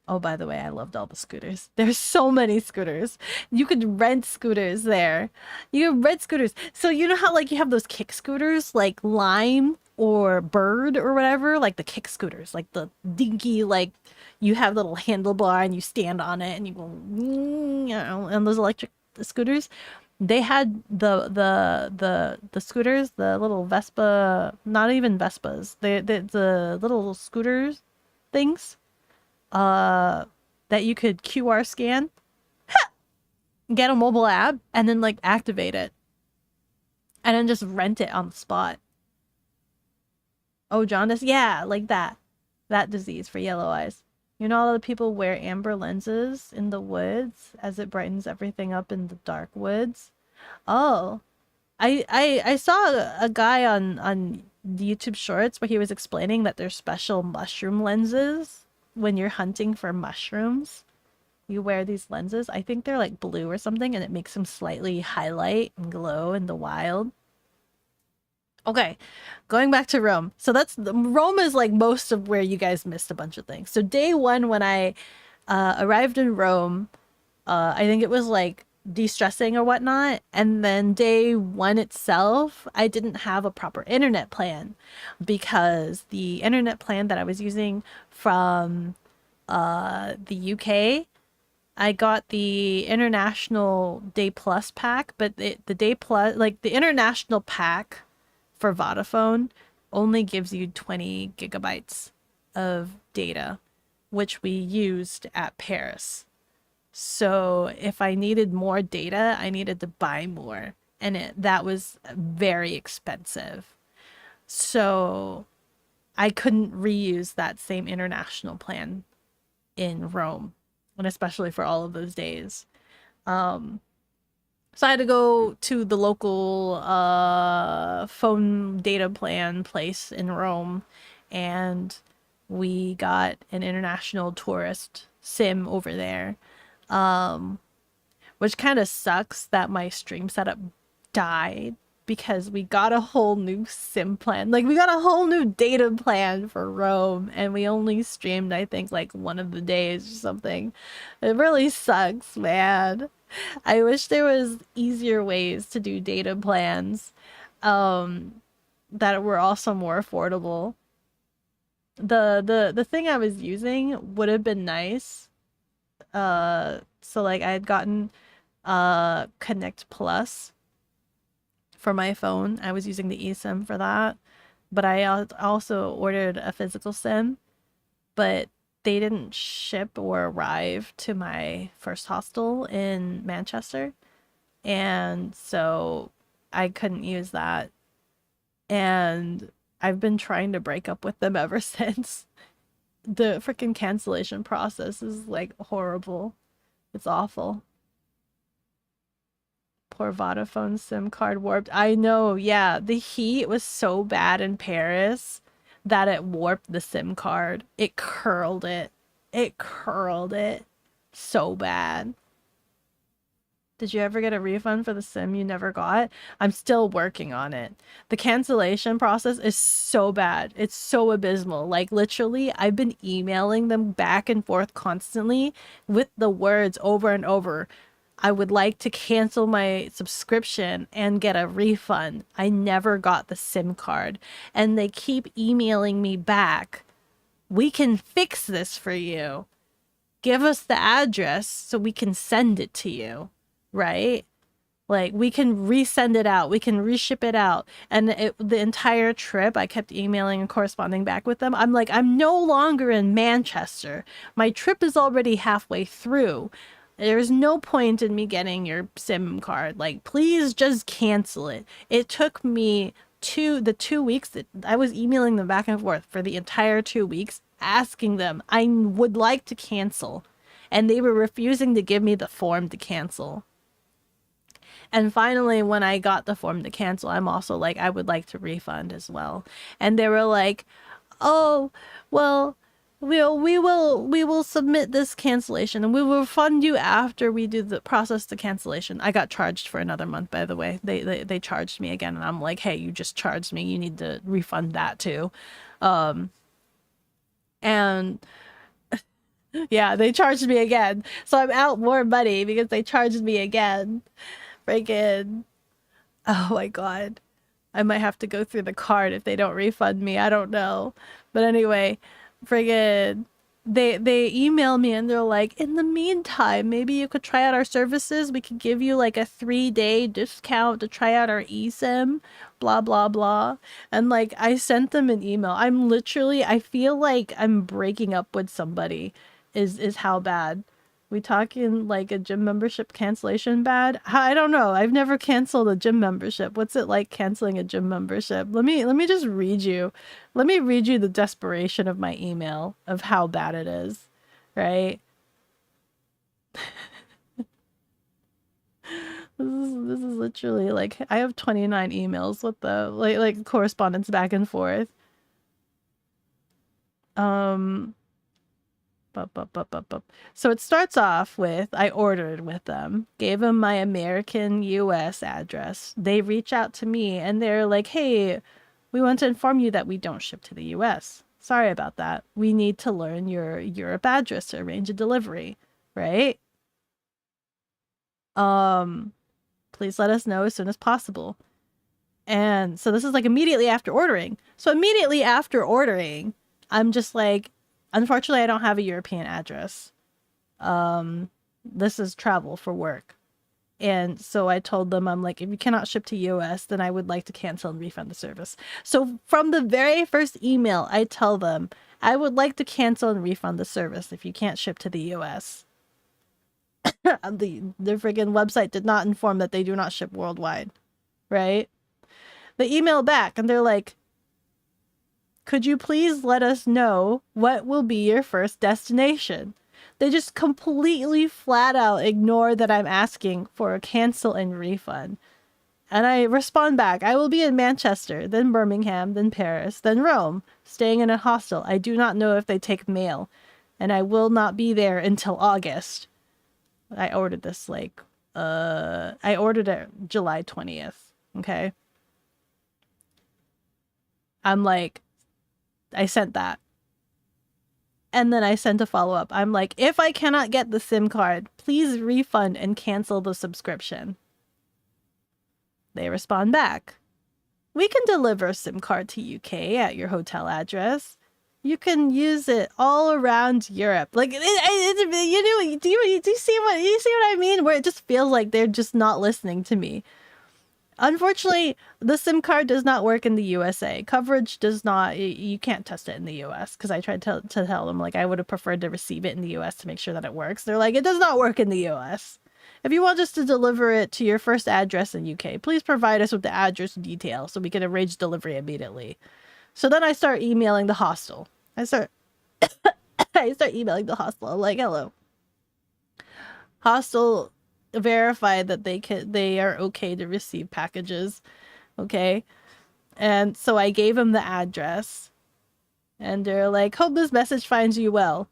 Oh, by the way, I loved all the scooters. There's so many scooters. You could rent scooters there. You could rent scooters. So you know how like you have those kick scooters like Lime or Bird or whatever? Like the kick scooters, like the dinky, like you have little handlebar and you stand on it and you go, you know, and those electric scooters. They had the scooters, the little Vespa, not even Vespas. The little scooters things. That you could QR scan, get a mobile app, and then like activate it, and then just rent it on the spot. Oh, jaundice, yeah, like that disease for yellow eyes. You know, all the people wear amber lenses in the woods as it brightens everything up in the dark woods. Oh, I saw a guy on YouTube Shorts where he was explaining that there's special mushroom lenses. When you're hunting for mushrooms, you wear these lenses. I think they're like blue or something, and it makes them slightly highlight and glow in the wild. Okay, going back to Rome. So Rome is like most of where you guys missed a bunch of things. So day one, when I arrived in Rome, I think it was like de-stressing or whatnot. And then day one itself, I didn't have a proper internet plan because the internet plan that I was using from the UK, I got the international day plus pack, but the day plus, like the international pack for Vodafone only gives you 20 gigabytes of data, which we used at Paris. So if I needed more data, I needed to buy more, and that was very expensive. So I couldn't reuse that same international plan in Rome, and especially for all of those days. So I had to go to the local phone data plan place in Rome, and we got an international tourist SIM over there, which kind of sucks that my stream setup died because we got a whole new SIM plan. Like, we got a whole new data plan for Rome, and we only streamed, I think, like one of the days or something. It really sucks, man. I wish there was easier ways to do data plans that were also more affordable. The thing I was using would have been nice. So like I had gotten Connect Plus for my phone. I was using the eSIM for that, but I also ordered a physical SIM, but they didn't ship or arrive to my first hostel in Manchester, and so I couldn't use that. And I've been trying to break up with them ever since. The freaking cancellation process is like horrible. It's awful. Poor Vodafone SIM card warped. I know, yeah. The heat was so bad in Paris that it warped the SIM card. It curled it. It curled it so bad. Did you ever get a refund for the SIM you never got? I'm still working on it. The cancellation process is so bad. It's so abysmal. Like, literally, I've been emailing them back and forth constantly with the words over and over. I would like to cancel my subscription and get a refund. I never got the SIM card. And they keep emailing me back. We can fix this for you. Give us the address so we can send it to you. Right? Like, we can resend it out. We can reship it out. And the entire trip, I kept emailing and corresponding back with them. I'm like, I'm no longer in Manchester. My trip is already halfway through. There's no point in me getting your SIM card. Like, please just cancel it. It took me the 2 weeks that I was emailing them back and forth for the entire 2 weeks, asking them I would like to cancel. And they were refusing to give me the form to cancel. And finally, when I got the form to cancel, I'm also like, I would like to refund as well. And they were like, oh, well, we will submit this cancellation and we will refund you after we do the process the cancellation. I got charged for another month, by the way. They charged me again, and I'm like, hey, you just charged me. You need to refund that too. And yeah, they charged me again. So I'm out more money because they charged me again. Friggin'. Oh my god. I might have to go through the card if they don't refund me. I don't know. But anyway, friggin'. They email me and they're like, in the meantime, maybe you could try out our services. We could give you like a 3-day discount to try out our eSIM, blah blah blah. And like, I sent them an email. I feel like I'm breaking up with somebody is how bad. We talking like a gym membership cancellation bad? I don't know. I've never canceled a gym membership. What's it like canceling a gym membership? Let me just read you. Let me read you the desperation of my email of how bad it is. Right? This is literally like, I have 29 emails with the like correspondence back and forth. So it starts off with, I ordered with them, gave them my American US address. They reach out to me and they're like, hey, we want to inform you that we don't ship to the US. Sorry about that. We need to learn your Europe address to arrange a delivery, right? Please let us know as soon as possible. And so this is like immediately after ordering. So immediately after ordering, I'm just like, unfortunately, I don't have a European address. This is travel for work. And so I told them, I'm like, if you cannot ship to US, then I would like to cancel and refund the service. So from the very first email, I tell them, I would like to cancel and refund the service if you can't ship to the US. the friggin' website did not inform that they do not ship worldwide, right? They email back and they're like, could you please let us know what will be your first destination? They just completely flat out ignore that I'm asking for a cancel and refund. And I respond back, I will be in Manchester, then Birmingham, then Paris, then Rome, staying in a hostel. I do not know if they take mail, and I will not be there until August. I ordered this I ordered it July 20th, okay? I'm like, I sent that. And then I sent a follow-up. I'm like, if I cannot get the SIM card, please refund and cancel the subscription. They respond back. We can deliver a SIM card to UK at your hotel address. You can use it all around Europe. Like, do you see what I mean? Where it just feels like they're just not listening to me. Unfortunately, the SIM card does not work in the USA. Coverage does not, you can't test it in the US, because I tried to tell them, like, I would have preferred to receive it in the US to make sure that it works. They're like, it does not work in the US. If you want us to deliver it to your first address in UK, please provide us with the address details so we can arrange delivery immediately. So then I start emailing the hostel. I start emailing the hostel. I'm like, hello. Hostel verify that they are okay to receive packages, okay? And so I gave them the address, and they're like, hope this message finds you well.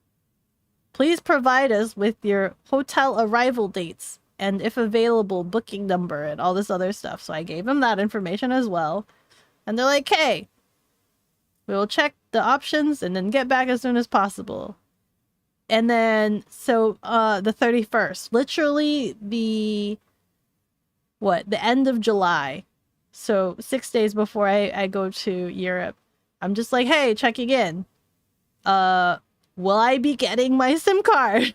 Please provide us with your hotel arrival dates and, if available, booking number and all this other stuff. So I gave them that information as well, and they're like, hey, we will check the options and then get back as soon as possible. And then, so, the 31st, literally the end of July. So 6 days before I go to Europe, I'm just like, hey, checking in. Will I be getting my SIM card?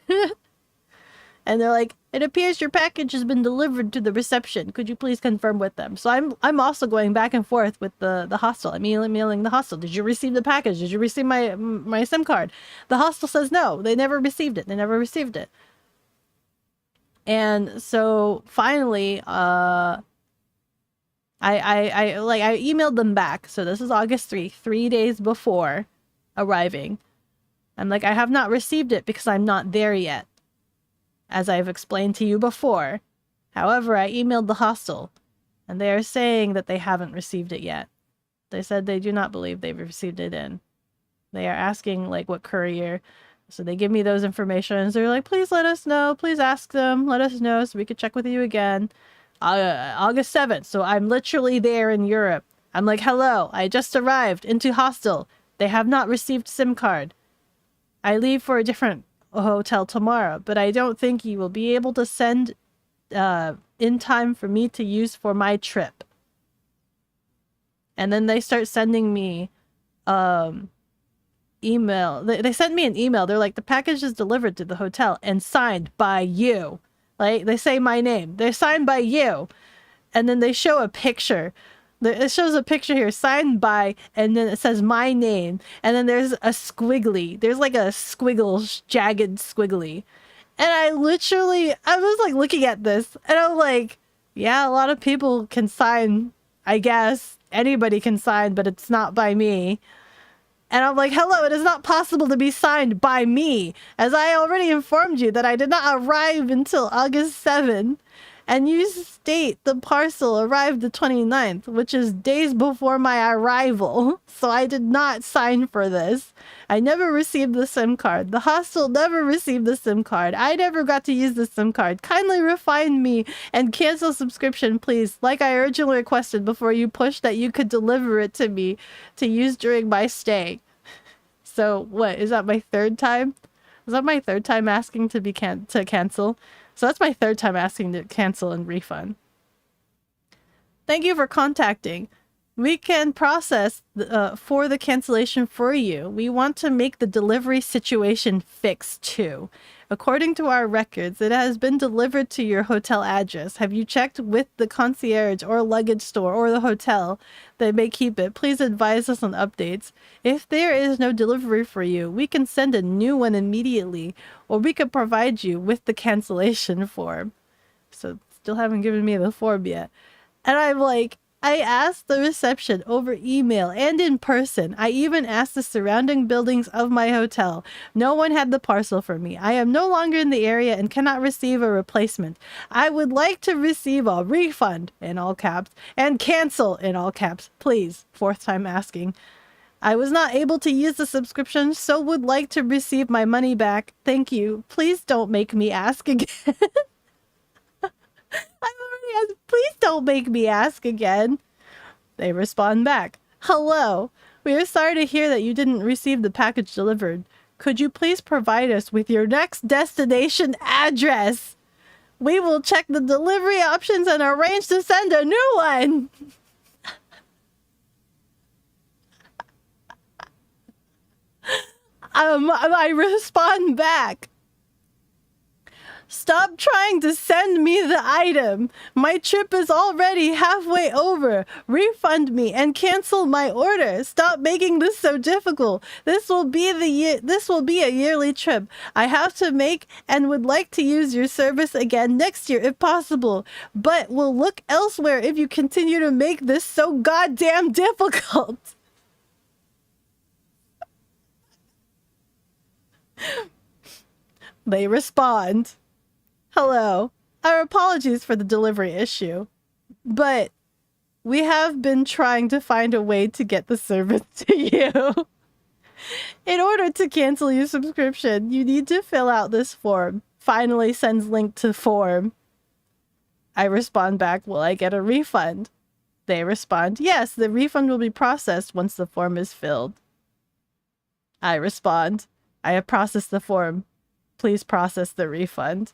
And they're like, it appears your package has been delivered to the reception. Could you please confirm with them? So I'm also going back and forth with the hostel. I'm emailing the hostel. Did you receive the package? Did you receive my SIM card? The hostel says no. They never received it. And so finally, I emailed them back. So this is August 3 days before arriving. I'm like, I have not received it because I'm not there yet, as I've explained to you before. However, I emailed the hostel, and they are saying that they haven't received it yet. They said they do not believe they've received it in. They are asking, like, what courier. So they give me those informations. They're like, please let us know. Please ask them. Let us know so we could check with you again. August 7th. So I'm literally there in Europe. I'm like, hello, I just arrived into hostel. They have not received SIM card. I leave for a different hotel tomorrow, but I don't think you will be able to send in time for me to use for my trip. And then they start sending me email. They sent me an email. They're like, the package is delivered to the hotel and signed by you. Like, they say my name. They're signed by you. And then they show a picture. It shows a picture here, signed by, and then it says my name. And then there's a squiggly. There's like a squiggle, jagged squiggly. And I was like looking at this, and I'm like, yeah, a lot of people can sign, I guess. Anybody can sign, but it's not by me. And I'm like, hello, it is not possible to be signed by me, as I already informed you that I did not arrive until August 7th. And you state the parcel arrived the 29th, which is days before my arrival. So I did not sign for this. I never received the SIM card. The hostel never received the SIM card. I never got to use the SIM card. Kindly refund me and cancel subscription, please. Like I originally requested before you pushed that you could deliver it to me to use during my stay. So what, is that my third time? Is that my third time asking to cancel? So that's my third time asking to cancel and refund. Thank you for contacting. We can process for the cancellation for you. We want to make the delivery situation fixed too. According to our records, it has been delivered to your hotel address. Have you checked with the concierge or luggage store or the hotel that may keep it? Please advise us on updates. If there is no delivery for you, we can send a new one immediately, or we could provide you with the cancellation form. So still haven't given me the form yet. And I'm like, I asked the reception over email and in person. I even asked the surrounding buildings of my hotel. No one had the parcel for me. I am no longer in the area and cannot receive a replacement. I would like to receive a refund, in all caps, and cancel, in all caps, please. Fourth time asking. I was not able to use the subscription, so would like to receive my money back. Thank you. Please don't make me ask again. I already asked, please don't make me ask again. They respond back. Hello. We are sorry to hear that you didn't receive the package delivered. Could you please provide us with your next destination address? We will check the delivery options and arrange to send a new one. I respond back. Stop trying to send me the item. My trip is already halfway over. Refund me and cancel my order. Stop making this so difficult. This will be a yearly trip I have to make and would like to use your service again next year if possible. But will look elsewhere if you continue to make this so goddamn difficult. They respond. Hello. Our apologies for the delivery issue, but we have been trying to find a way to get the service to you. In order to cancel your subscription, you need to fill out this form. Finally sends link to form. I respond back, will I get a refund? They respond, yes, the refund will be processed once the form is filled. I respond, I have processed the form. Please process the refund.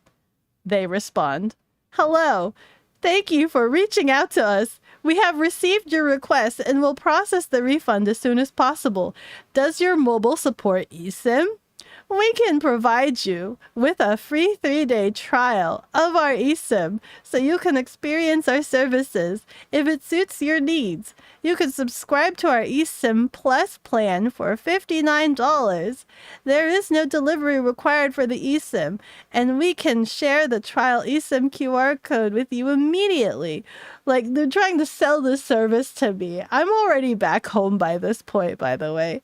They respond, hello. Thank you for reaching out to us. We have received your request and will process the refund as soon as possible. Does your mobile support eSIM? We can provide you with a free 3-day trial of our eSIM so you can experience our services if it suits your needs. You can subscribe to our eSIM Plus plan for $59. There is no delivery required for the eSIM, and we can share the trial eSIM QR code with you immediately. Like, they're trying to sell this service to me. I'm already back home by this point, by the way.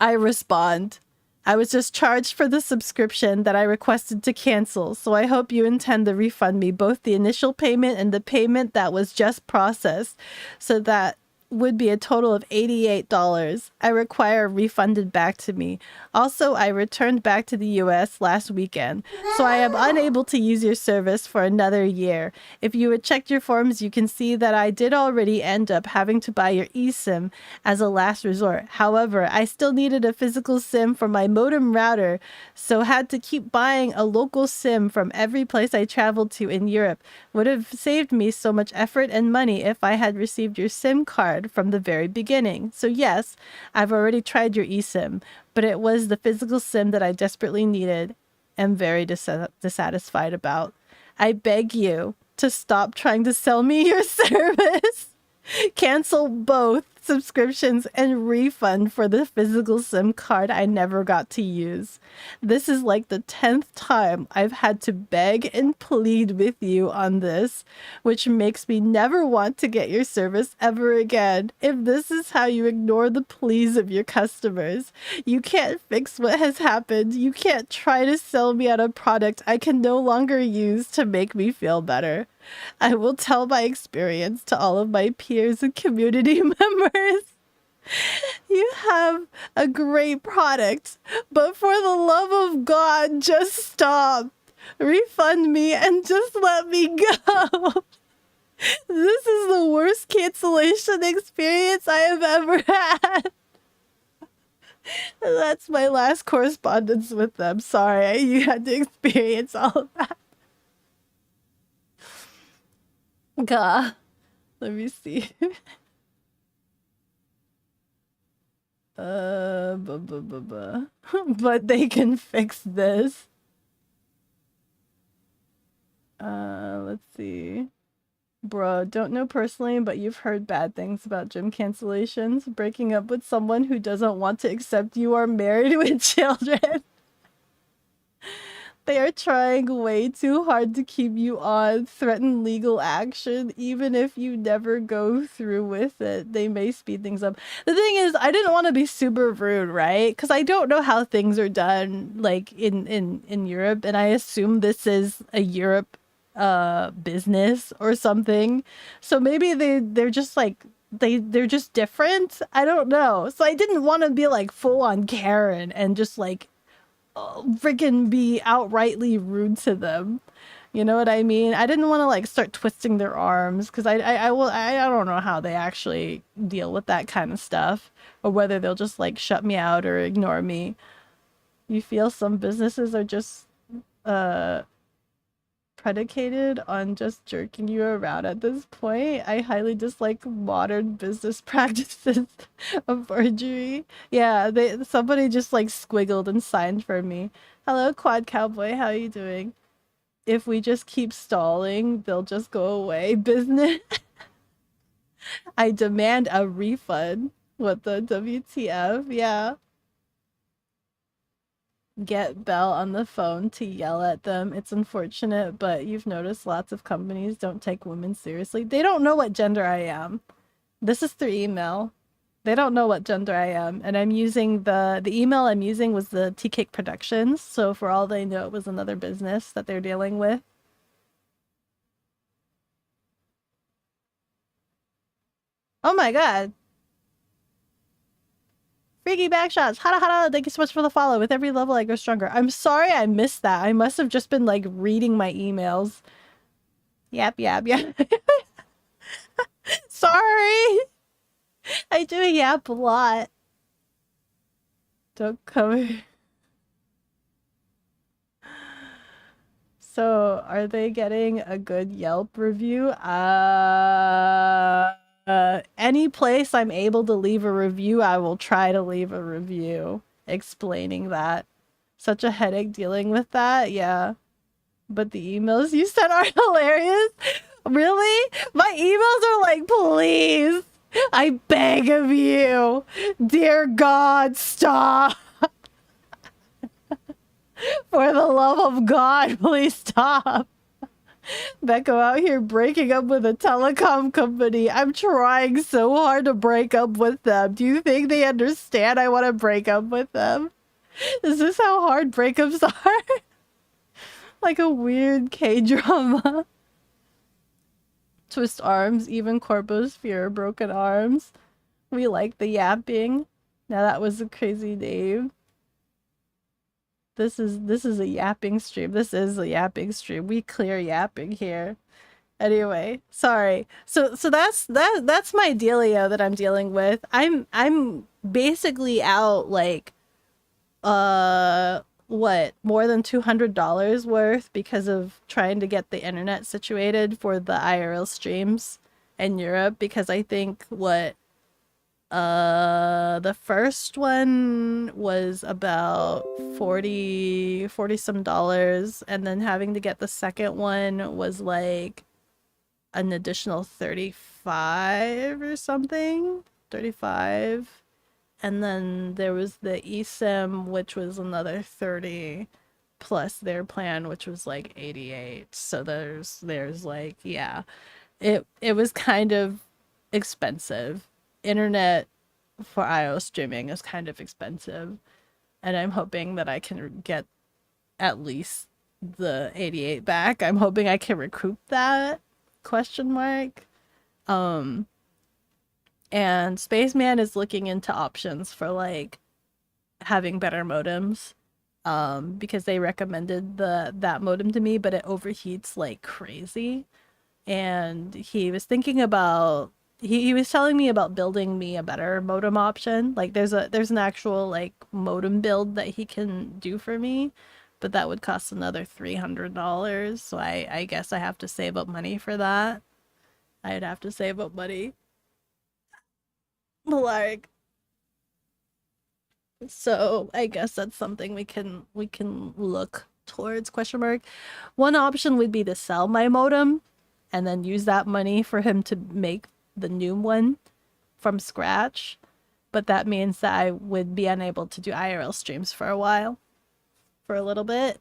I respond, I was just charged for the subscription that I requested to cancel, so I hope you intend to refund me both the initial payment and the payment that was just processed, so that would be a total of $88. I require refunded back to me. Also, I returned back to the US last weekend, so I am unable to use your service for another year. If you had checked your forms, you can see that I did already end up having to buy your eSIM as a last resort. However, I still needed a physical SIM for my modem router, so had to keep buying a local SIM from every place I traveled to in Europe. Would have saved me so much effort and money if I had received your SIM card from the very beginning. So yes, I've already tried your eSIM, but it was the physical SIM that I desperately needed and very dissatisfied about. I beg you to stop trying to sell me your service. Cancel both subscriptions and refund for the physical SIM card I never got to use. This is like the 10th time I've had to beg and plead with you on this, which makes me never want to get your service ever again. If this is how you ignore the pleas of your customers, you can't fix what has happened. You can't try to sell me on a product I can no longer use to make me feel better. I will tell my experience to all of my peers and community members. You have a great product, but for the love of God, just stop. Refund me and just let me go. This is the worst cancellation experience I have ever had. That's my last correspondence with them. Sorry, you had to experience all of that. Gah. Let me see. Buh, buh, buh, buh. But they can fix this. Let's see. Bro, don't know personally, but you've heard bad things about gym cancellations. Breaking up with someone who doesn't want to accept you are married with children. They are trying way too hard to keep you on, threaten legal action, even if you never go through with it. They may speed things up. The thing is, I didn't want to be super rude, right? Because I don't know how things are done, like, in Europe, and I assume this is a Europe business or something. So maybe they're just like they're just different. I don't know. So I didn't want to be like full on Karen and just like freaking be outrightly rude to them. You know what I mean? I didn't want to like start twisting their arms because I don't know how they actually deal with that kind of stuff or whether they'll just like shut me out or ignore me. You feel some businesses are just uh predicated on just jerking you around at this point. I highly dislike modern business practices of forgery. Yeah, somebody just like squiggled and signed for me. Hello, Quad Cowboy, how you doing? If we just keep stalling, they'll just go away. Business. I demand a refund. What the WTF? Yeah. Get Belle on the phone to yell at them. It's unfortunate, but you've noticed lots of companies don't take women seriously. They don't know what gender I am. This is through email. They don't know what gender I am, and I'm using the email I'm using was the Tea Cake Productions. So for all they know, it was another business that they're dealing with. Oh my god. Freaky backshots. Hada hada. Thank you so much for the follow. With every level, I grow stronger. I'm sorry I missed that. I must have just been like reading my emails. Yap, yap, yap. Sorry. I do yap a lot. Don't cover. So, are they getting a good Yelp review? Any place I'm able to leave a review, I will try to leave a review explaining that. Such a headache dealing with that, yeah. But the emails you sent are hilarious. Really? My emails are like, please, I beg of you. Dear God, stop. For the love of God, please stop. Beko out here breaking up with a telecom company. I'm trying so hard to break up with them. Do you think they understand I want to break up with them? Is this how hard breakups are? Like a weird K-drama. Twist arms, even corpus fear, broken arms. We like the yapping. Now that was a crazy name. This is a yapping stream. This is a yapping stream. We clear yapping here. Anyway, sorry. So that's my dealio that I'm dealing with. I'm basically out like what, more than $200 worth because of trying to get the internet situated for the IRL streams in Europe because I think what the first one was about 40 some dollars, and then having to get the second one was like an additional 35 or something. 35. And then there was the eSIM, which was another 30 plus their plan, which was like 88. So there's like, yeah. It was kind of expensive. Internet for IO streaming is kind of expensive, and I'm hoping that I can get at least the 88 back. I'm hoping I can recoup that, question mark. And Spaceman is looking into options for like having better modems, because they recommended that modem to me, but it overheats like crazy. And he was thinking about he was telling me about building me a better modem option. Like there's an actual like modem build that he can do for me, but that would cost another $300. So I guess I have to save up money for that. I'd have to save up money. Like so I guess that's something we can look towards question mark. One option would be to sell my modem and then use that money for him to make the new one from scratch. But that means that I would be unable to do IRL streams for a while, for a little bit.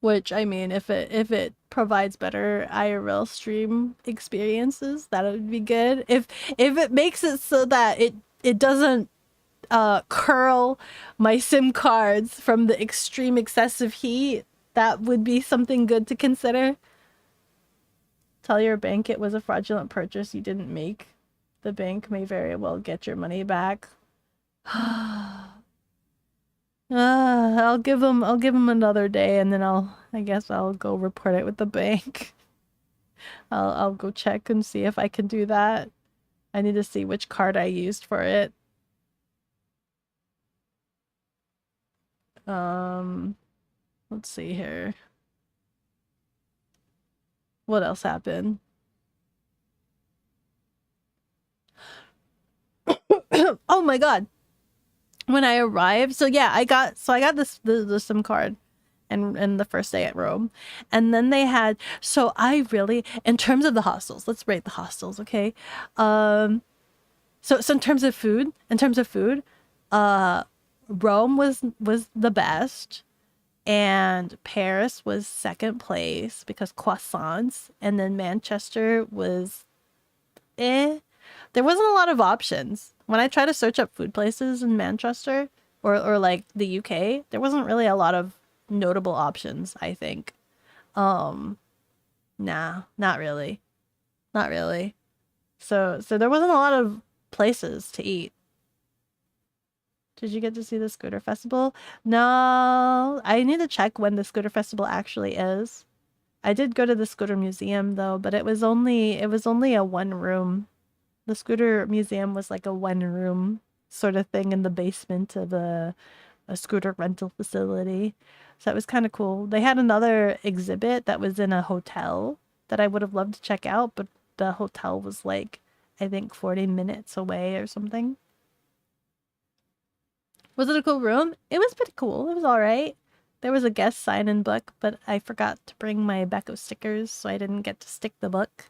Which I mean, if it provides better IRL stream experiences, that would be good. If it makes it so that it doesn't curl my SIM cards from the extreme excessive heat, that would be something good to consider. Tell your bank it was a fraudulent purchase you didn't make. The bank may very well get your money back. I'll give him another day and then I guess I'll go report it with the bank. I'll go check and see if I can do that. I need to see which card I used for it. Let's see here. What else happened? Oh my god. When I arrived, so yeah, I got this the SIM card and the first day at Rome. And then they had so I really in terms of the hostels, let's rate the hostels, okay? So in terms of food, Rome was the best and Paris was second place because croissants, and then Manchester was eh. There wasn't a lot of options. When I tried to search up food places in Manchester or like the UK, there wasn't really a lot of notable options, I think. Nah, not really. Not really. So there wasn't a lot of places to eat. Did you get to see the scooter festival? No, I need to check when the scooter festival actually is. I did go to the scooter museum though, but it was only a one room. The scooter museum was like a one room sort of thing in the basement of a scooter rental facility. So it was kind of cool. They had another exhibit that was in a hotel that I would have loved to check out, but the hotel was like, I think 40 minutes away or something. Was it a cool room? It was pretty cool. It was all right. There was a guest sign-in book, but I forgot to bring my Beko stickers, so I didn't get to stick the book.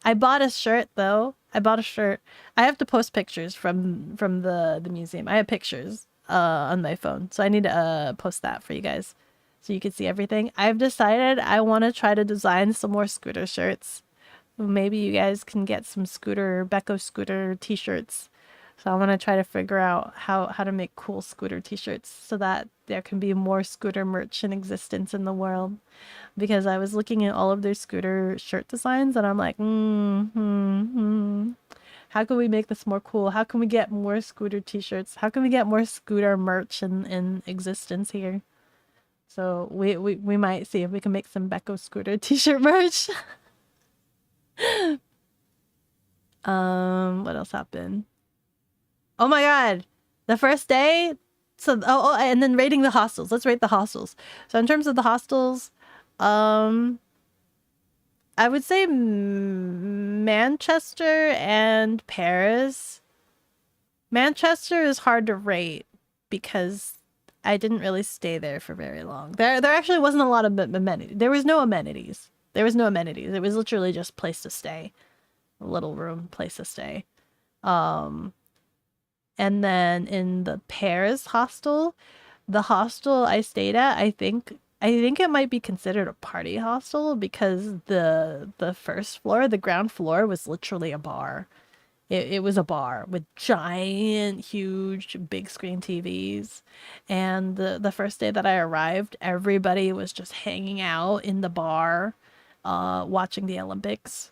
I bought a shirt though. I bought a shirt. I have to post pictures from the museum. I have pictures on my phone, so I need to post that for you guys so you can see everything. I've decided I want to try to design some more scooter shirts. Maybe you guys can get some Beko scooter t-shirts. So I want to try to figure out how to make cool scooter t-shirts so that there can be more scooter merch in existence in the world. Because I was looking at all of their scooter shirt designs and I'm like, how can we make this more cool? How can we get more scooter t-shirts? How can we get more scooter merch in existence here? So we might see if we can make some Beko scooter t-shirt merch. What else happened? Oh my god. The first day. So and then rating the hostels. Let's rate the hostels. So in terms of the hostels, I would say Manchester and Paris. Manchester is hard to rate because I didn't really stay there for very long. There actually wasn't a lot of amenities. There was no amenities. There was no amenities. It was literally just place to stay. A little room, place to stay. And then in the Paris hostel, the hostel I stayed at, I think it might be considered a party hostel because the first floor, the ground floor was literally a bar. It was a bar with giant, huge, big screen TVs. And the first day that I arrived, everybody was just hanging out in the bar, watching the Olympics.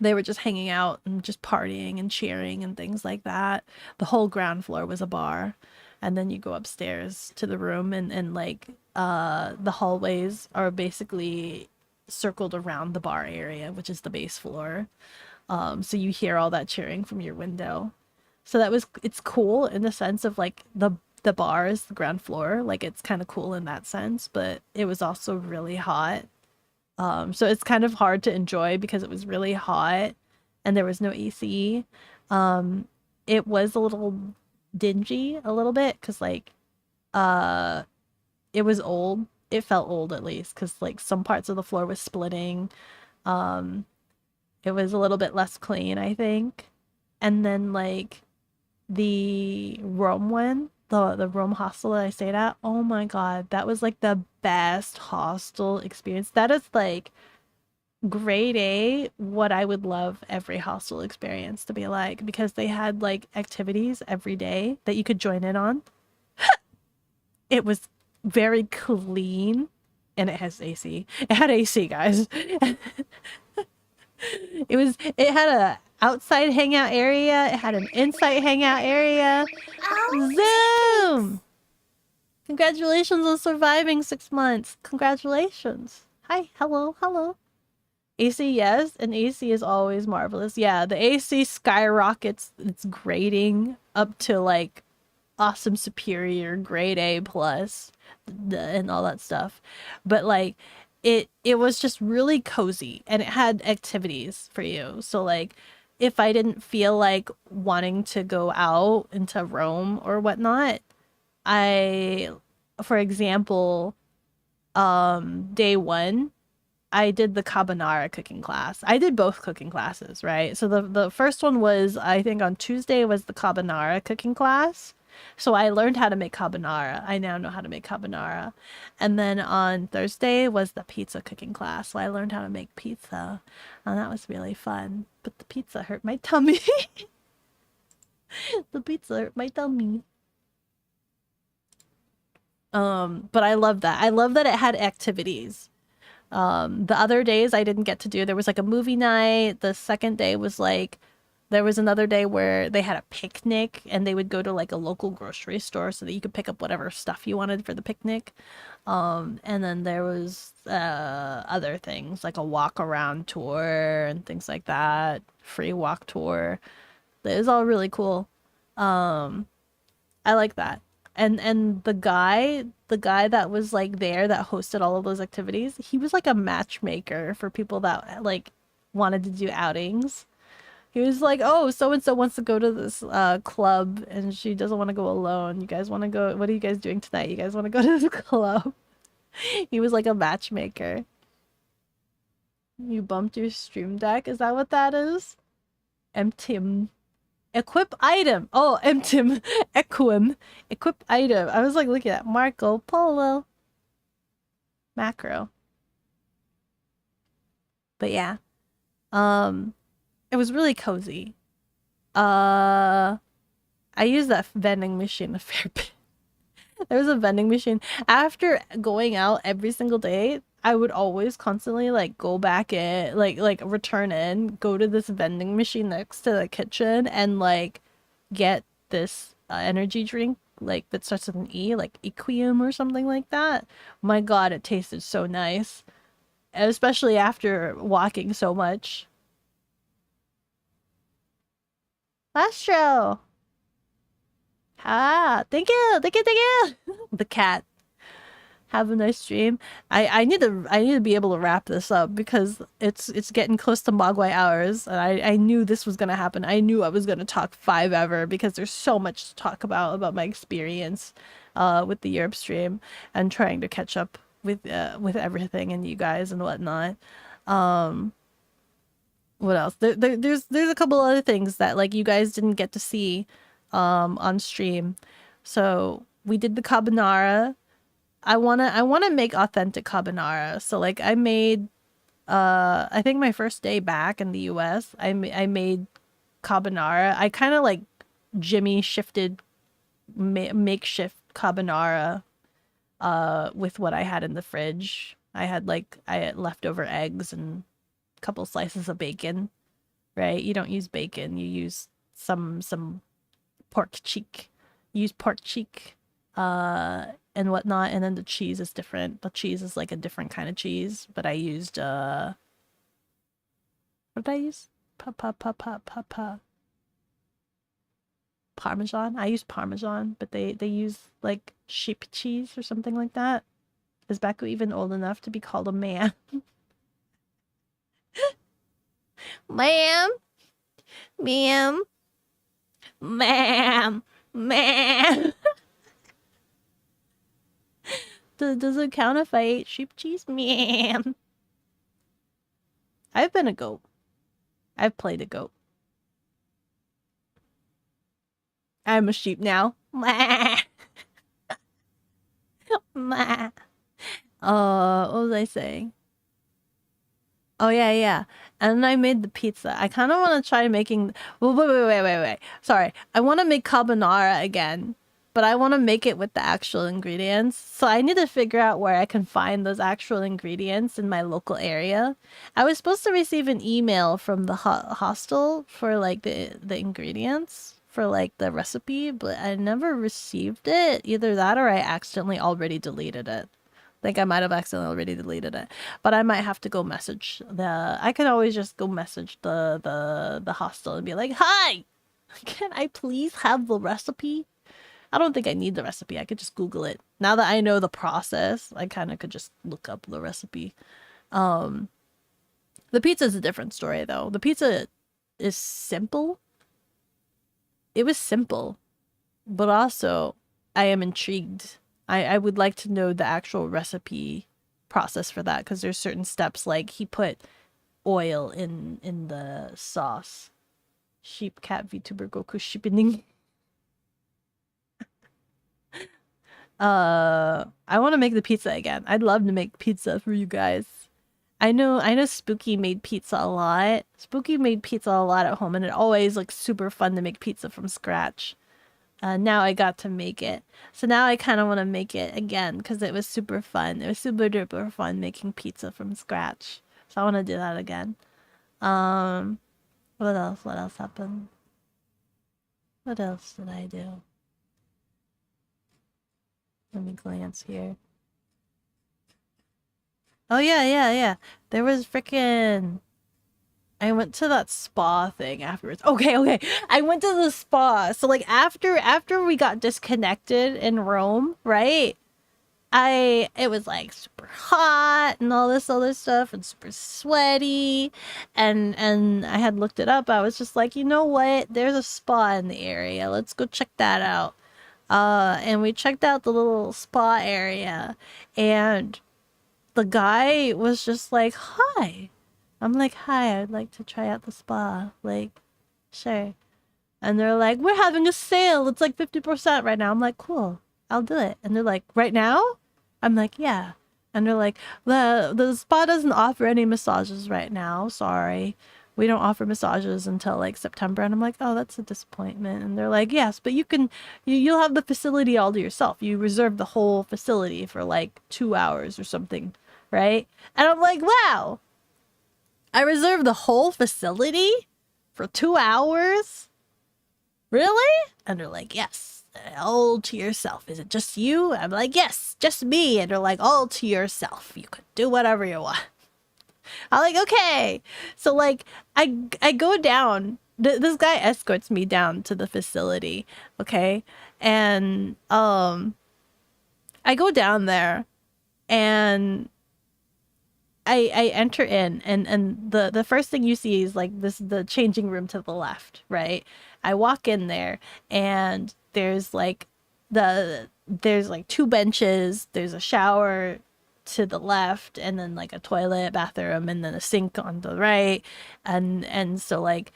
They were just hanging out and just partying and cheering and things like that. The whole ground floor was a bar. And then you go upstairs to the room and like the hallways are basically circled around the bar area, which is the base floor. So you hear all that cheering from your window. So it's cool in the sense of like the bars, the ground floor, like it's kind of cool in that sense, but it was also really hot. So it's kind of hard to enjoy because it was really hot and there was no AC. Um, it was a little dingy a little bit because like uh it was old. It felt old at least because like some parts of the floor was splitting. Um, it was a little bit less clean, I think. And then like the Rome one, the Rome hostel that I stayed at, oh my God, that was like the best hostel experience. That is like grade A, what I would love every hostel experience to be like, because they had like activities every day that you could join in on. It was very clean and it has AC. It had AC, guys. It had a outside hangout area, it had an inside hangout area. Zoom! Congratulations on surviving 6 months. Congratulations. Hi, hello, hello. AC, yes, and AC is always marvelous. Yeah, the AC skyrockets its grading up to like awesome superior grade A plus and all that stuff. But like it was just really cozy and it had activities for you. So like if I didn't feel like wanting to go out into Rome or whatnot, I for example, day one I did the carbonara cooking class. I did both cooking classes, right? So the first one was I think on Tuesday was the carbonara cooking class. So I learned how to make carbonara. I now know how to make carbonara. And then on Thursday was the pizza cooking class. So I learned how to make pizza. And that was really fun. But the pizza hurt my tummy. The pizza hurt my tummy. But I love that. I love that it had activities. The other days I didn't get to do. There was like a movie night. The second day was like there was another day where they had a picnic and they would go to like a local grocery store so that you could pick up whatever stuff you wanted for the picnic. And then there was other things like a walk around tour and things like that. Free walk tour. It was all really cool. I like that. And the guy that was like there that hosted all of those activities, he was like a matchmaker for people that like wanted to do outings. He was like, "Oh, so and so wants to go to this club and she doesn't want to go alone. You guys want to go? What are you guys doing tonight? You guys want to go to this club?" He was like a matchmaker. You bumped your stream deck? Is that what that is? Empty. Equip item. Oh, emptim. Equim. Equip item. I was like looking at Marco Polo. Macro. But yeah. It was really cozy. I used that vending machine a fair bit. There was a vending machine. After going out every single day, I would always constantly like go back in, like return in, go to this vending machine next to the kitchen and like get this energy drink like that starts with an E, like Equium or something like that. My God, it tasted so nice, especially after walking so much. Astro. Ah, thank you. The cat. Have a nice stream. I need to be able to wrap this up because it's getting close to Mogwai hours and I knew this was gonna happen. I knew I was gonna talk 5 ever because there's so much to talk about my experience with the Europe stream and trying to catch up with everything and you guys and whatnot. Um what else? There's a couple other things that like you guys didn't get to see on stream. So we did the carbonara. I wanna make authentic carbonara. So like I made I think my first day back in the US, I made carbonara. I kind of like Jimmy shifted makeshift carbonara with what I had in the fridge. I had leftover eggs and a couple slices of bacon, right? You don't use bacon, you use some pork cheek. You use pork cheek and whatnot, and then the cheese is different. The cheese is like a different kind of cheese, but I used what did I use? Parmesan. I use Parmesan, but they use like sheep cheese or something like that. Is Beko even old enough to be called a man? Ma'am, ma'am, ma'am, ma'am. Does it count if I ate sheep cheese? Ma'am. I've been a goat. I've played a goat. I'm a sheep now. Meh. Meh. What was I saying? Oh yeah, yeah. And I made the pizza. I kind of want to try making. Well, wait. Sorry, I want to make carbonara again, but I want to make it with the actual ingredients. So I need to figure out where I can find those actual ingredients in my local area. I was supposed to receive an email from the hostel for like the ingredients for like the recipe, but I never received it. Either that or I accidentally already deleted it. Think I might have accidentally already deleted it, but I might have to go message the. I can always just go message the hostel and be like, "Hi, can I please have the recipe?" I don't think I need the recipe. I could just Google it. Now that I know the process, I kind of could just look up the recipe. The pizza is a different story though. The pizza is simple. It was simple, but also I am intrigued. I would like to know the actual recipe process for that because there's certain steps like he put oil in the sauce. Sheep, cat, Vtuber, Goku, sheepening. I want to make the pizza again. I'd love to make pizza for you guys. I know Spooky made pizza a lot. Spooky made pizza a lot at home and it always looks super fun to make pizza from scratch. Now I got to make it. So now I kind of want to make it again because it was super fun. It was super duper fun making pizza from scratch. So I want to do that again. What else? What else happened? What else did I do? Let me glance here. Oh yeah. There was freaking. I went to that spa thing afterwards. Okay. I went to the spa. So like after we got disconnected in Rome, right? It was like super hot and all this other stuff and super sweaty and I had looked it up. I was just like, you know what? There's a spa in the area. Let's go check that out. And we checked out the little spa area and the guy was just like, "Hi." I'm like, "Hi, I'd like to try out the spa." Like, sure. And they're like, "We're having a sale. It's like 50% right now." I'm like, "Cool. I'll do it." And they're like, "Right now?" I'm like, "Yeah." And they're like, "The spa doesn't offer any massages right now. Sorry. We don't offer massages until like September." And I'm like, "Oh, that's a disappointment." And they're like, "Yes, but you'll have the facility all to yourself. You reserve the whole facility for like 2 hours or something, right?" And I'm like, "Wow. I reserved the whole facility for 2 hours? Really?" And they're like, "Yes, all to yourself. Is it just you?" I'm like, "Yes, just me." And they're like, "All to yourself. You could do whatever you want." I'm like, "Okay." So like, I go down. This guy escorts me down to the facility, okay? And I go down there and I enter in and the first thing you see is like the changing room to the left, right? I walk in there and there's like two benches, there's a shower to the left and then like a toilet, bathroom and then a sink on the right. And so like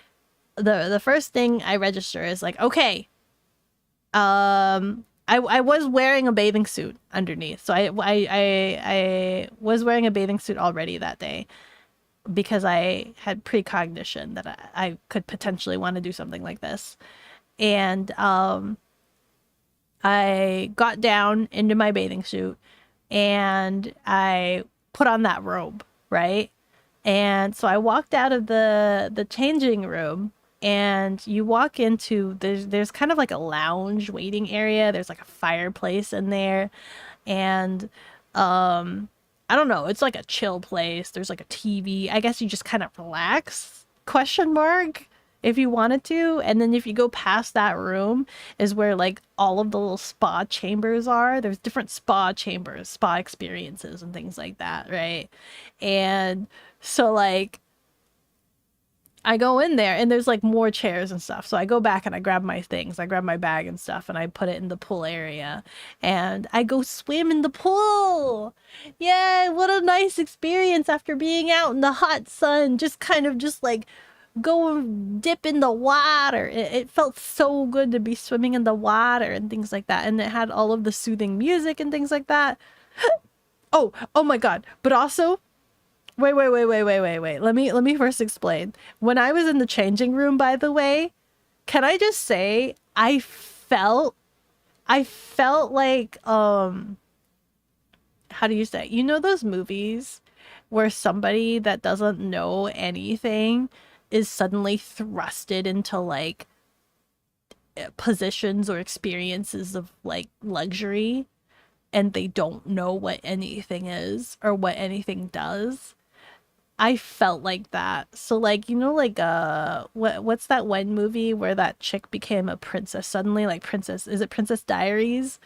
the first thing I register is like, "Okay, I was wearing a bathing suit underneath, so I was wearing a bathing suit already that day because I had precognition that I could potentially want to do something like this, and I got down into my bathing suit and I put on that robe, right? And so I walked out of the changing room and you walk into there's kind of like a lounge waiting area. There's like a fireplace in there and I don't know, it's like a chill place. There's like a TV. I guess you just kind of relax question mark if you wanted to, and then if you go past that room is where like all of the little spa chambers are. There's different spa chambers, spa experiences and things like that, right? And so like I go in there and there's like more chairs and stuff. So I go back and I grab my things. I grab my bag and stuff and I put it in the pool area. And I go swim in the pool. Yay, what a nice experience after being out in the hot sun. Just kind of just like go dip in the water. It felt so good to be swimming in the water and things like that. And it had all of the soothing music and things like that. Oh my God. But also, wait. Let me first explain. When I was in the changing room, by the way, can I just say I felt like how do you say? You know those movies where somebody that doesn't know anything is suddenly thrusted into like positions or experiences of like luxury and they don't know what anything is or what anything does. I felt like that. So like, you know, like what's that one movie where that chick became a princess suddenly, like Princess, is it Princess Diaries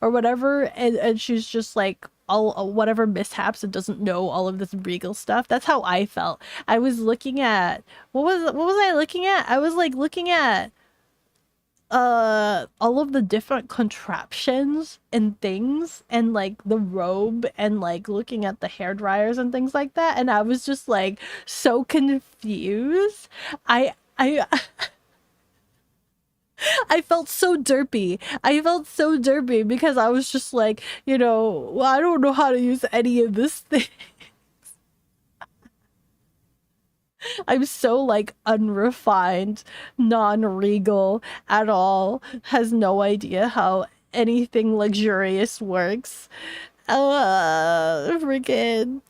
or whatever? And she's just like all whatever mishaps and doesn't know all of this regal stuff. That's how I felt. I was looking at what was I looking at? I was like looking at all of the different contraptions and things and like the robe and like looking at the hair dryers and things like that, and I was just like so confused. I I felt so derpy. I felt so derpy because I was just like, you know, well, I don't know how to use any of this thing. I'm so like unrefined, non-regal at all, has no idea how anything luxurious works. Freaking.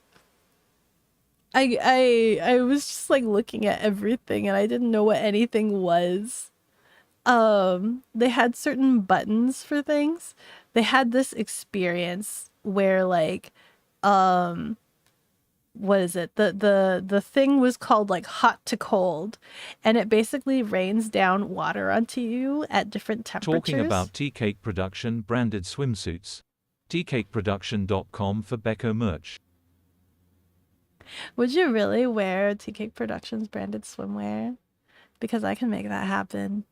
I was just like looking at everything and I didn't know what anything was. They had certain buttons for things. They had this experience where like what is it? The thing was called like hot to cold, and it basically rains down water onto you at different temperatures. Talking about tea cake production branded swimsuits. teacakeproduction.com for Beko merch. Would you really wear TK Productions branded swimwear? Because I can make that happen.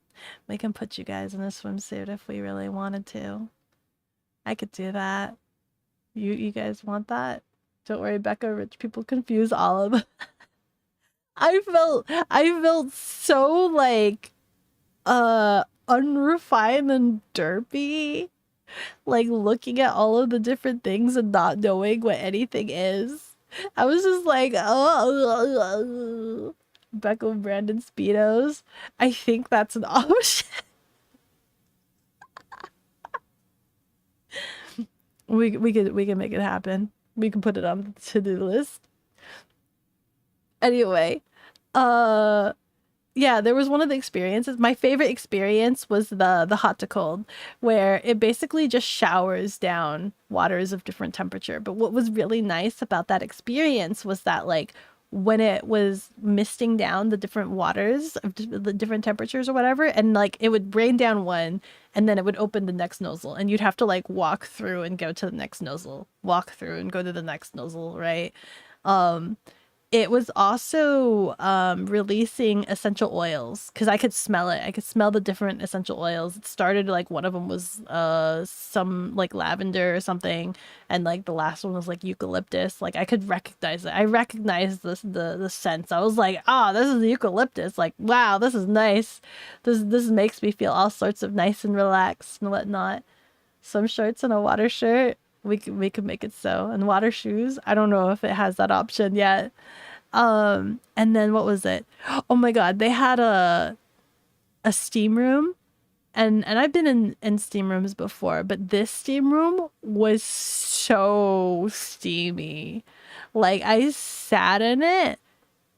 We can put you guys in a swimsuit if we really wanted to. I could do that. You guys want that? Don't worry, Becca, rich people confuse all of them. I felt so like unrefined and derpy, like looking at all of the different things and not knowing what anything is. I was just like, oh, Becca Brandon Speedos. I think that's an option. we can make it happen. We can put it on the to-do list. Anyway, yeah, there was one of the experiences. My favorite experience was the hot to cold, where it basically just showers down waters of different temperature. But what was really nice about that experience was that like when it was misting down the different waters of the different temperatures or whatever, and like it would rain down one and then it would open the next nozzle and you'd have to like walk through and go to the next nozzle, walk through and go to the next nozzle, right? It was also releasing essential oils because I could smell it. I could smell the different essential oils. It started like one of them was some like lavender or something, and like the last one was like eucalyptus. Like I could recognize it. I recognized the scents. I was like, this is eucalyptus. Like, wow, this is nice. This makes me feel all sorts of nice and relaxed and whatnot. Some shirts and a water shirt. We could make it so. And water shoes. I don't know if it has that option yet. And then what was it? Oh my God, they had a steam room. And I've been in steam rooms before, but this steam room was so steamy. Like I sat in it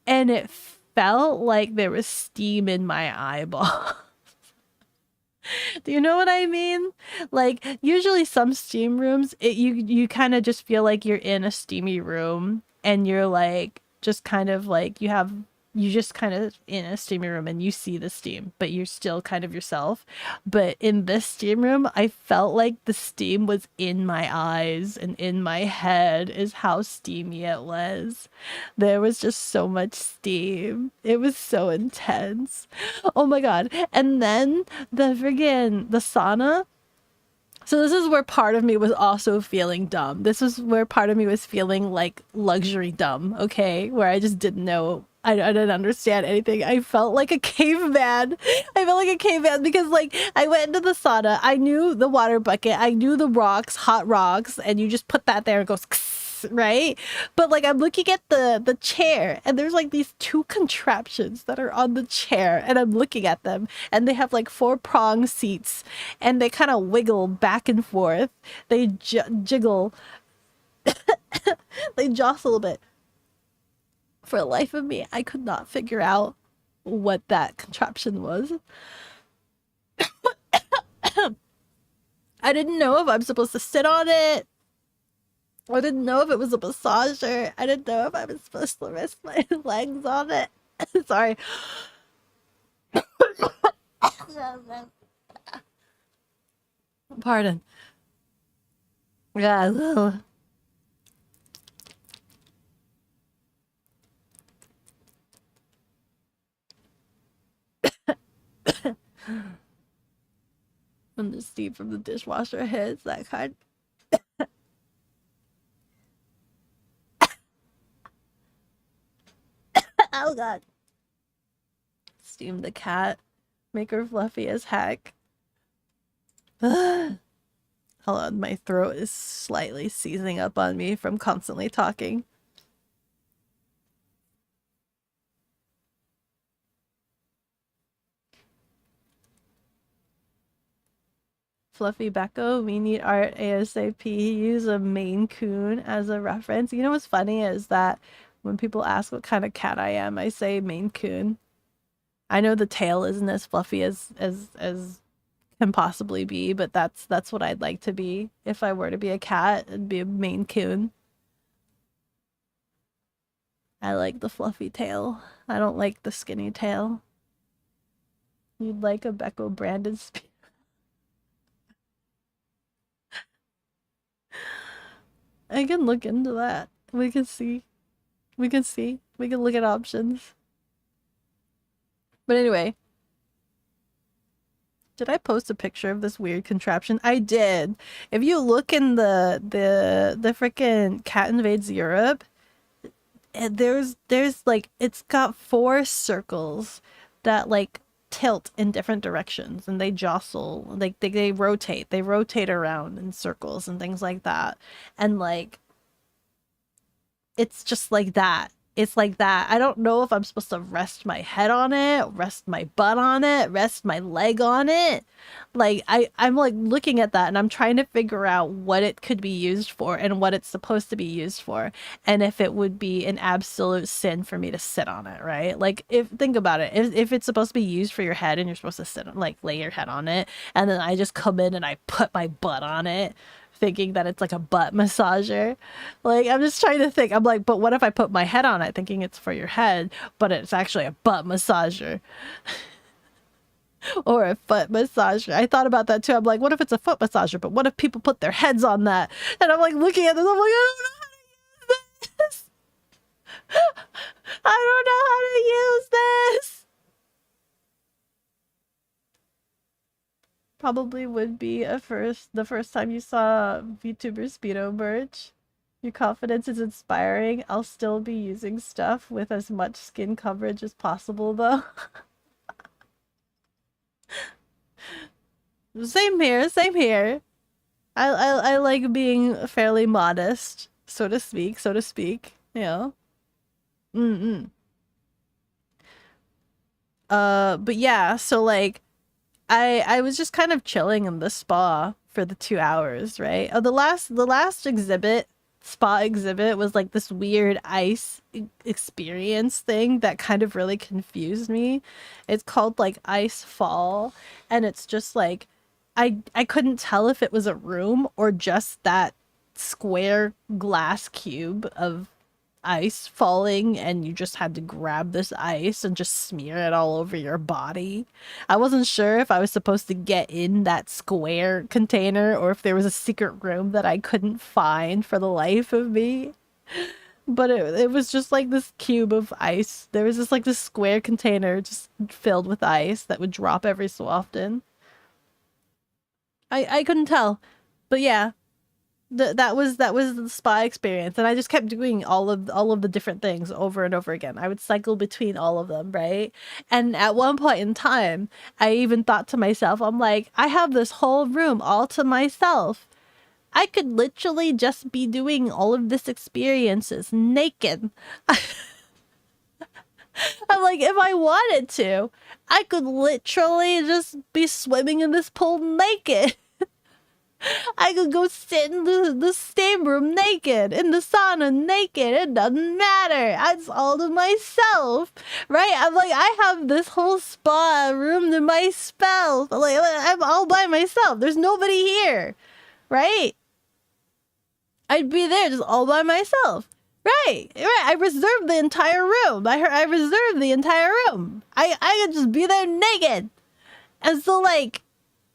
and it felt like there was steam in my eyeball. Do you know what I mean? Like usually some steam rooms, you kind of just feel like you're in a steamy room and you're like just kind of like you have you just kind of in a steamy room and you see the steam, but you're still kind of yourself. But in this steam room, I felt like the steam was in my eyes and in my head, is how steamy it was. There was just so much steam. It was so intense. Oh my God. And then the sauna. So this is where part of me was also feeling dumb. This was where part of me was feeling like luxury dumb, okay? Where I just didn't know. I didn't understand anything. I felt like a caveman. I felt like a caveman because like I went into the sauna. I knew the water bucket. I knew the rocks, hot rocks, and you just put that there and it goes right? But like I'm looking at the chair and there's like these two contraptions that are on the chair and I'm looking at them and they have like 4-prong seats and they kind of wiggle back and forth. They jiggle. They jostle a bit. For the life of me, I could not figure out what that contraption was. I didn't know if I'm supposed to sit on it. I didn't know if it was a massager. I didn't know if I was supposed to rest my legs on it. Sorry. Pardon. Yeah. When the steam from the dishwasher hits, that kind. Oh God. Steam the cat. Make her fluffy as heck. Hold on, my throat is slightly seizing up on me from constantly talking. Fluffy Beko, we need art ASAP. Use a Maine Coon as a reference. You know what's funny is that when people ask what kind of cat I am, I say Maine Coon. I know the tail isn't as fluffy as can possibly be, but that's what I'd like to be. If I were to be a cat, it'd be a Maine Coon. I like the fluffy tail. I don't like the skinny tail. You'd like a Beko branded I can look into that. We can see. We can see. We can look at options. But anyway. Did I post a picture of this weird contraption? I did. If you look in the freaking Cat Invades Europe, there's like it's got 4 circles that like tilt in different directions and they jostle, like they rotate around in circles and things like that. And like it's just like that. It's like that. I don't know if I'm supposed to rest my head on it, rest my butt on it, rest my leg on it. Like I'm like looking at that and I'm trying to figure out what it could be used for and what it's supposed to be used for, and if it would be an absolute sin for me to sit on it, right? Like if think about it, if it's supposed to be used for your head and you're supposed to sit on, like lay your head on it, and then I just come in and I put my butt on it thinking that it's like a butt massager. Like I'm just trying to think. I'm like, but what if I put my head on it thinking it's for your head, but it's actually a butt massager? Or a foot massager. I thought about that too. I'm like, what if it's a foot massager? But what if people put their heads on that? And I'm like looking at this, I'm like, I don't know how to use this. I don't know how to use this. Probably would be the first time you saw VTuber Speedo merch. Your confidence is inspiring. I'll still be using stuff with as much skin coverage as possible though. Same here, same here. I like being fairly modest, so to speak, you know. But yeah, so like I was just kind of chilling in the spa for the 2 hours, right? The last spa exhibit was like this weird ice experience thing that kind of really confused me. It's called like Ice Fall, and it's just like I couldn't tell if it was a room or just that square glass cube of ice falling and you just had to grab this ice and just smear it all over your body. I wasn't sure if I was supposed to get in that square container or if there was a secret room that I couldn't find for the life of me. But it was just like this cube of ice. There was just like this square container just filled with ice that would drop every so often. I couldn't tell. But yeah, that was the spa experience, and I just kept doing all of the different things over and over again. I would cycle between all of them, right? And at one point in time, I even thought to myself, I'm like, I have this whole room all to myself. I could literally just be doing all of this experiences naked. I'm like, if I wanted to, I could literally just be swimming in this pool naked. I could go sit in the steam room naked, in the sauna naked. It doesn't matter. It's all to myself, right? I'm like, I have this whole spa room to myself. Like, I'm all by myself. There's nobody here, right? I'd be there just all by myself. Right. I reserved the entire room. I reserved the entire room. I could just be there naked. And so, like,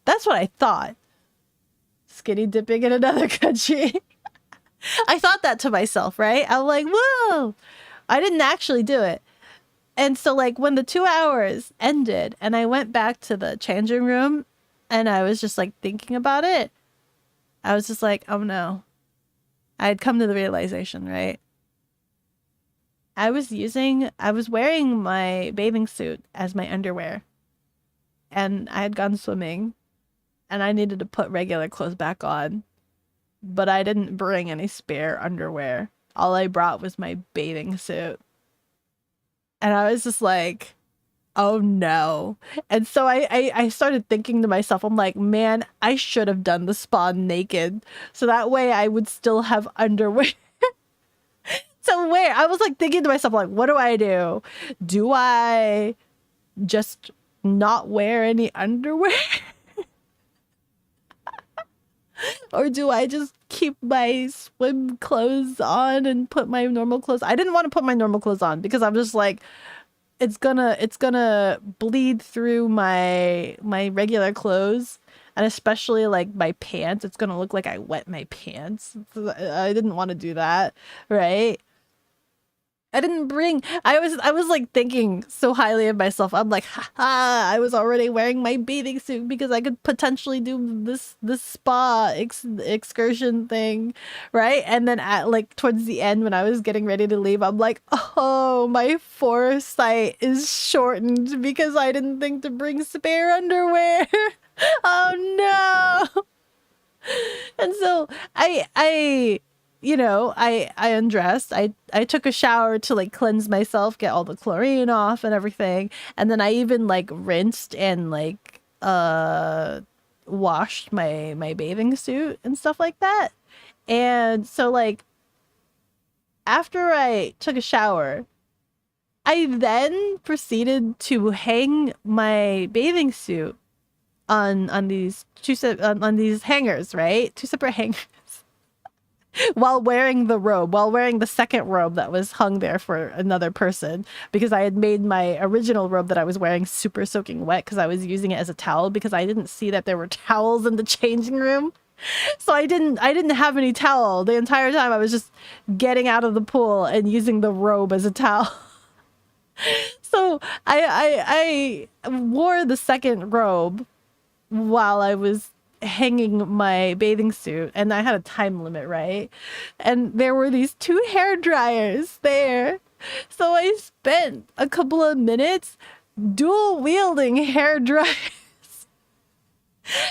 that's what I thought. Skinny dipping in another country. I thought that to myself, right? I'm like, whoa. I didn't actually do it. And so, like, when the 2 hours ended and I went back to the changing room and I was just, like, thinking about it, I was just like, oh no. I had come to the realization, right? I was wearing my bathing suit as my underwear. And I had gone swimming. And I needed to put regular clothes back on. But I didn't bring any spare underwear. All I brought was my bathing suit. And I was just like, oh no. And so I started thinking to myself, I'm like, man, I should have done the spa naked. So that way I would still have underwear. So where I was like thinking to myself, like, what do I do? Do I just not wear any underwear? Or do I just keep my swim clothes on and put my normal clothes? I didn't want to put my normal clothes on because I'm just like, it's gonna bleed through my regular clothes, and especially like my pants. It's gonna look like I wet my pants. I didn't want to do that, right? I was like thinking so highly of myself. I'm like, haha, I was already wearing my bathing suit because I could potentially do this spa excursion thing, right? And then at like towards the end when I was getting ready to leave, I'm like, oh, my foresight is shortened because I didn't think to bring spare underwear. Oh no. And so I undressed. I took a shower to like cleanse myself, get all the chlorine off and everything. And then I even like rinsed and like washed my bathing suit and stuff like that. And so like after I took a shower, I then proceeded to hang my bathing suit on these on these hangers, right? Two separate hangers. While wearing the second robe that was hung there for another person, because I had made my original robe that I was wearing super soaking wet because I was using it as a towel because I didn't see that there were towels in the changing room. So I didn't have any towel the entire time. I was just getting out of the pool and using the robe as a towel. So I wore the second robe while I was hanging my bathing suit, and I had a time limit, right? And there were these two hair dryers there. So I spent a couple of minutes dual wielding hair dryers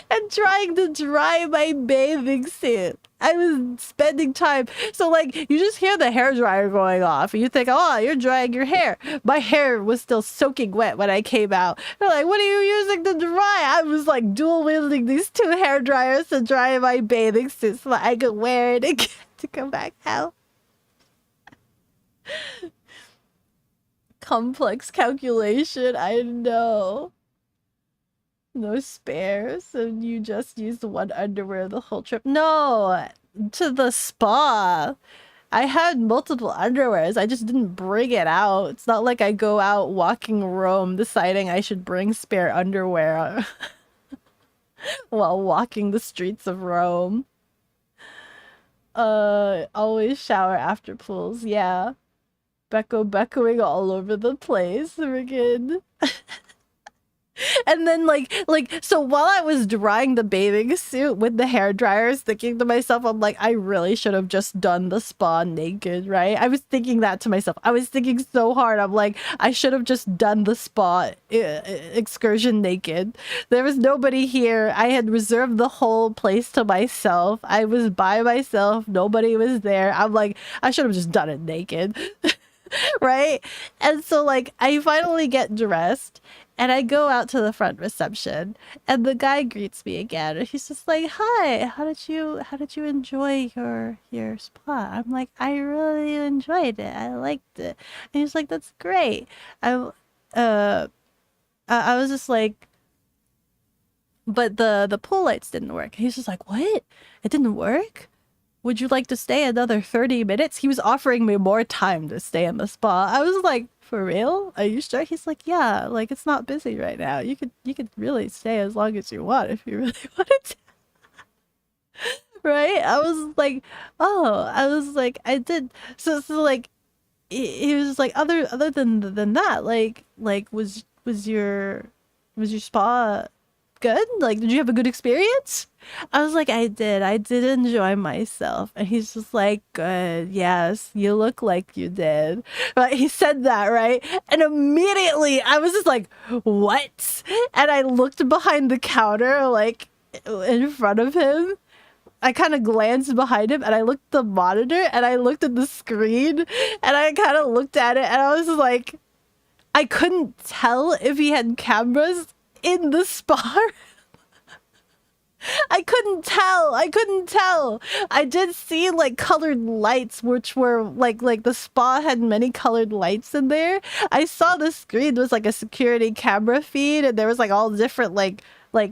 and trying to dry my bathing suit. I was spending time. So like you just hear the hair dryer going off and you think, oh, you're drying your hair. My hair was still soaking wet when I came out. They're like, what are you using to dry? I was like dual wielding these two hair dryers to dry my bathing suit so that I could wear it again to come back out. Complex calculation, I know. No spares, so you just used one underwear the whole trip. No, to the spa. I had multiple underwears. I just didn't bring it out. It's not like I go out walking Rome deciding I should bring spare underwear while walking the streets of Rome. Always shower after pools. Yeah. Bekoing all over the place. Friggin'. And then so while I was drying the bathing suit with the hair dryers, thinking to myself, I'm like, I really should have just done the spa naked, right? I was thinking that to myself. I was thinking so hard. I'm like, I should have just done the spa excursion naked. There was nobody here. I had reserved the whole place to myself. I was by myself. Nobody was there. I'm like, I should have just done it naked. Right? And so like I finally get dressed and I go out to the front reception and the guy greets me again. And he's just like, "Hi, how did you enjoy your spa?" I'm like, "I really enjoyed it. I liked it." And he's like, "That's great." I uh I was just like, "But the pool lights didn't work." He's just like, "What? It didn't work? Would you like to stay another 30 minutes?" He was offering me more time to stay in the spa. I was like, "For real? Are you sure?" He's like, "Yeah, like it's not busy right now. You could really stay as long as you want if you really wanted to." Right? I was like, "Oh," I was like, "I did." So like he was like, other than that, like was your spa good? Like, did you have a good experience?" I was like, I did enjoy myself. And he's just like, "Good, yes, you look like you did." But he said that, right? And immediately I was just like, "What?" And I looked behind the counter, like in front of him. I kind of glanced behind him and I looked at the monitor and I looked at the screen and I kind of looked at it and I was like, I couldn't tell if he had cameras in the spa. I couldn't tell. I couldn't tell. I did see like colored lights, which were like the spa had many colored lights in there. I saw the screen was like a security camera feed, and there was like all different like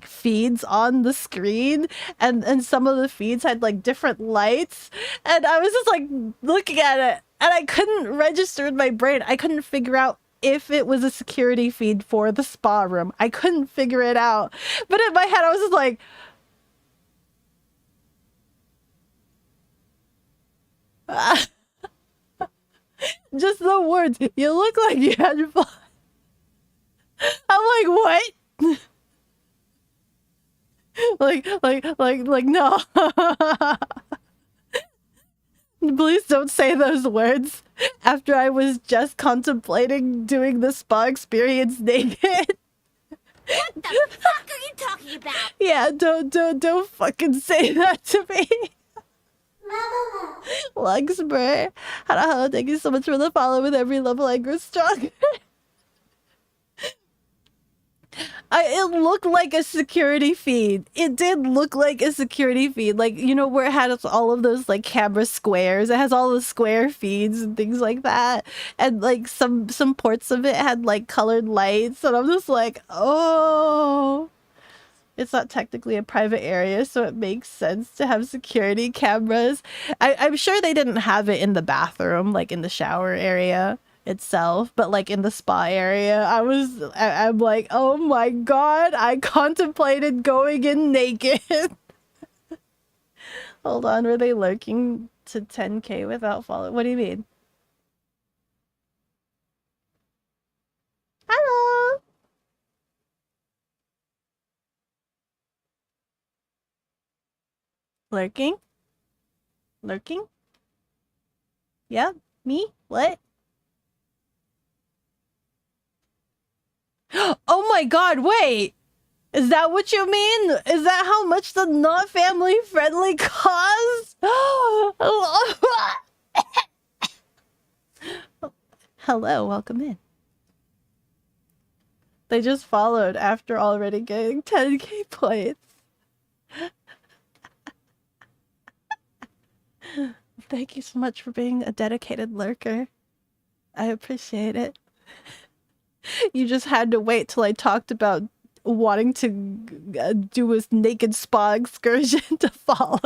feeds on the screen, and some of the feeds had like different lights, and I was just like looking at it, and I couldn't register in my brain. I couldn't figure out if it was a security feed for the spa room. I couldn't figure it out. But in my head, I was just like, just the words, "You look like you had fun." I'm like, "What?" like, no. Please don't say those words after I was just contemplating doing the spa experience naked. What the fuck are you talking about? Yeah, don't fucking say that to me. Luxbur. Hello, thank you so much for the follow. With every level I grow stronger. It looked like a security feed. It did look like a security feed. Like, you know, where it has all of those like camera squares. It has all the square feeds and things like that. And like some ports of it had like colored lights. And I'm just like, oh. It's not technically a private area, so it makes sense to have security cameras. I'm sure they didn't have it in the bathroom, like in the shower area itself, but like in the spa area, I'm like, oh my god, I contemplated going in naked. Hold on, were they lurking to 10k without follow? What do you mean? Hello. Lurking? Lurking? Yeah? Me? What? Oh my god, wait! Is that what you mean? Is that how much the not family friendly cost? Hello, welcome in. They just followed after already getting 10k points. Thank you so much for being a dedicated lurker. I appreciate it. You just had to wait till I talked about wanting to do a naked spa excursion to follow.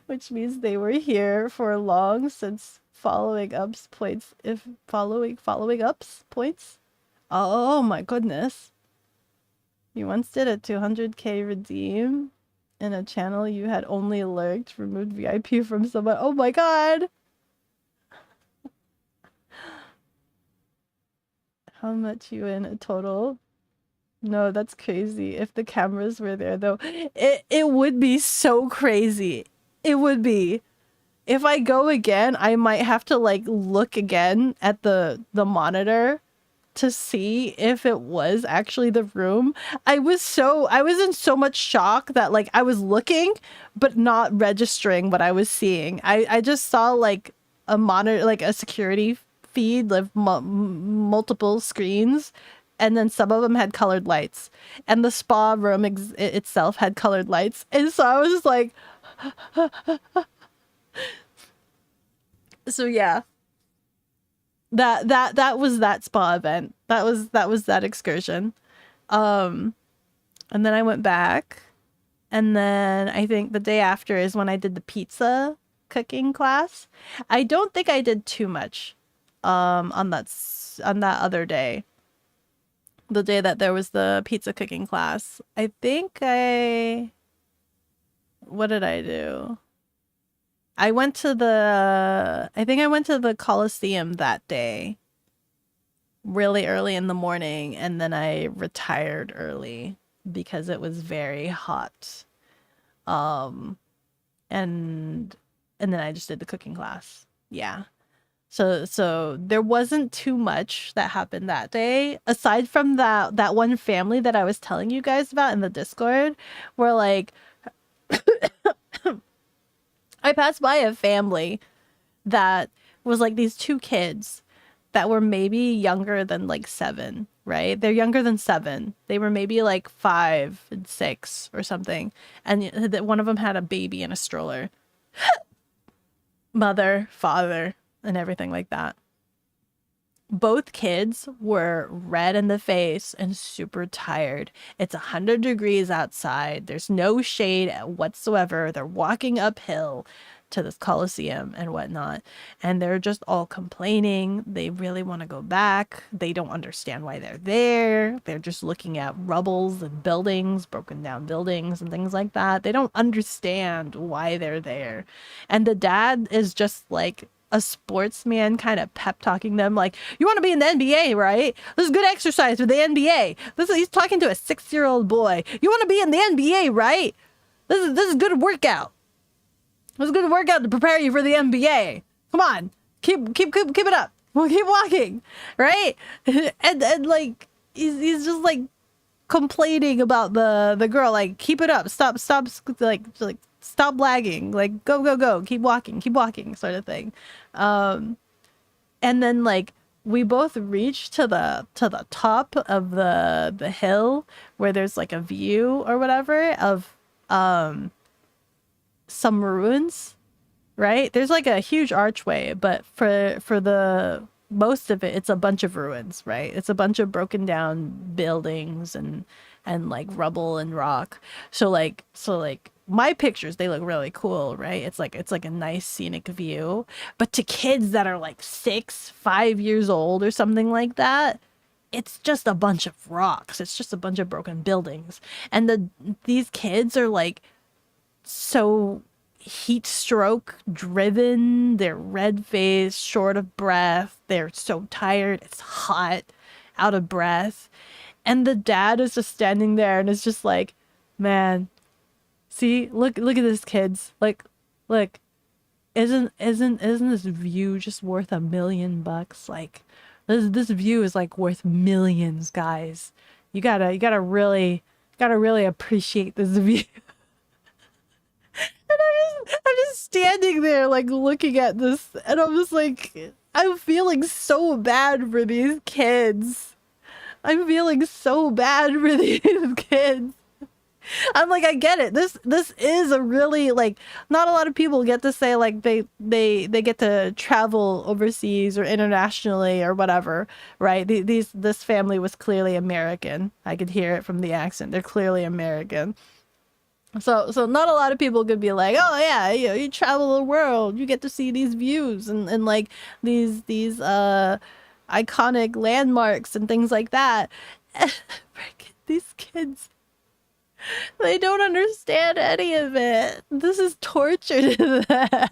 which means they were here for long since following ups points. Oh my goodness. You once did a 200k redeem in a channel you had only lurked, removed VIP from someone. Oh my god. How much you in a total? No, that's crazy. If the cameras were there though, it would be so crazy. It would be. If I go again, I might have to like look again at the monitor to see if it was actually the room. I was in so much shock that like I was looking but not registering what I was seeing. I just saw like a monitor, like a security feed, like multiple screens, and then some of them had colored lights, and the spa room itself had colored lights, and so I was just like so yeah, that was that spa event. That was that excursion. And then I went back, and then I think the day after is when I did the pizza cooking class. I don't think I did too much on that other day. The day that there was the pizza cooking class. I think what did I do? I think I went to the Coliseum that day really early in the morning, and then I retired early because it was very hot. And then I just did the cooking class. Yeah. So there wasn't too much that happened that day aside from that one family that I was telling you guys about in the Discord, where like I passed by a family that was like these two kids that were maybe younger than like 7, right? They're younger than 7. They were maybe like 5 and 6 or something. And one of them had a baby in a stroller. Mother, father, and everything like that. Both kids were red in the face and super tired. It's 100 degrees outside. There's no shade whatsoever. They're walking uphill to this Coliseum and whatnot, and they're just all complaining. They really want to go back. They don't understand why they're there. They're just looking at rubbles and buildings, broken down buildings and things like that. They don't understand why they're there. And the dad is just like a sportsman, kind of pep talking them like, you want to be in the NBA, right? This is good exercise for the NBA. He's talking to a 6-year-old boy. You want to be in the NBA, right? This is good workout. This is good workout to prepare you for the NBA. Come on, keep it up. We'll keep walking, right? and like he's just like complaining about the girl, like, keep it up, stop like stop lagging, like go, keep walking sort of thing. And then like we both reached to the top of the hill where there's like a view or whatever of some ruins, right? There's like a huge archway, but for the most of it, it's a bunch of ruins, right? It's a bunch of broken down buildings and like rubble and rock. So like my pictures, they look really cool, right? It's like a nice scenic view. But to kids that are like 6, 5 years old or something like that, it's just a bunch of rocks. It's just a bunch of broken buildings. And these kids are like so heat stroke driven. They're red faced, short of breath. They're so tired. It's hot, out of breath. And the dad is just standing there and is just like, man, see, look at this, kids. Like, look, isn't this view just worth $1 million? Like, this view is like worth millions, guys. You gotta really appreciate this view. And I'm just standing there like looking at this, and I'm just like, I'm feeling so bad for these kids. I'm feeling so bad for these kids. I'm like, I get it. This is a really, like, not a lot of people get to say like they get to travel overseas or internationally or whatever, right? This family was clearly American. I could hear it from the accent. They're clearly American. So not a lot of people could be like, oh yeah, you travel the world, you get to see these views and like these iconic landmarks and things like that. Freaking these kids, they don't understand any of it. This is torture to them.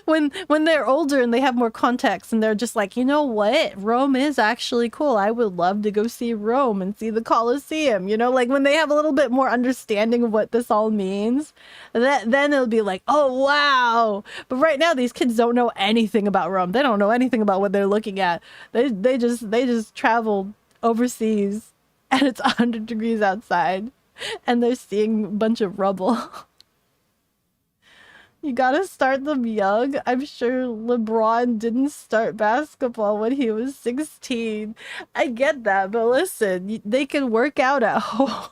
When they're older and they have more context and they're just like, you know what, Rome is actually cool, I would love to go see Rome and see the Colosseum, you know, like when they have a little bit more understanding of what this all means, then it'll be like, oh wow. But right now these kids don't know anything about Rome. They don't know anything about what they're looking at. They just travel overseas and it's 100 degrees outside and they're seeing a bunch of rubble. You gotta start them young. I'm sure LeBron didn't start basketball when he was 16. I get that, but listen, they can work out at home.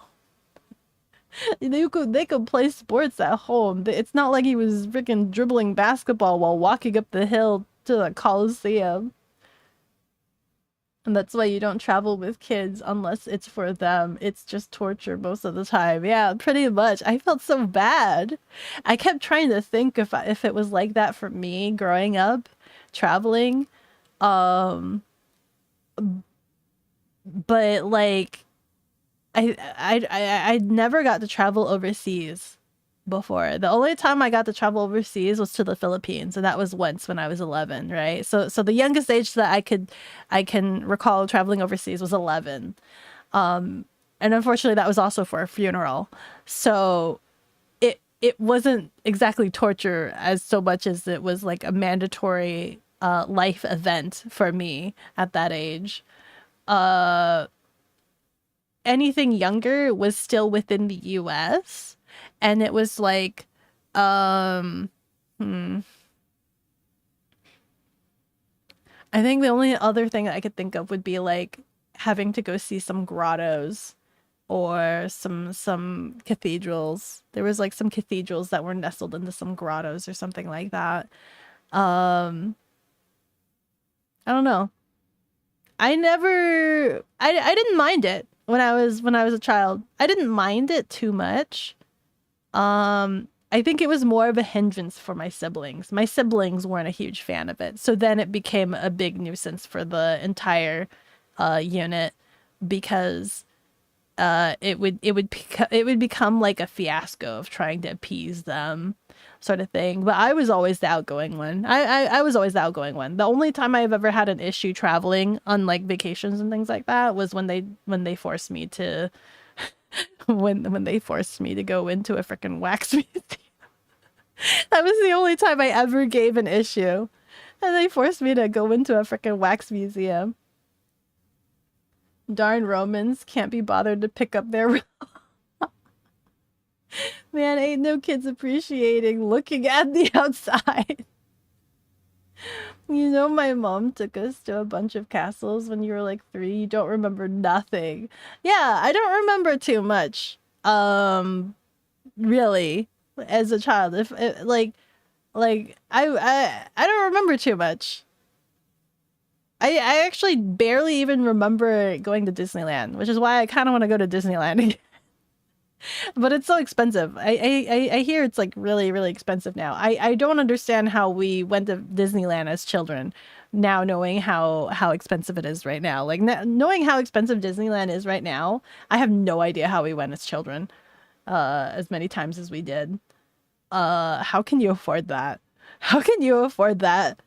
They could play sports at home. It's not like he was freaking dribbling basketball while walking up the hill to the Coliseum. And that's why you don't travel with kids unless it's for them. It's just torture most of the time. Yeah, pretty much. I felt so bad. I kept trying to think if it was like that for me growing up, traveling. Um, but like I never got to travel overseas before. The only time I got to travel overseas was to the Philippines, and that was once when I was 11, right? So the youngest age that I can recall traveling overseas was 11. And unfortunately that was also for a funeral. So it wasn't exactly torture as so much as it was like a mandatory life event for me at that age. Anything younger was still within the US, and it was like I think the only other thing that I could think of would be like having to go see some grottos or some cathedrals. There was like some cathedrals that were nestled into some grottos or something like that. um I don't know. I didn't mind it when I was a child. I didn't mind it too much. I think it was more of a hindrance for my siblings. My siblings weren't a huge fan of it. So then it became a big nuisance for the entire unit because it would become like a fiasco of trying to appease them, sort of thing. But I was always the outgoing one. I was always the outgoing one. The only time I've ever had an issue traveling on like vacations and things like that was when they forced me to when they forced me to go into a freaking wax museum. That was the only time I ever gave an issue. And they forced me to go into a freaking wax museum. Darn Romans can't be bothered to pick up their man, ain't no kids appreciating looking at the outside. You know, my mom took us to a bunch of castles when you were like 3. You don't remember nothing. Yeah, I don't remember too much. Really, as a child, if I don't remember too much. I actually barely even remember going to Disneyland, which is why I kind of want to go to Disneyland again. But it's so expensive. I hear it's like really, really expensive now. I don't understand how we went to Disneyland as children, now knowing how expensive it is right now. Like knowing how expensive Disneyland is right now, I have no idea how we went as children, as many times as we did. How can you afford that? How can you afford that?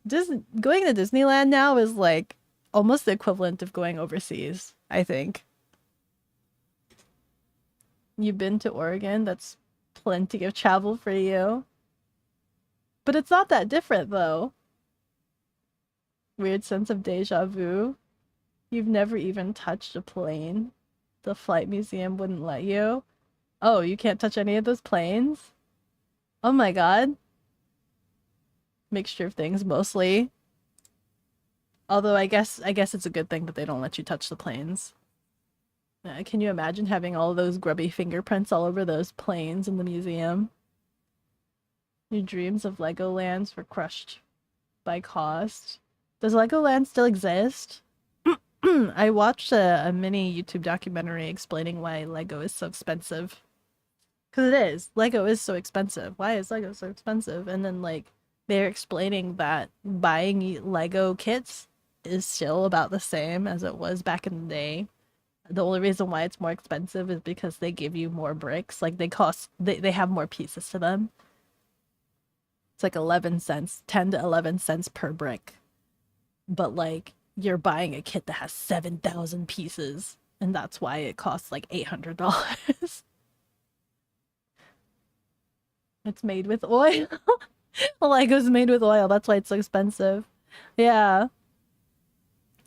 Just going to Disneyland now is like almost the equivalent of going overseas, I think. You've been to Oregon? That's plenty of travel for you. But it's not that different, though. Weird sense of deja vu. You've never even touched a plane. The flight museum wouldn't let you. Oh, you can't touch any of those planes? Oh my god. Mixture of things, mostly. Although I guess it's a good thing that they don't let you touch the planes. Can you imagine having all those grubby fingerprints all over those planes in the museum? Your dreams of Legolands were crushed by cost. Does Legoland still exist? I watched a mini YouTube documentary explaining why Lego is so expensive. Because it is. Lego is so expensive. Why is Lego so expensive? And then, like, they're explaining that buying Lego kits is still about the same as it was back in the day. The only reason why it's more expensive is because they give you more bricks. Like, they have more pieces to them. It's like 11 cents, 10 to 11 cents per brick. But, like, you're buying a kit that has 7,000 pieces. And that's why it costs like $800. It's made with oil. Lego's made with oil. That's why it's so expensive. Yeah.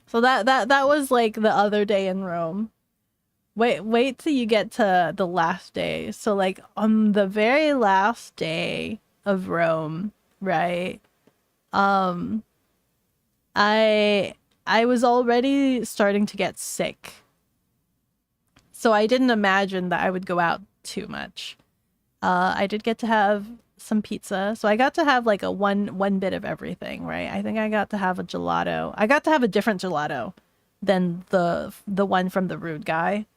So that was like the other day in Rome. Wait till you get to the last day. So like on the very last day of Rome, right? I was already starting to get sick. So I didn't imagine that I would go out too much. I did get to have some pizza. So I got to have like a one bit of everything, right? I think I got to have a gelato. I got to have a different gelato than the one from the rude guy,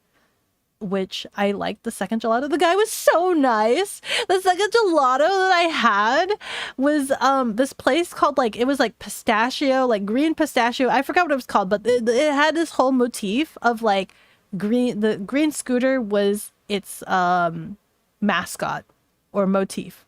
which I liked the second gelato. The guy was so nice. The second gelato that I had was this place called like, it was like pistachio, like green pistachio. I forgot what it was called, but it had this whole motif of like the green scooter was its mascot or motif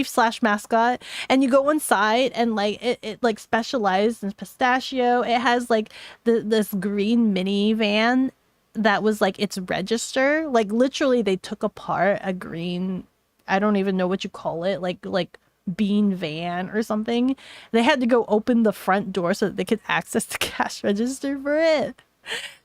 slash mascot, and you go inside and like it like specialized in pistachio. It has like this green minivan that was like its register. Like literally they took apart a green, I don't even know what you call it, like bean van or something. They had to go open the front door so that they could access the cash register for it.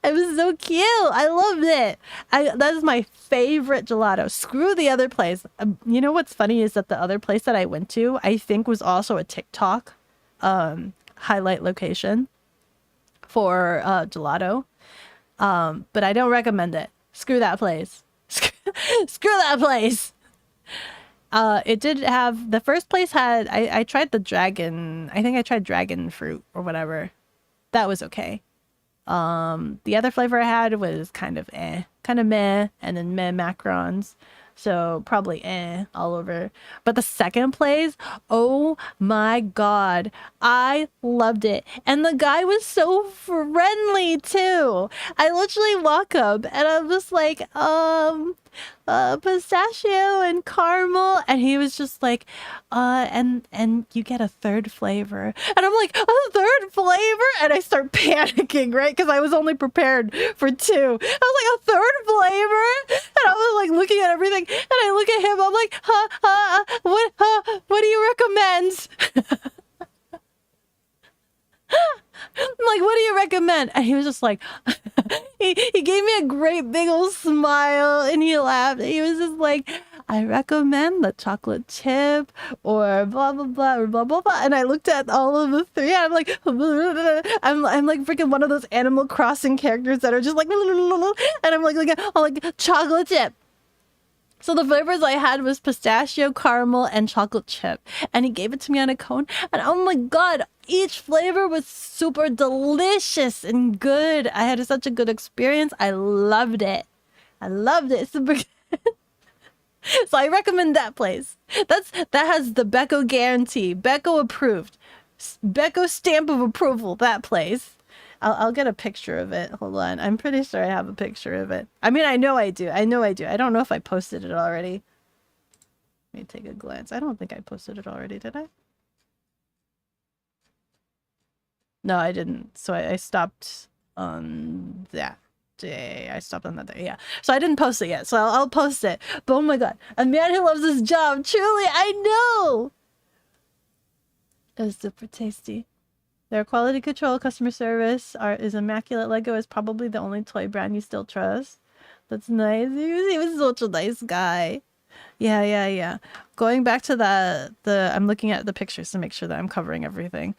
It was so cute. I loved it. That is my favorite gelato. Screw the other place. You know what's funny is that the other place that I went to, I think was also a TikTok highlight location for gelato. But I don't recommend it. Screw that place. Screw that place. It did have, the first place had, I tried the dragon, I think I tried dragon fruit or whatever. That was okay. The other flavor I had was kind of meh, and then meh macarons. So probably all over. But the second place, oh my God, I loved it. And the guy was so friendly too. I literally walk up and I'm just like, pistachio and caramel, and he was just like, and you get a third flavor, and I'm like, a third flavor, and I start panicking, right? Because I was only prepared for two. I was like, a third flavor, and I was like looking at everything, and I look at him, I'm like, what do you recommend? I'm like, what do you recommend? And he was just like, he gave me a great big old smile and he laughed. He was just like, I recommend the chocolate chip or blah, blah, blah, or blah, blah, blah. And I looked at all of the three. I'm like, I'm like freaking one of those Animal Crossing characters that are just like, and I'm like chocolate chip. So the flavors I had was pistachio, caramel, and chocolate chip. And he gave it to me on a cone. And oh my God, each flavor was super delicious and good. I had such a good experience. I loved it. I loved it. Super good. So I recommend that place. That has the Beko guarantee. Beko approved. Beko stamp of approval, that place. I'll get a picture of it. Hold on. I'm pretty sure I have a picture of it. I mean, I know I do. I don't know if I posted it already. Let me take a glance. I don't think I posted it already, did I? No, I didn't. So I stopped on that day. I stopped on that day. Yeah. So I didn't post it yet. So I'll post it. But oh my God, a man who loves his job. Truly, I know. It was super tasty. Their quality control, customer service is immaculate. Lego is probably the only toy brand you still trust. That's nice. He was such a nice guy. Yeah. Going back to I'm looking at the pictures to make sure that I'm covering everything.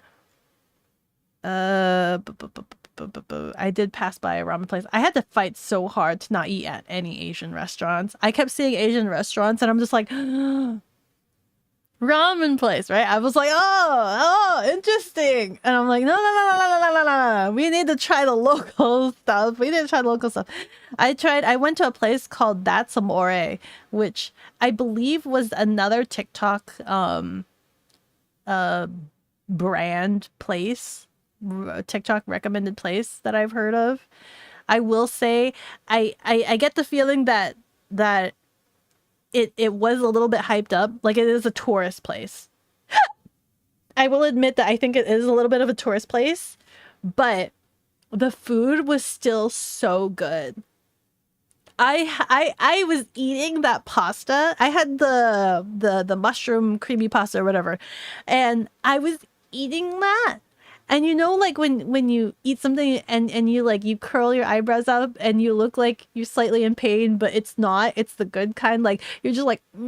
I did pass by a ramen place. I had to fight so hard to not eat at any Asian restaurants. I kept seeing Asian restaurants and I'm just like, ramen place, right? I was like, oh, interesting. And I'm like, no. We need to try the local stuff. I went to a place called That's Amore, which I believe was another TikTok brand place, TikTok recommended place that I've heard of. I will say I get the feeling that it was a little bit hyped up. Like, it is a tourist place. I will admit that I think it is a little bit of a tourist place, but the food was still so good. I was eating that pasta. I had the mushroom creamy pasta or whatever, and I was eating that. And you know, like when you eat something and you like you curl your eyebrows up and you look like you're slightly in pain, but it's not. It's the good kind. Like you're just like, For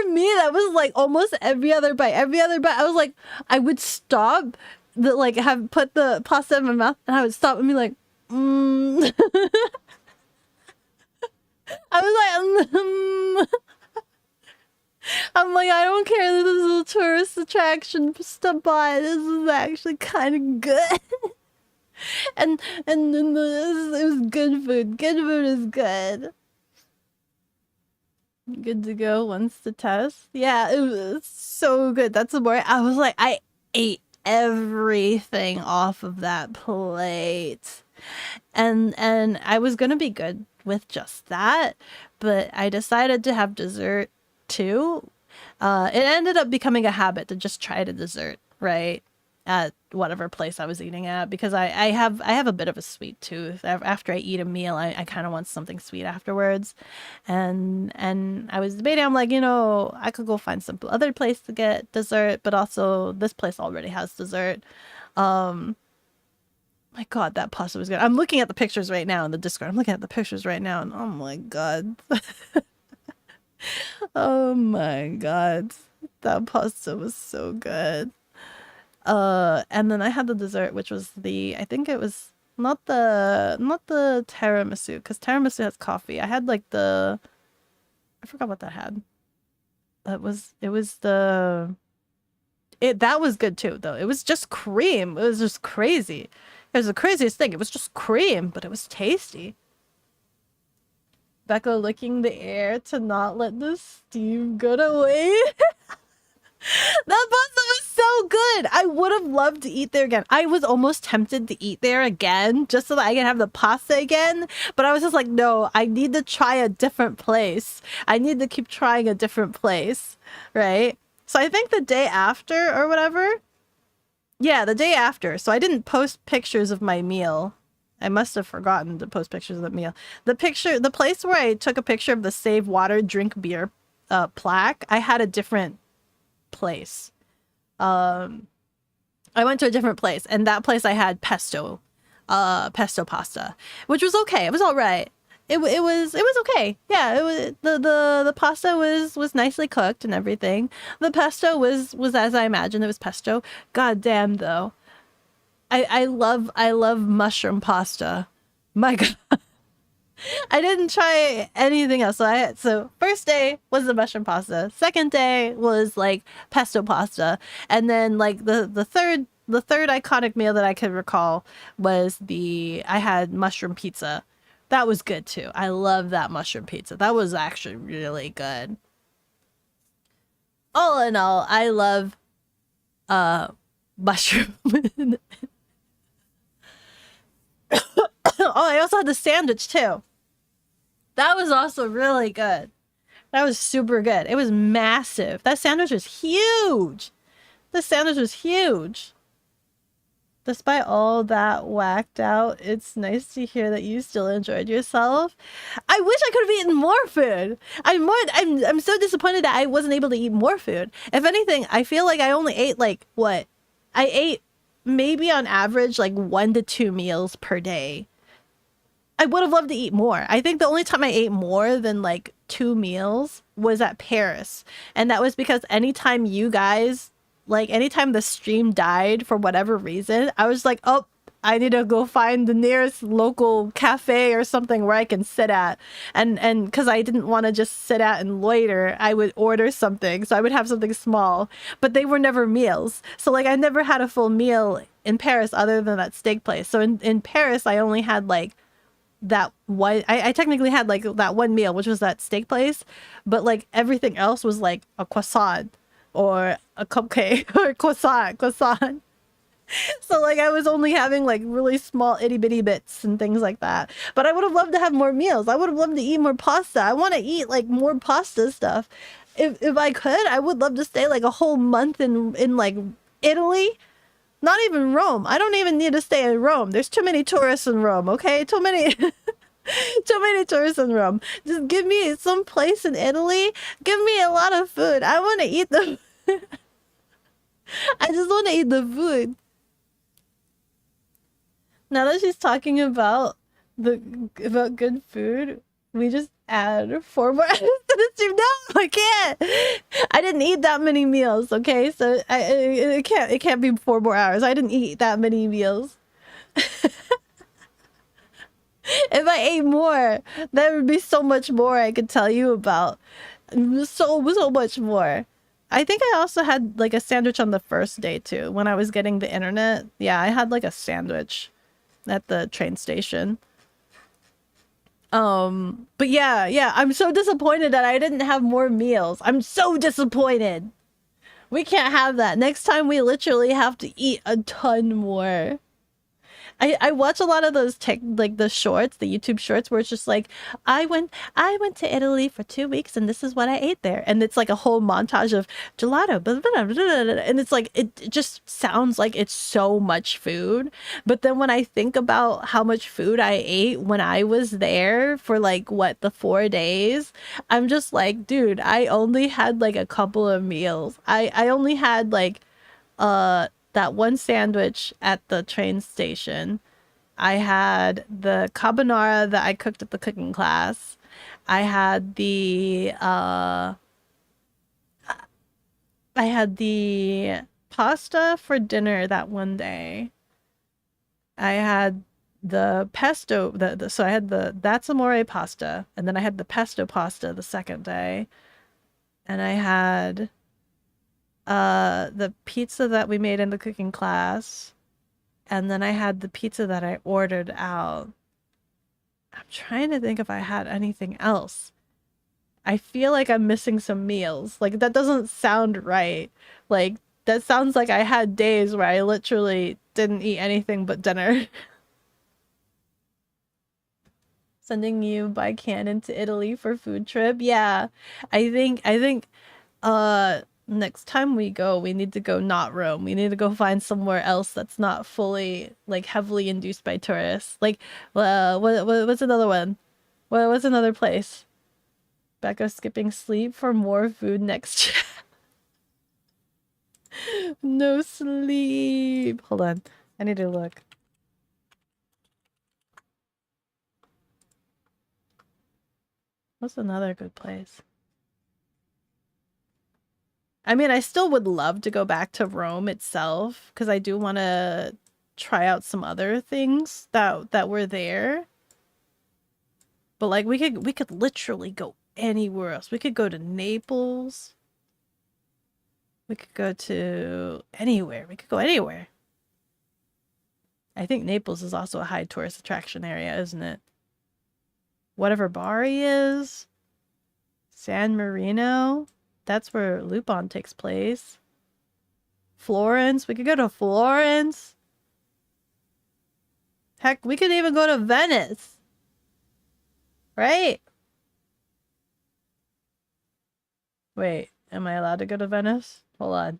me, that was like almost every other bite. Every other bite, I was like, I would stop, have put the pasta in my mouth, and I would stop and be like, I was like, I'm like, I don't care that this is a tourist attraction stuff, but this is actually kind of good. and it was good food. Good food is good. Good to go. Wants to test. Yeah, it was so good. That's the more I was like, I ate everything off of that plate. And I was gonna be good with just that, but I decided to have dessert too. It ended up becoming a habit to just try the dessert, right? At whatever place I was eating at, because I have a bit of a sweet tooth. After I eat a meal, I kind of want something sweet afterwards. And I was debating, I'm like, I could go find some other place to get dessert, but also this place already has dessert. My God, that pasta was good. I'm looking at the pictures right now in the Discord. I'm looking at the pictures right now, and oh my God. Oh my God. That pasta was so good. And then I had the dessert, which was I think it was not the tiramisu, because tiramisu has coffee. I had I forgot what that had. That was that was good too, though. It was just cream. It was just crazy. It was the craziest thing. It was just cream, but it was tasty. Beko licking the air to not let the steam go to waste. That pasta was so good. I would have loved to eat there again. I was almost tempted to eat there again just so that I can have the pasta again. But I was just like, no, I need to try a different place. I need to keep trying a different place, right? So I think the day after or whatever. Yeah, the day after. So I didn't post pictures of my meal. I must have forgotten to post pictures of the meal. The place where I took a picture of the Save Water, Drink Beer plaque, I had a different place. I went to a different place, and that place I had pesto pasta, which was okay. It was all right. It was okay. Yeah, it was the pasta was nicely cooked and everything. The pesto was as I imagined it was pesto. God damn though. I love mushroom pasta. My God. I didn't try anything else. So first day was the mushroom pasta. Second day was like pesto pasta. And then like the third iconic meal that I could recall was I had mushroom pizza. That was good too. I love that mushroom pizza. That was actually really good. All in all, I love mushroom. Oh, I also had the sandwich too. That was also really good. That was super good. It was massive. That sandwich was huge. The sandwich was huge. Despite all that whacked out, it's nice to hear that you still enjoyed yourself. I wish I could have eaten more food. I'm so disappointed that I wasn't able to eat more food. If anything, I feel like I only ate like what? I ate maybe on average like 1 to 2 meals per day. I would have loved to eat more. I think the only time I ate more than like 2 meals was at Paris. And that was because anytime the stream died for whatever reason, I was like, oh, I need to go find the nearest local cafe or something where I can sit at. And because I didn't want to just sit at and loiter, I would order something. So I would have something small, but they were never meals. So like I never had a full meal in Paris other than that steak place. So in Paris, I only had like that one. I technically had like that one meal, which was that steak place, but like everything else was like a croissant or a cupcake or croissant. So like I was only having like really small itty bitty bits and things like that. But I would have loved to have more meals. I would have loved to eat more pasta. I want to eat like more pasta stuff. If I could, I would love to stay like a whole month in like Italy. Not even Rome. I don't even need to stay in Rome. There's too many tourists in Rome, okay? Too many too many tourists in Rome. Just give me some place in Italy. Give me a lot of food. I want to eat the I just want to eat the food. Now that she's talking about good food, we just add 4 more hours to the stream. No, I can't. I didn't eat that many meals. Okay, so it can't be 4 more hours. I didn't eat that many meals. If I ate more, there would be so much more I could tell you about. So much more. I think I also had like a sandwich on the first day too. When I was getting the internet, yeah, I had like a sandwich at the train station. But yeah, I'm so disappointed that I didn't have more meals. I'm so disappointed. We can't have that. Next time we literally have to eat a ton more. I watch a lot of those like the shorts, the YouTube shorts where it's just like I went to Italy for 2 weeks and this is what I ate there, and it's like a whole montage of gelato, blah, blah, blah, blah, blah, and it's like it just sounds like it's so much food. But then when I think about how much food I ate when I was there for like what the 4 days, I'm just like, dude, I only had like a couple of meals. I only had like that one sandwich at the train station. I had the carbonara that I cooked at the cooking class. I had the pasta for dinner that one day. I had the pesto, so I had that's amore pasta, and then I had the pesto pasta the second day. And I had the pizza that we made in the cooking class, and then I had the pizza that I ordered out. I'm trying to think if I had anything else. I feel like I'm missing some meals. Like that doesn't sound right. Like that sounds like I had days where I literally didn't eat anything but dinner. Sending you by Canon to Italy for food trip. Yeah. I think next time we go, we need to go not Rome. We need to go find somewhere else that's not fully, like, heavily induced by tourists. Like, what's another one? What's another place? Beko skipping sleep for more food next chat. No sleep. Hold on. I need to look. What's another good place? I mean, I still would love to go back to Rome itself because I do want to try out some other things that were there. But like we could literally go anywhere else. We could go to Naples. We could go to anywhere. We could go anywhere. I think Naples is also a high tourist attraction area, isn't it? Whatever Bari is. San Marino. That's where Lupin takes place. Florence. We could go to Florence. Heck, we could even go to Venice. Right? Wait, am I allowed to go to Venice? Hold on.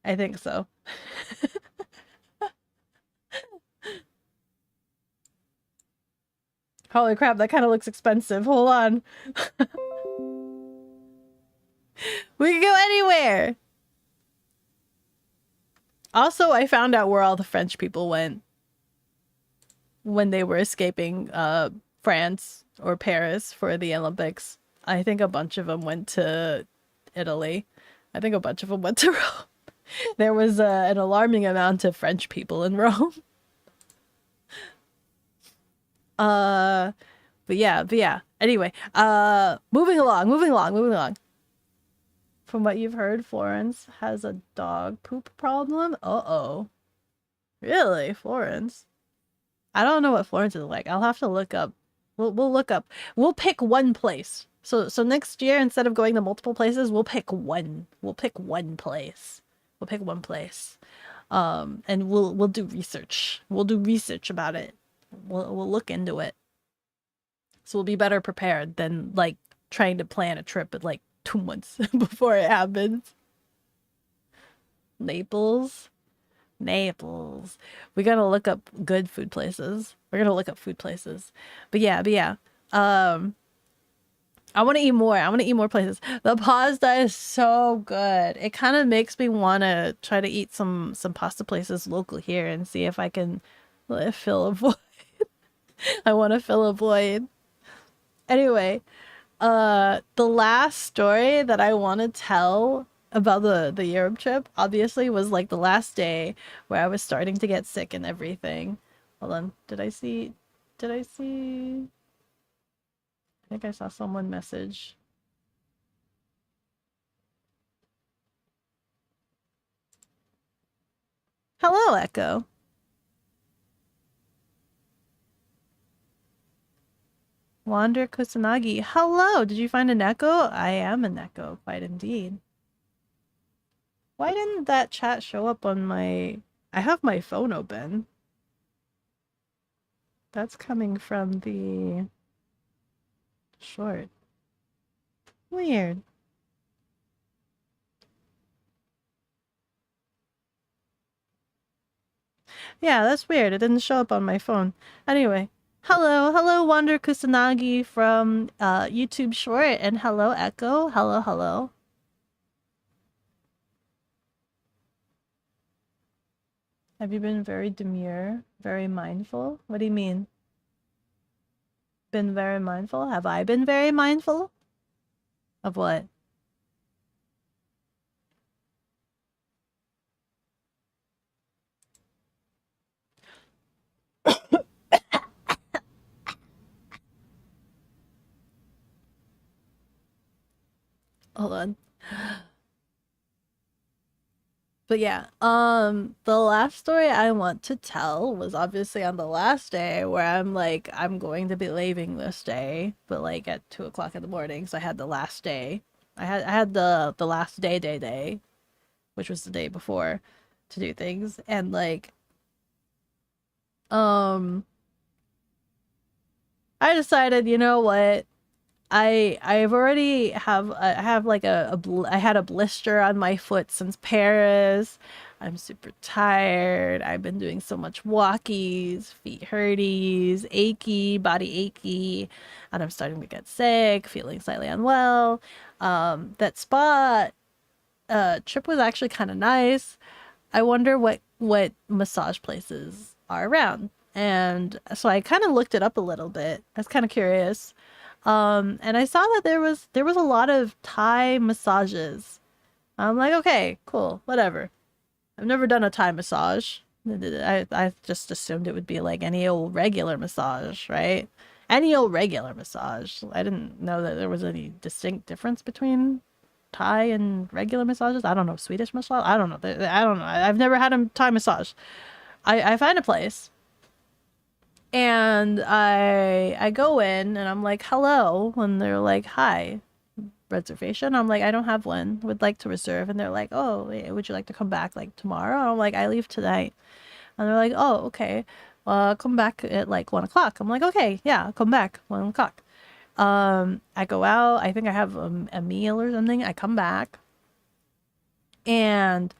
I think so. Holy crap, that kind of looks expensive. Hold on. We can go anywhere. Also, I found out where all the French people went when they were escaping France or Paris for the Olympics. I think a bunch of them went to Italy. I think a bunch of them went to Rome. there was an alarming amount of French people in Rome. But yeah. Anyway, moving along. From what you've heard, Florence has a dog poop problem. Uh-oh. Really, Florence? I don't know what Florence is like. I'll have to look up. We'll look up. We'll pick one place. So next year, instead of going to multiple places, we'll pick one. We'll pick one place. And we'll do research. We'll do research about it. We'll look into it. So we'll be better prepared than like trying to plan a trip at like 2 months before it happens. Naples. We gotta look up good food places. We're gonna look up food places. But yeah. I want to eat more. I want to eat more places. The pasta is so good. It kind of makes me want to try to eat some pasta places local here and see if I can fill a void. I want to fill a void. Anyway, the last story that I want to tell about the Europe trip obviously was like the last day where I was starting to get sick and everything. Hold on. Did I see? I think I saw someone message. Hello, Echo. Wander Kusanagi. Hello, did you find an echo? I am an echo, quite indeed. Why didn't that chat show up on my... I have my phone open. That's coming from the... short. Weird. Yeah, that's weird. It didn't show up on my phone. Anyway, hello, Wander Kusanagi from YouTube Short, and hello, Echo. Hello. Have you been very demure, very mindful? What do you mean? Been very mindful? Have I been very mindful? Of what? Hold on. But yeah, the last story I want to tell was obviously on the last day where I'm like, I'm going to be leaving this day, but like at 2 o'clock in the morning. So I had the last day. I had the last day, which was the day before, to do things. And like, I decided, you know what? I've already I have like I had a blister on my foot since Paris. I'm super tired. I've been doing so much walkies, feet hurties, achy, body achy, and I'm starting to get sick, feeling slightly unwell. That spa trip was actually kind of nice. I wonder what massage places are around. And so I kind of looked it up a little bit. I was kind of curious. And I saw that there was a lot of Thai massages. I'm like, okay, cool, whatever. I've never done a Thai massage. I just assumed it would be like any old regular massage, right? Any old regular massage. I didn't know that there was any distinct difference between Thai and regular massages. I don't know, Swedish massage. I don't know. I've never had a Thai massage. I find a place. And I go in and I'm like, hello. And they're like, hi, reservation. I'm like, I don't have one. Would like to reserve. And they're like, oh, would you like to come back like tomorrow? And I'm like, I leave tonight. And they're like, oh, okay. Come back at like 1 o'clock. I'm like, okay, yeah, I'll come back 1 o'clock. I go out. I think I have a meal or something. I come back. And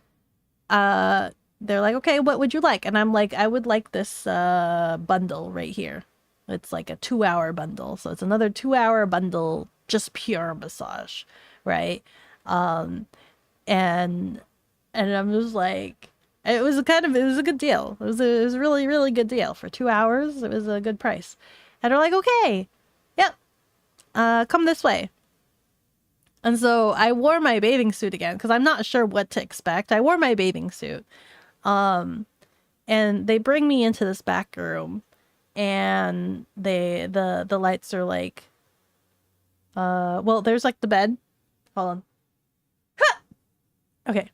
they're like, okay, what would you like? And I'm like, I would like this bundle right here. It's like a 2-hour bundle. So it's another 2-hour bundle, just pure massage, right? And I'm just like, it was a good deal. It was a really, really good deal. For 2 hours, it was a good price. And they're like, okay, yep, come this way. And so I wore my bathing suit again because I'm not sure what to expect. I wore my bathing suit. And they bring me into this back room, and the lights are like, well, there's like the bed. Hold on. Ha! Okay.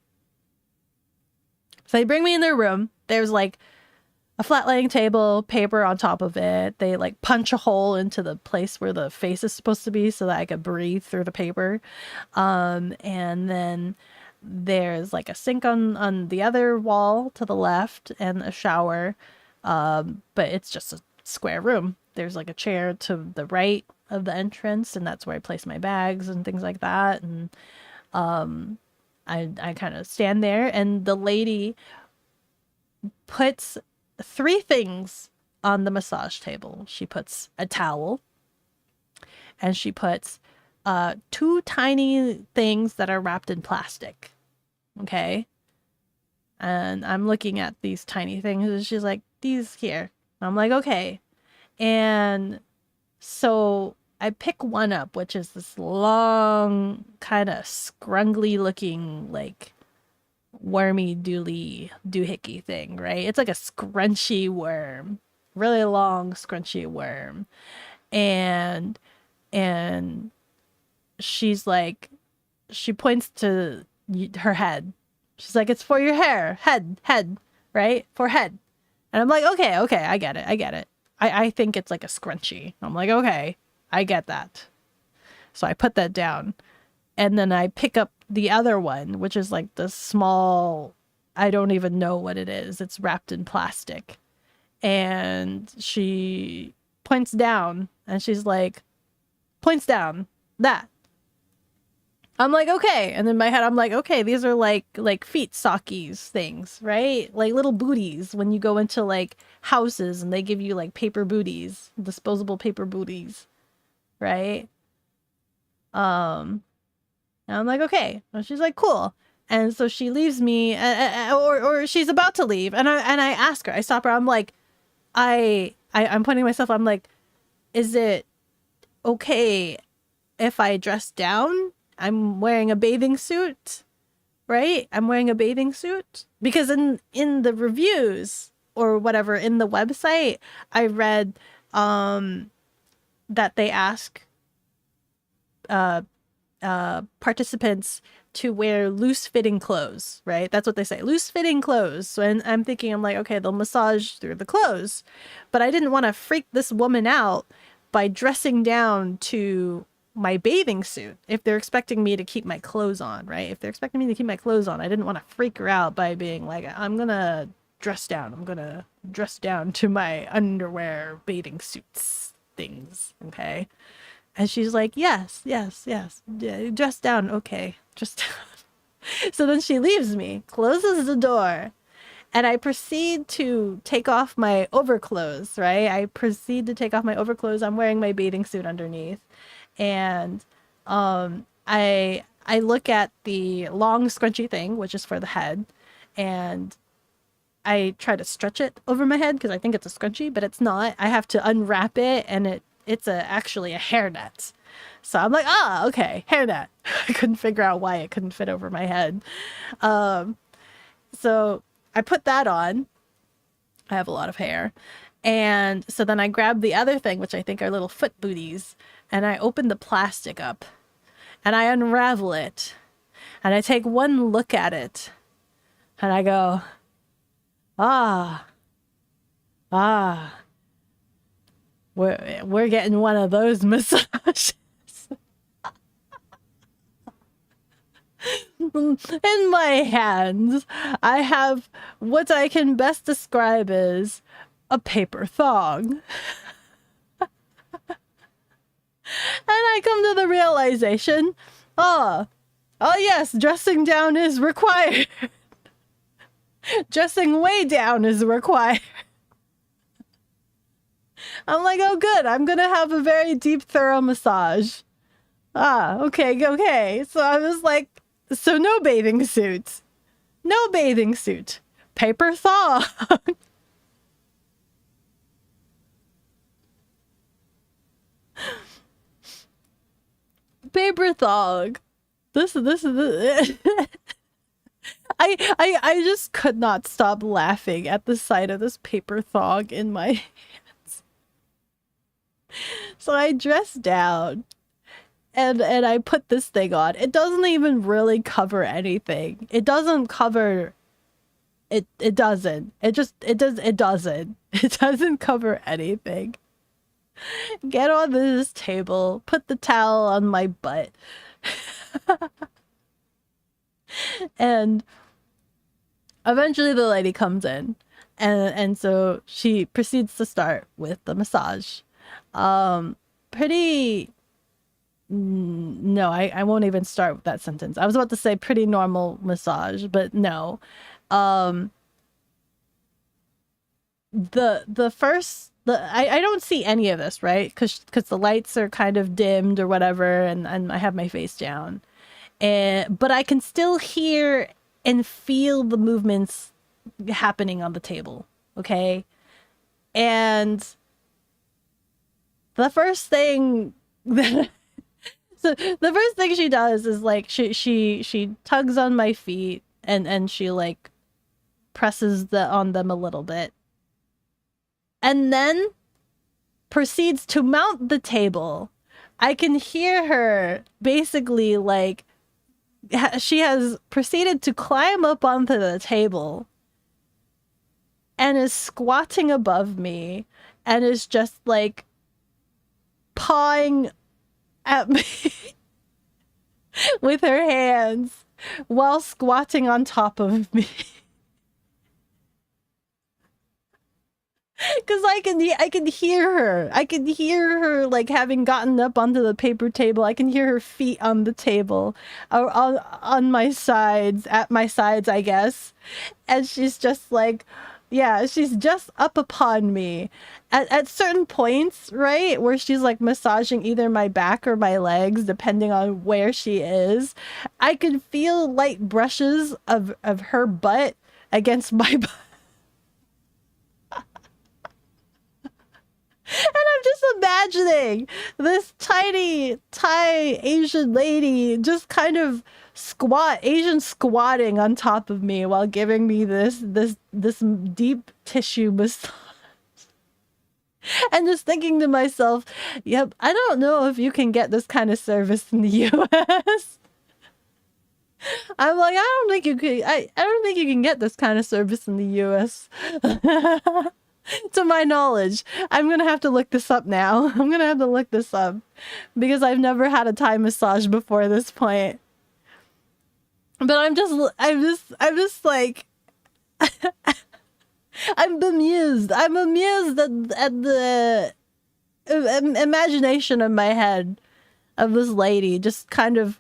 So they bring me in their room. There's like a flat laying table, paper on top of it. They like punch a hole into the place where the face is supposed to be so that I could breathe through the paper. And then there's like a sink on the other wall to the left and a shower. But it's just a square room. There's like a chair to the right of the entrance, and that's where I place my bags and things like that. And I kind of stand there, and the lady puts 3 things on the massage table. She puts a towel, and she puts 2 tiny things that are wrapped in plastic. Okay. And I'm looking at these tiny things, and she's like, these here. I'm like, okay. And so I pick one up, which is this long, kind of scrungly looking, like, wormy doohickey thing, right? It's like a scrunchy worm, really long scrunchy worm. And she's like, she points to her head. She's like, it's for your hair, head, right? For head. And I'm like, okay, I get it. I think it's like a scrunchie. I'm like, okay, I get that. So I put that down. And then I pick up the other one, which is like the small, I don't even know what it is. It's wrapped in plastic. And she points down, and she's like, points down, that. I'm like, okay. And in my head, I'm like, okay, these are like feet sockies things, right? Like little booties when you go into like houses and they give you like paper booties, disposable paper booties, right? And I'm like, okay. And she's like, cool. And so she leaves me, or she's about to leave, and I ask her, I stop her. I'm like, I'm pointing myself. I'm like, is it okay if I dress down? I'm wearing a bathing suit, right? I'm wearing a bathing suit because in the reviews or whatever in the website, I read that they ask participants to wear loose-fitting clothes, right? That's what they say, loose-fitting clothes. So I'm thinking, I'm like, okay, they'll massage through the clothes, but I didn't want to freak this woman out by dressing down to my bathing suit if they're expecting me to keep my clothes on, right? If they're expecting me to keep my clothes on, I didn't want to freak her out by being like, I'm gonna dress down to my underwear bathing suits things, okay? And she's like, yes, yeah, dress down, okay, dress down. So then she leaves me, closes the door, and I proceed to take off my overclothes, right? I'm wearing my bathing suit underneath. And I look at the long scrunchy thing, which is for the head, and I try to stretch it over my head because I think it's a scrunchie, but it's not. I have to unwrap it, and it's actually a hairnet. So I'm like, okay, hairnet. I couldn't figure out why it couldn't fit over my head. So I put that on. I have a lot of hair. And so then I grab the other thing, which I think are little foot booties, and I open the plastic up, and I unravel it, and I take one look at it, and I go, we're getting one of those massages. In my hands, I have what I can best describe as a paper thong. And I come to the realization, oh yes, dressing down is required. Dressing way down is required. I'm like, oh good, I'm gonna have a very deep, thorough massage. Okay. So I was like, so no bathing suit. Paper thong. Paper thong. this is I just could not stop laughing at the sight of this paper thong in my hands. So I dressed down and I put this thing on. It doesn't even really cover anything. It doesn't cover it doesn't. It doesn't. It doesn't cover anything. Get on this table, put the towel on my butt. And eventually the lady comes in and so she proceeds to start with the massage. Pretty no, I won't even start with that sentence. I was about to say pretty normal massage, but no. The first I don't see any of this, right? Because the lights are kind of dimmed or whatever, and I have my face down. But I can still hear and feel the movements happening on the table, okay? And the first thing that so the first thing she does is like she tugs on my feet and she like presses on them a little bit. And then proceeds to mount the table. I can hear her basically like she has proceeded to climb up onto the table and is squatting above me and is just like pawing at me with her hands while squatting on top of me. Because I can hear her. I can hear her like having gotten up onto the paper table. I can hear her feet on the table, or on my sides, at my sides, I guess. And she's just like, yeah, she's just up upon me. At certain points, right, where she's like massaging either my back or my legs, depending on where she is, I can feel light brushes of her butt against my butt. And I'm just imagining this tiny Thai Asian lady just kind of Asian squatting on top of me while giving me this deep tissue massage. And just thinking to myself, yep, I don't know if you can get this kind of service in the US. I'm like, I don't think you could. I don't think you can get this kind of service in the US. To my knowledge. I'm gonna have to look this up now. I'm gonna have to look this up because I've never had a Thai massage before this point. But I'm just like I'm bemused. I'm amused at the imagination in my head of this lady just kind of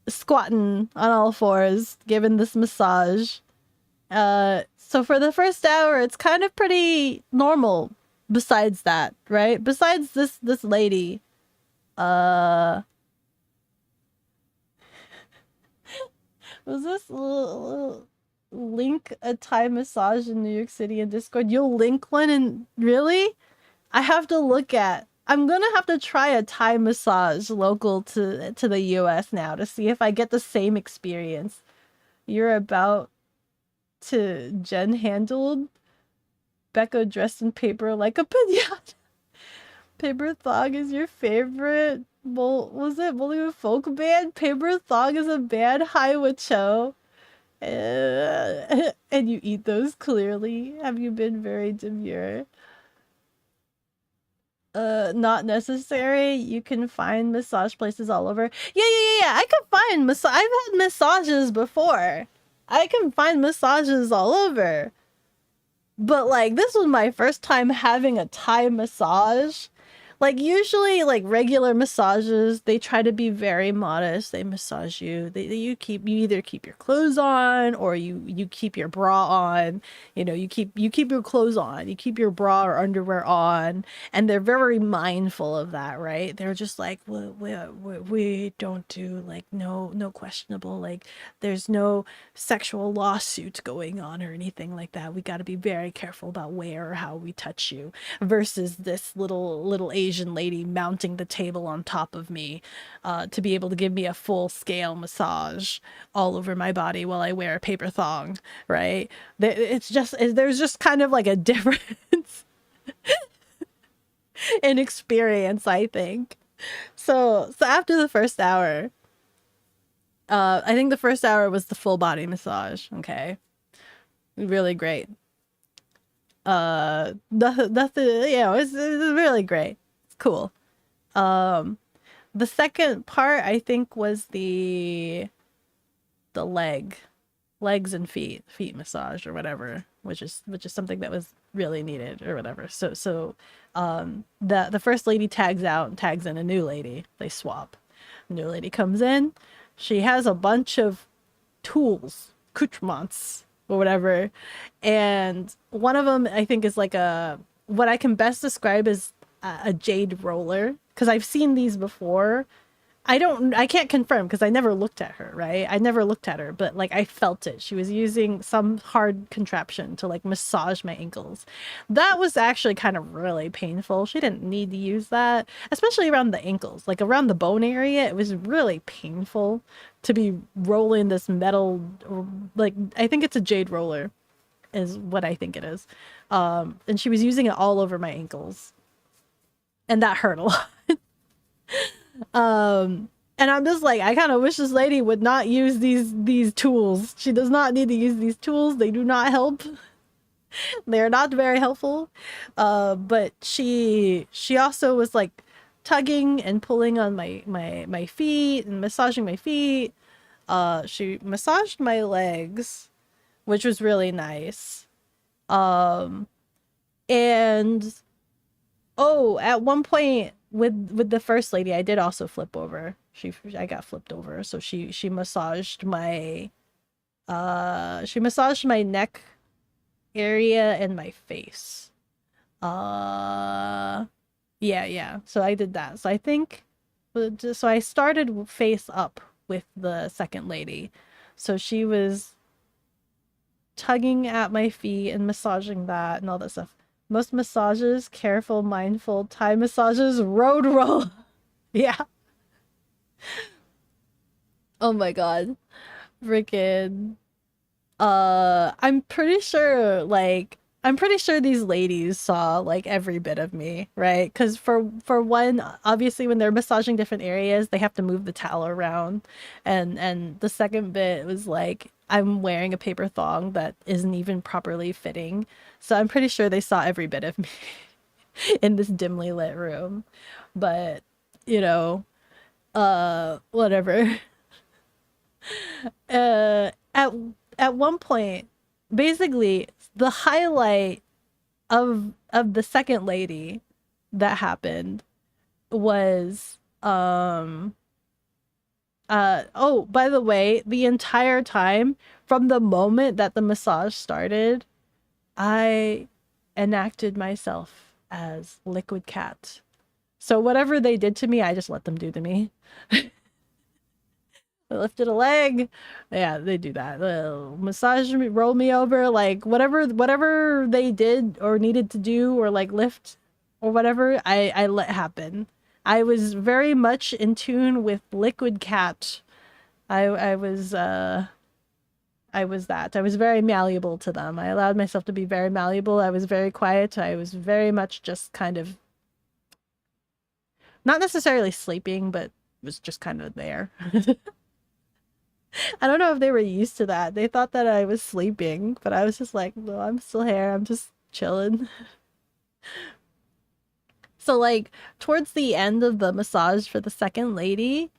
squatting on all fours, giving this massage. So for the first hour, it's kind of pretty normal. Besides that, right? Besides this lady, was this link a Thai massage in New York City in Discord? You'll link one, and really, I have to look at. I'm gonna have to try a Thai massage local to the US now to see if I get the same experience. You're about to Jen handled Beko dressed in paper like a pinata. Paper Thong is your favorite was it Bollywood folk band? Paper Thong is a band, Highwood Cho. And you eat those clearly. Have you been very demure? Not necessary. You can find massage places all over. Yeah. I can find I've had massages before. I can find massages all over. But like this was my first time having a Thai massage. Like usually like regular massages, they try to be very modest. They massage you. You either keep your clothes on or you keep your bra on. You know, you keep your clothes on. You keep your bra or underwear on, and they're very mindful of that, right? They're just like, we don't do like no questionable, like there's no sexual lawsuits going on or anything like that. We got to be very careful about where or how we touch you versus this little Asian lady mounting the table on top of me to be able to give me a full scale massage all over my body while I wear a paper thong, right? There's just kind of like a difference in experience, I think. So after the first hour, I think the first hour was the full body massage. Okay. Really great. Nothing, it's really great. It's cool. The second part I think was the legs and feet massage or whatever, which is something that was really needed or whatever. The first lady tags out and tags in a new lady. They swap. The new lady comes in. She has a bunch of tools, accoutrements or whatever, and one of them I think is like what I can best describe as a jade roller, because I've seen these before. I can't confirm because I never looked at her, right? I never looked at her, but like I felt it. She was using some hard contraption to like massage my ankles. That was actually kind of really painful. She didn't need to use that, especially around the ankles. Like around the bone area, it was really painful to be rolling this metal, like I think it's a jade roller is what I think it is. And she was using it all over my ankles. And that hurt a lot. And I'm just like, I kind of wish this lady would not use these tools. She does not need to use these tools. They do not help. They're not very helpful. But she also was like tugging and pulling on my feet and massaging my feet. She massaged my legs, which was really nice. And at one point with the first lady, I did also flip over. I got flipped over. So she massaged my neck area and my face. Yeah. So I did that. So I think so I started face up with the second lady. So she was tugging at my feet and massaging that and all that stuff. Most massages, careful, mindful. Thai massages, road roll. Yeah. Oh my god. Freaking. I'm pretty sure these ladies saw like every bit of me, right? Because for one, obviously when they're massaging different areas, they have to move the towel around, and the second bit was like I'm wearing a paper thong that isn't even properly fitting, so I'm pretty sure they saw every bit of me in this dimly lit room. But whatever. At one point, basically the highlight of the second lady that happened was oh, by the way, the entire time from the moment that the massage started, I enacted myself as Liquid Cat. So whatever they did to me, I just let them do to me. I lifted a leg. Yeah, they do that. Massage me, roll me over, like whatever they did or needed to do or like lift or whatever, I let happen. I was very much in tune with Liquid Cat. I was that. I was very malleable to them. I allowed myself to be very malleable. I was very quiet. I was very much just kind of not necessarily sleeping, but was just kind of there. I don't know if they were used to that. They thought that I was sleeping, but I was just like, no, I'm still here. I'm just chilling. So like towards the end of the massage for the second lady,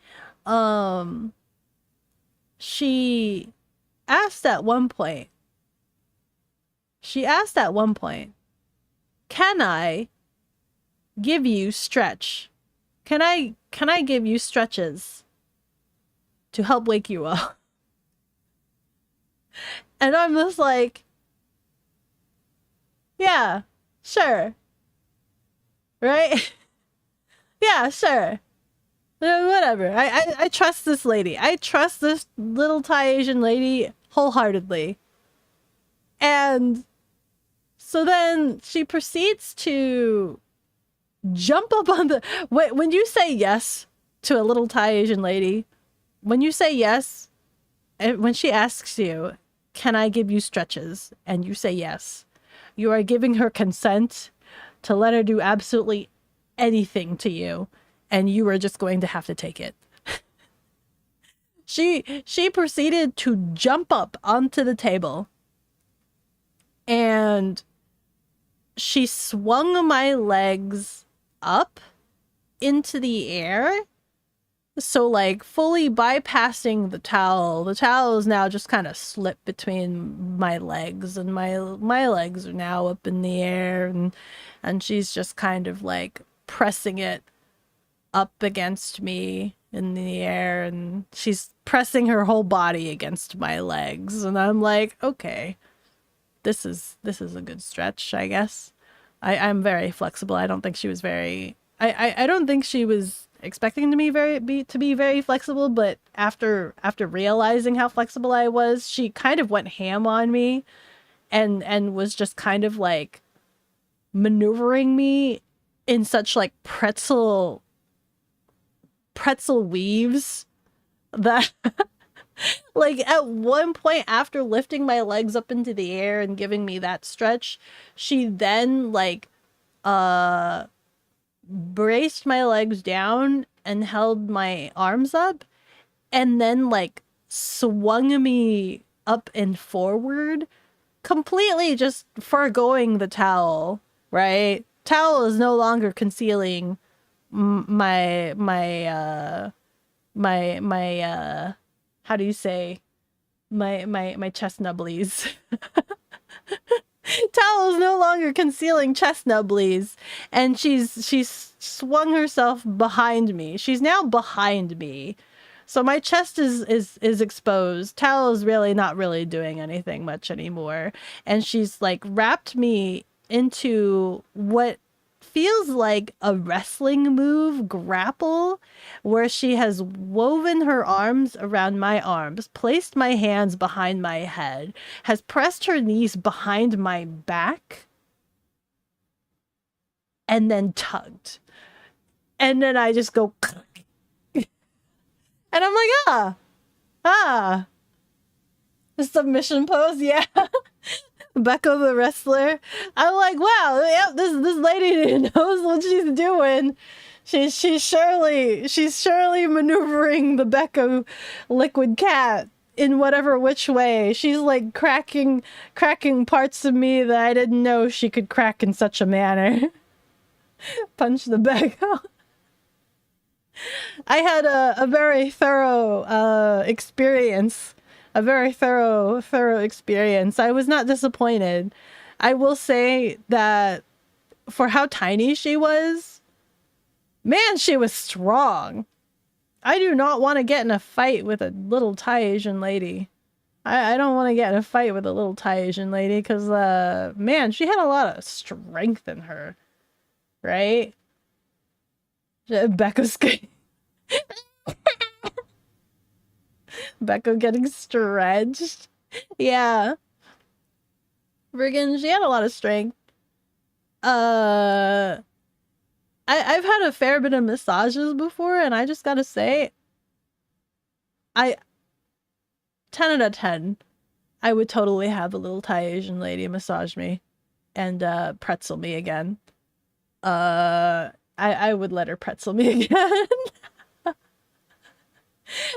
she asked at one point, can I give you stretch? Can I give you stretches to help wake you up? And I'm just like, yeah, sure. Right? Yeah, sure. Whatever. I trust this lady. I trust this little Thai Asian lady wholeheartedly. And so then she proceeds to jump up on the when you say yes to a little Thai Asian lady, when you say yes, when she asks you, can I give you stretches, and you say yes, you are giving her consent to let her do absolutely anything to you, and you are just going to have to take it. She proceeded to jump up onto the table, and she swung my legs up into the air. So, like, fully bypassing the towel. The towel is now just kind of slipped between my legs, and my legs are now up in the air, and she's just kind of like pressing it up against me in the air, and she's pressing her whole body against my legs, and I'm like, okay, this is a good stretch, I guess. I'm very flexible. I don't think she was very I don't think she was expecting to be very flexible, but after realizing how flexible I was, she kind of went ham on me, and was just kind of like maneuvering me in such like pretzel weaves that like at one point, after lifting my legs up into the air and giving me that stretch, she then like braced my legs down and held my arms up, and then like swung me up and forward, completely just foregoing the towel, right? Towel is no longer concealing my how do you say, my chest nubblies. Towel is no longer concealing chest nubblies, and she's swung herself behind me. She's now behind me, so my chest is exposed. Towel is really not really doing anything much anymore, and she's like wrapped me into what feels like a wrestling move grapple, where she has woven her arms around my arms, placed my hands behind my head, has pressed her knees behind my back, and then tugged. And then I just go and I'm like, the submission pose, yeah. Beko the wrestler. I'm like, wow, yep, this lady knows what she's doing. She's surely maneuvering the Beko liquid cat in whatever which way. She's like cracking parts of me that I didn't know she could crack in such a manner. Punch the Beko. I had a very thorough experience. A very thorough experience. I was not disappointed. I will say that for how tiny she was, man, she was strong. I do not want to get in a fight with a little Thai Asian lady. I don't want to get in a fight with a little Thai Asian lady because, man, she had a lot of strength in her, right? Becca's Beko getting stretched. Yeah. Friggin', she had a lot of strength. I've had a fair bit of massages before, and I just gotta say, 10 out of 10, I would totally have a little Thai Asian lady massage me and pretzel me again. I would let her pretzel me again.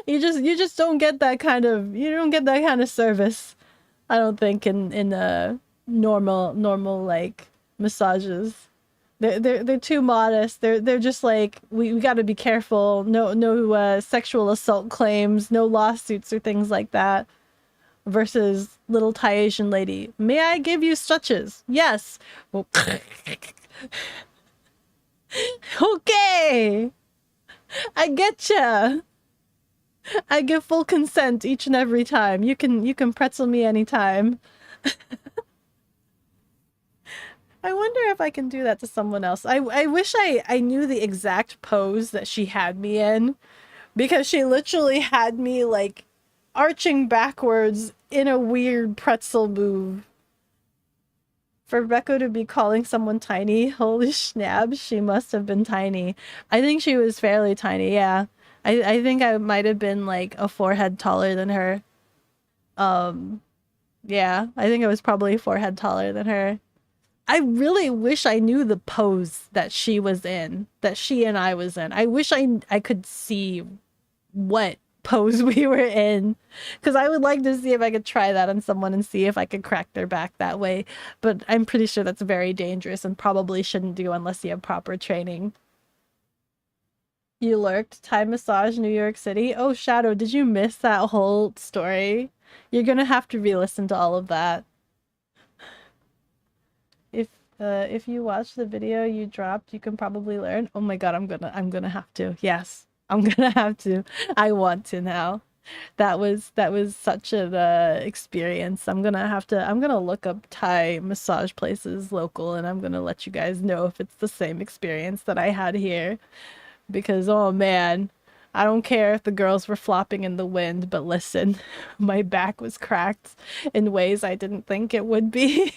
You just don't get that kind of service, I don't think, in normal like massages. They're too modest. They're just like, we got to be careful. No sexual assault claims, no lawsuits or things like that. Versus little Thai Asian lady, may I give you stretches? Yes. Well, okay. I getcha. I give full consent each and every time. You can pretzel me anytime. I wonder if I can do that to someone else. I wish I knew the exact pose that she had me in, because she literally had me like arching backwards in a weird pretzel move For Beko to be calling someone tiny, holy snap, she must have been tiny. I think she was fairly tiny, yeah. I think I might have been like a forehead taller than her. Um, yeah, I think I was probably a forehead taller than her. I really wish I knew the pose that she was in, that she and I was in. I wish I could see what pose we were in, because I would like to see if I could try that on someone and see if I could crack their back that way. But I'm pretty sure that's very dangerous and probably shouldn't do unless you have proper training. You lurked. Thai massage, New York City. Oh, Shadow, did you miss that whole story? You're gonna have to re-listen to all of that. If if you watch the video you dropped, you can probably learn. Oh my god, I'm gonna have to. Yes, I'm gonna have to. I want to now. That was such an experience. I'm gonna look up Thai massage places local, and I'm gonna let you guys know if it's the same experience that I had here. Because oh man, I don't care if the girls were flopping in the wind, but listen, my back was cracked in ways I didn't think it would be.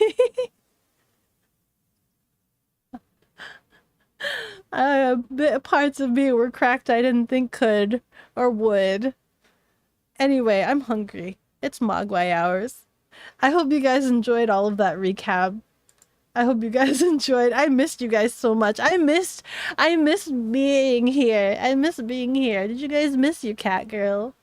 Parts of me were cracked I didn't think could or would. Anyway, I'm hungry. It's Mogwai hours. I hope you guys enjoyed all of that recap. I hope you guys enjoyed. I missed you guys so much. I missed being here. I miss being here. Did you guys miss your cat girl?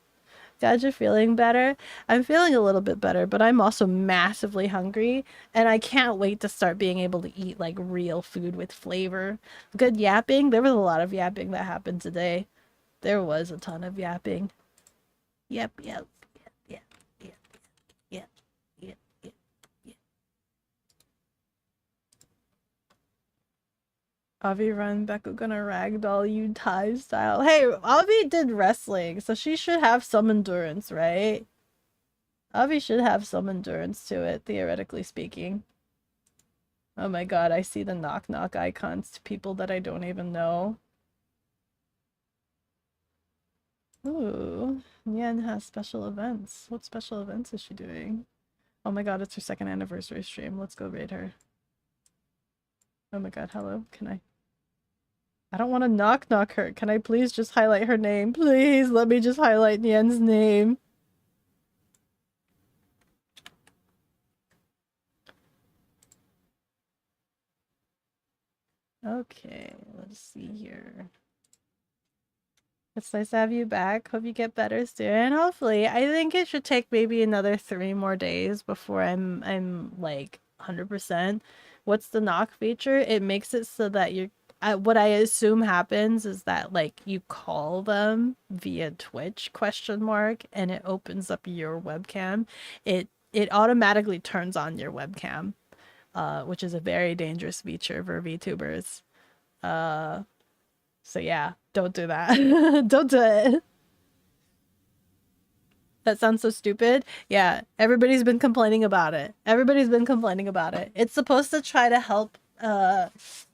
Glad you're feeling better. I'm feeling a little bit better, but I'm also massively hungry, and I can't wait to start being able to eat like real food with flavor. Good yapping. There was a lot of yapping that happened today. There was a ton of yapping. Yep, yep, yep, yep, yep, yep, yep, yep, yep. Avi run, Beko gonna ragdoll you Thai style. Hey, Avi did wrestling, so she should have some endurance, right? Avi should have some endurance to it, theoretically speaking. Oh my god, I see the knock knock icons to people that I don't even know. Ooh, Yan has special events. What special events is she doing? Oh my god, it's her 2nd anniversary stream. Let's go raid her. Oh my god, hello. I don't want to knock knock her. Can I please just highlight her name? Please let me just highlight Nian's name. Okay, let's see here. It's nice to have you back. Hope you get better soon. Hopefully. I think it should take maybe another 3 more days before I'm like 100%. What's the knock feature? It makes it so that you're what I assume happens is that like you call them via Twitch ? And it opens up your webcam. It automatically turns on your webcam, which is a very dangerous feature for VTubers. So yeah, don't do that. Don't do it. That sounds so stupid. Yeah, everybody's been complaining about it. Everybody's been complaining about it. It's supposed to try to help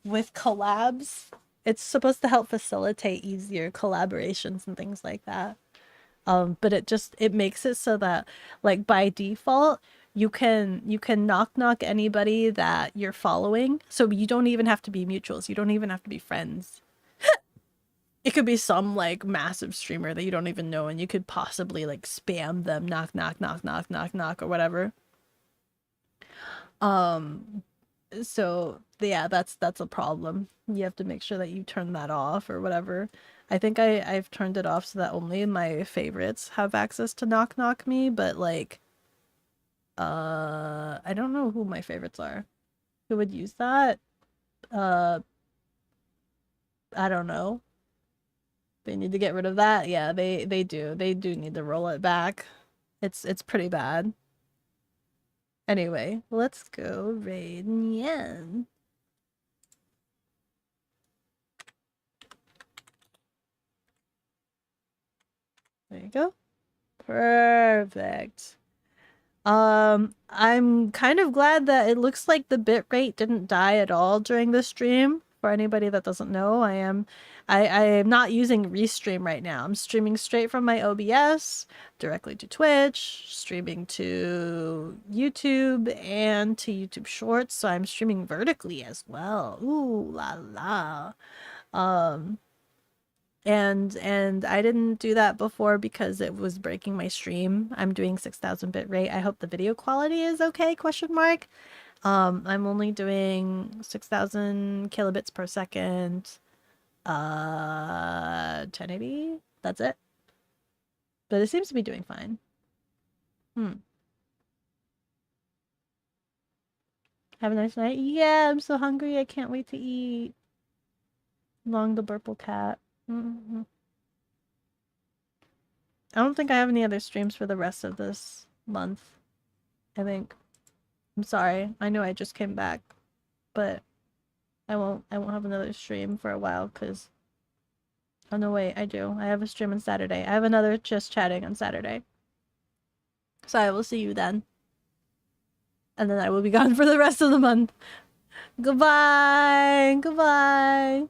with collabs. It's supposed to help facilitate easier collaborations and things like that. But it makes it so that like by default you can knock knock anybody that you're following. So you don't even have to be mutuals. You don't even have to be friends. It could be some like massive streamer that you don't even know, and you could possibly like spam them knock knock knock knock knock knock or whatever. So yeah, that's a problem. You have to make sure that you turn that off or whatever. I think I've turned it off so that only my favorites have access to knock knock me, but like I don't know who my favorites are. Who would use that? I don't know. They need to get rid of that. Yeah, they do. They do need to roll it back. It's pretty bad. Anyway, let's go raid Nian. There you go. Perfect. I'm kind of glad that it looks like the bitrate didn't die at all during the stream For anybody that doesn't know, I am not using Restream right now. I'm streaming straight from my OBS directly to Twitch, streaming to YouTube and to YouTube Shorts. So I'm streaming vertically as well. Ooh la la. And I didn't do that before because it was breaking my stream. I'm doing 6,000 bit rate. I hope the video quality is okay, question mark. I'm only doing 6,000 kilobits per second, 1080. That's it. But it seems to be doing fine. Have a nice night. Yeah, I'm so hungry. I can't wait to eat. Long the purple cat. I don't think I have any other streams for the rest of this month. I think. I'm sorry. I know I just came back, but I won't have another stream for a while because oh no wait, I do. I have a stream on Saturday. I have another just chatting on Saturday. So I will see you then. And then I will be gone for the rest of the month. Goodbye. Goodbye.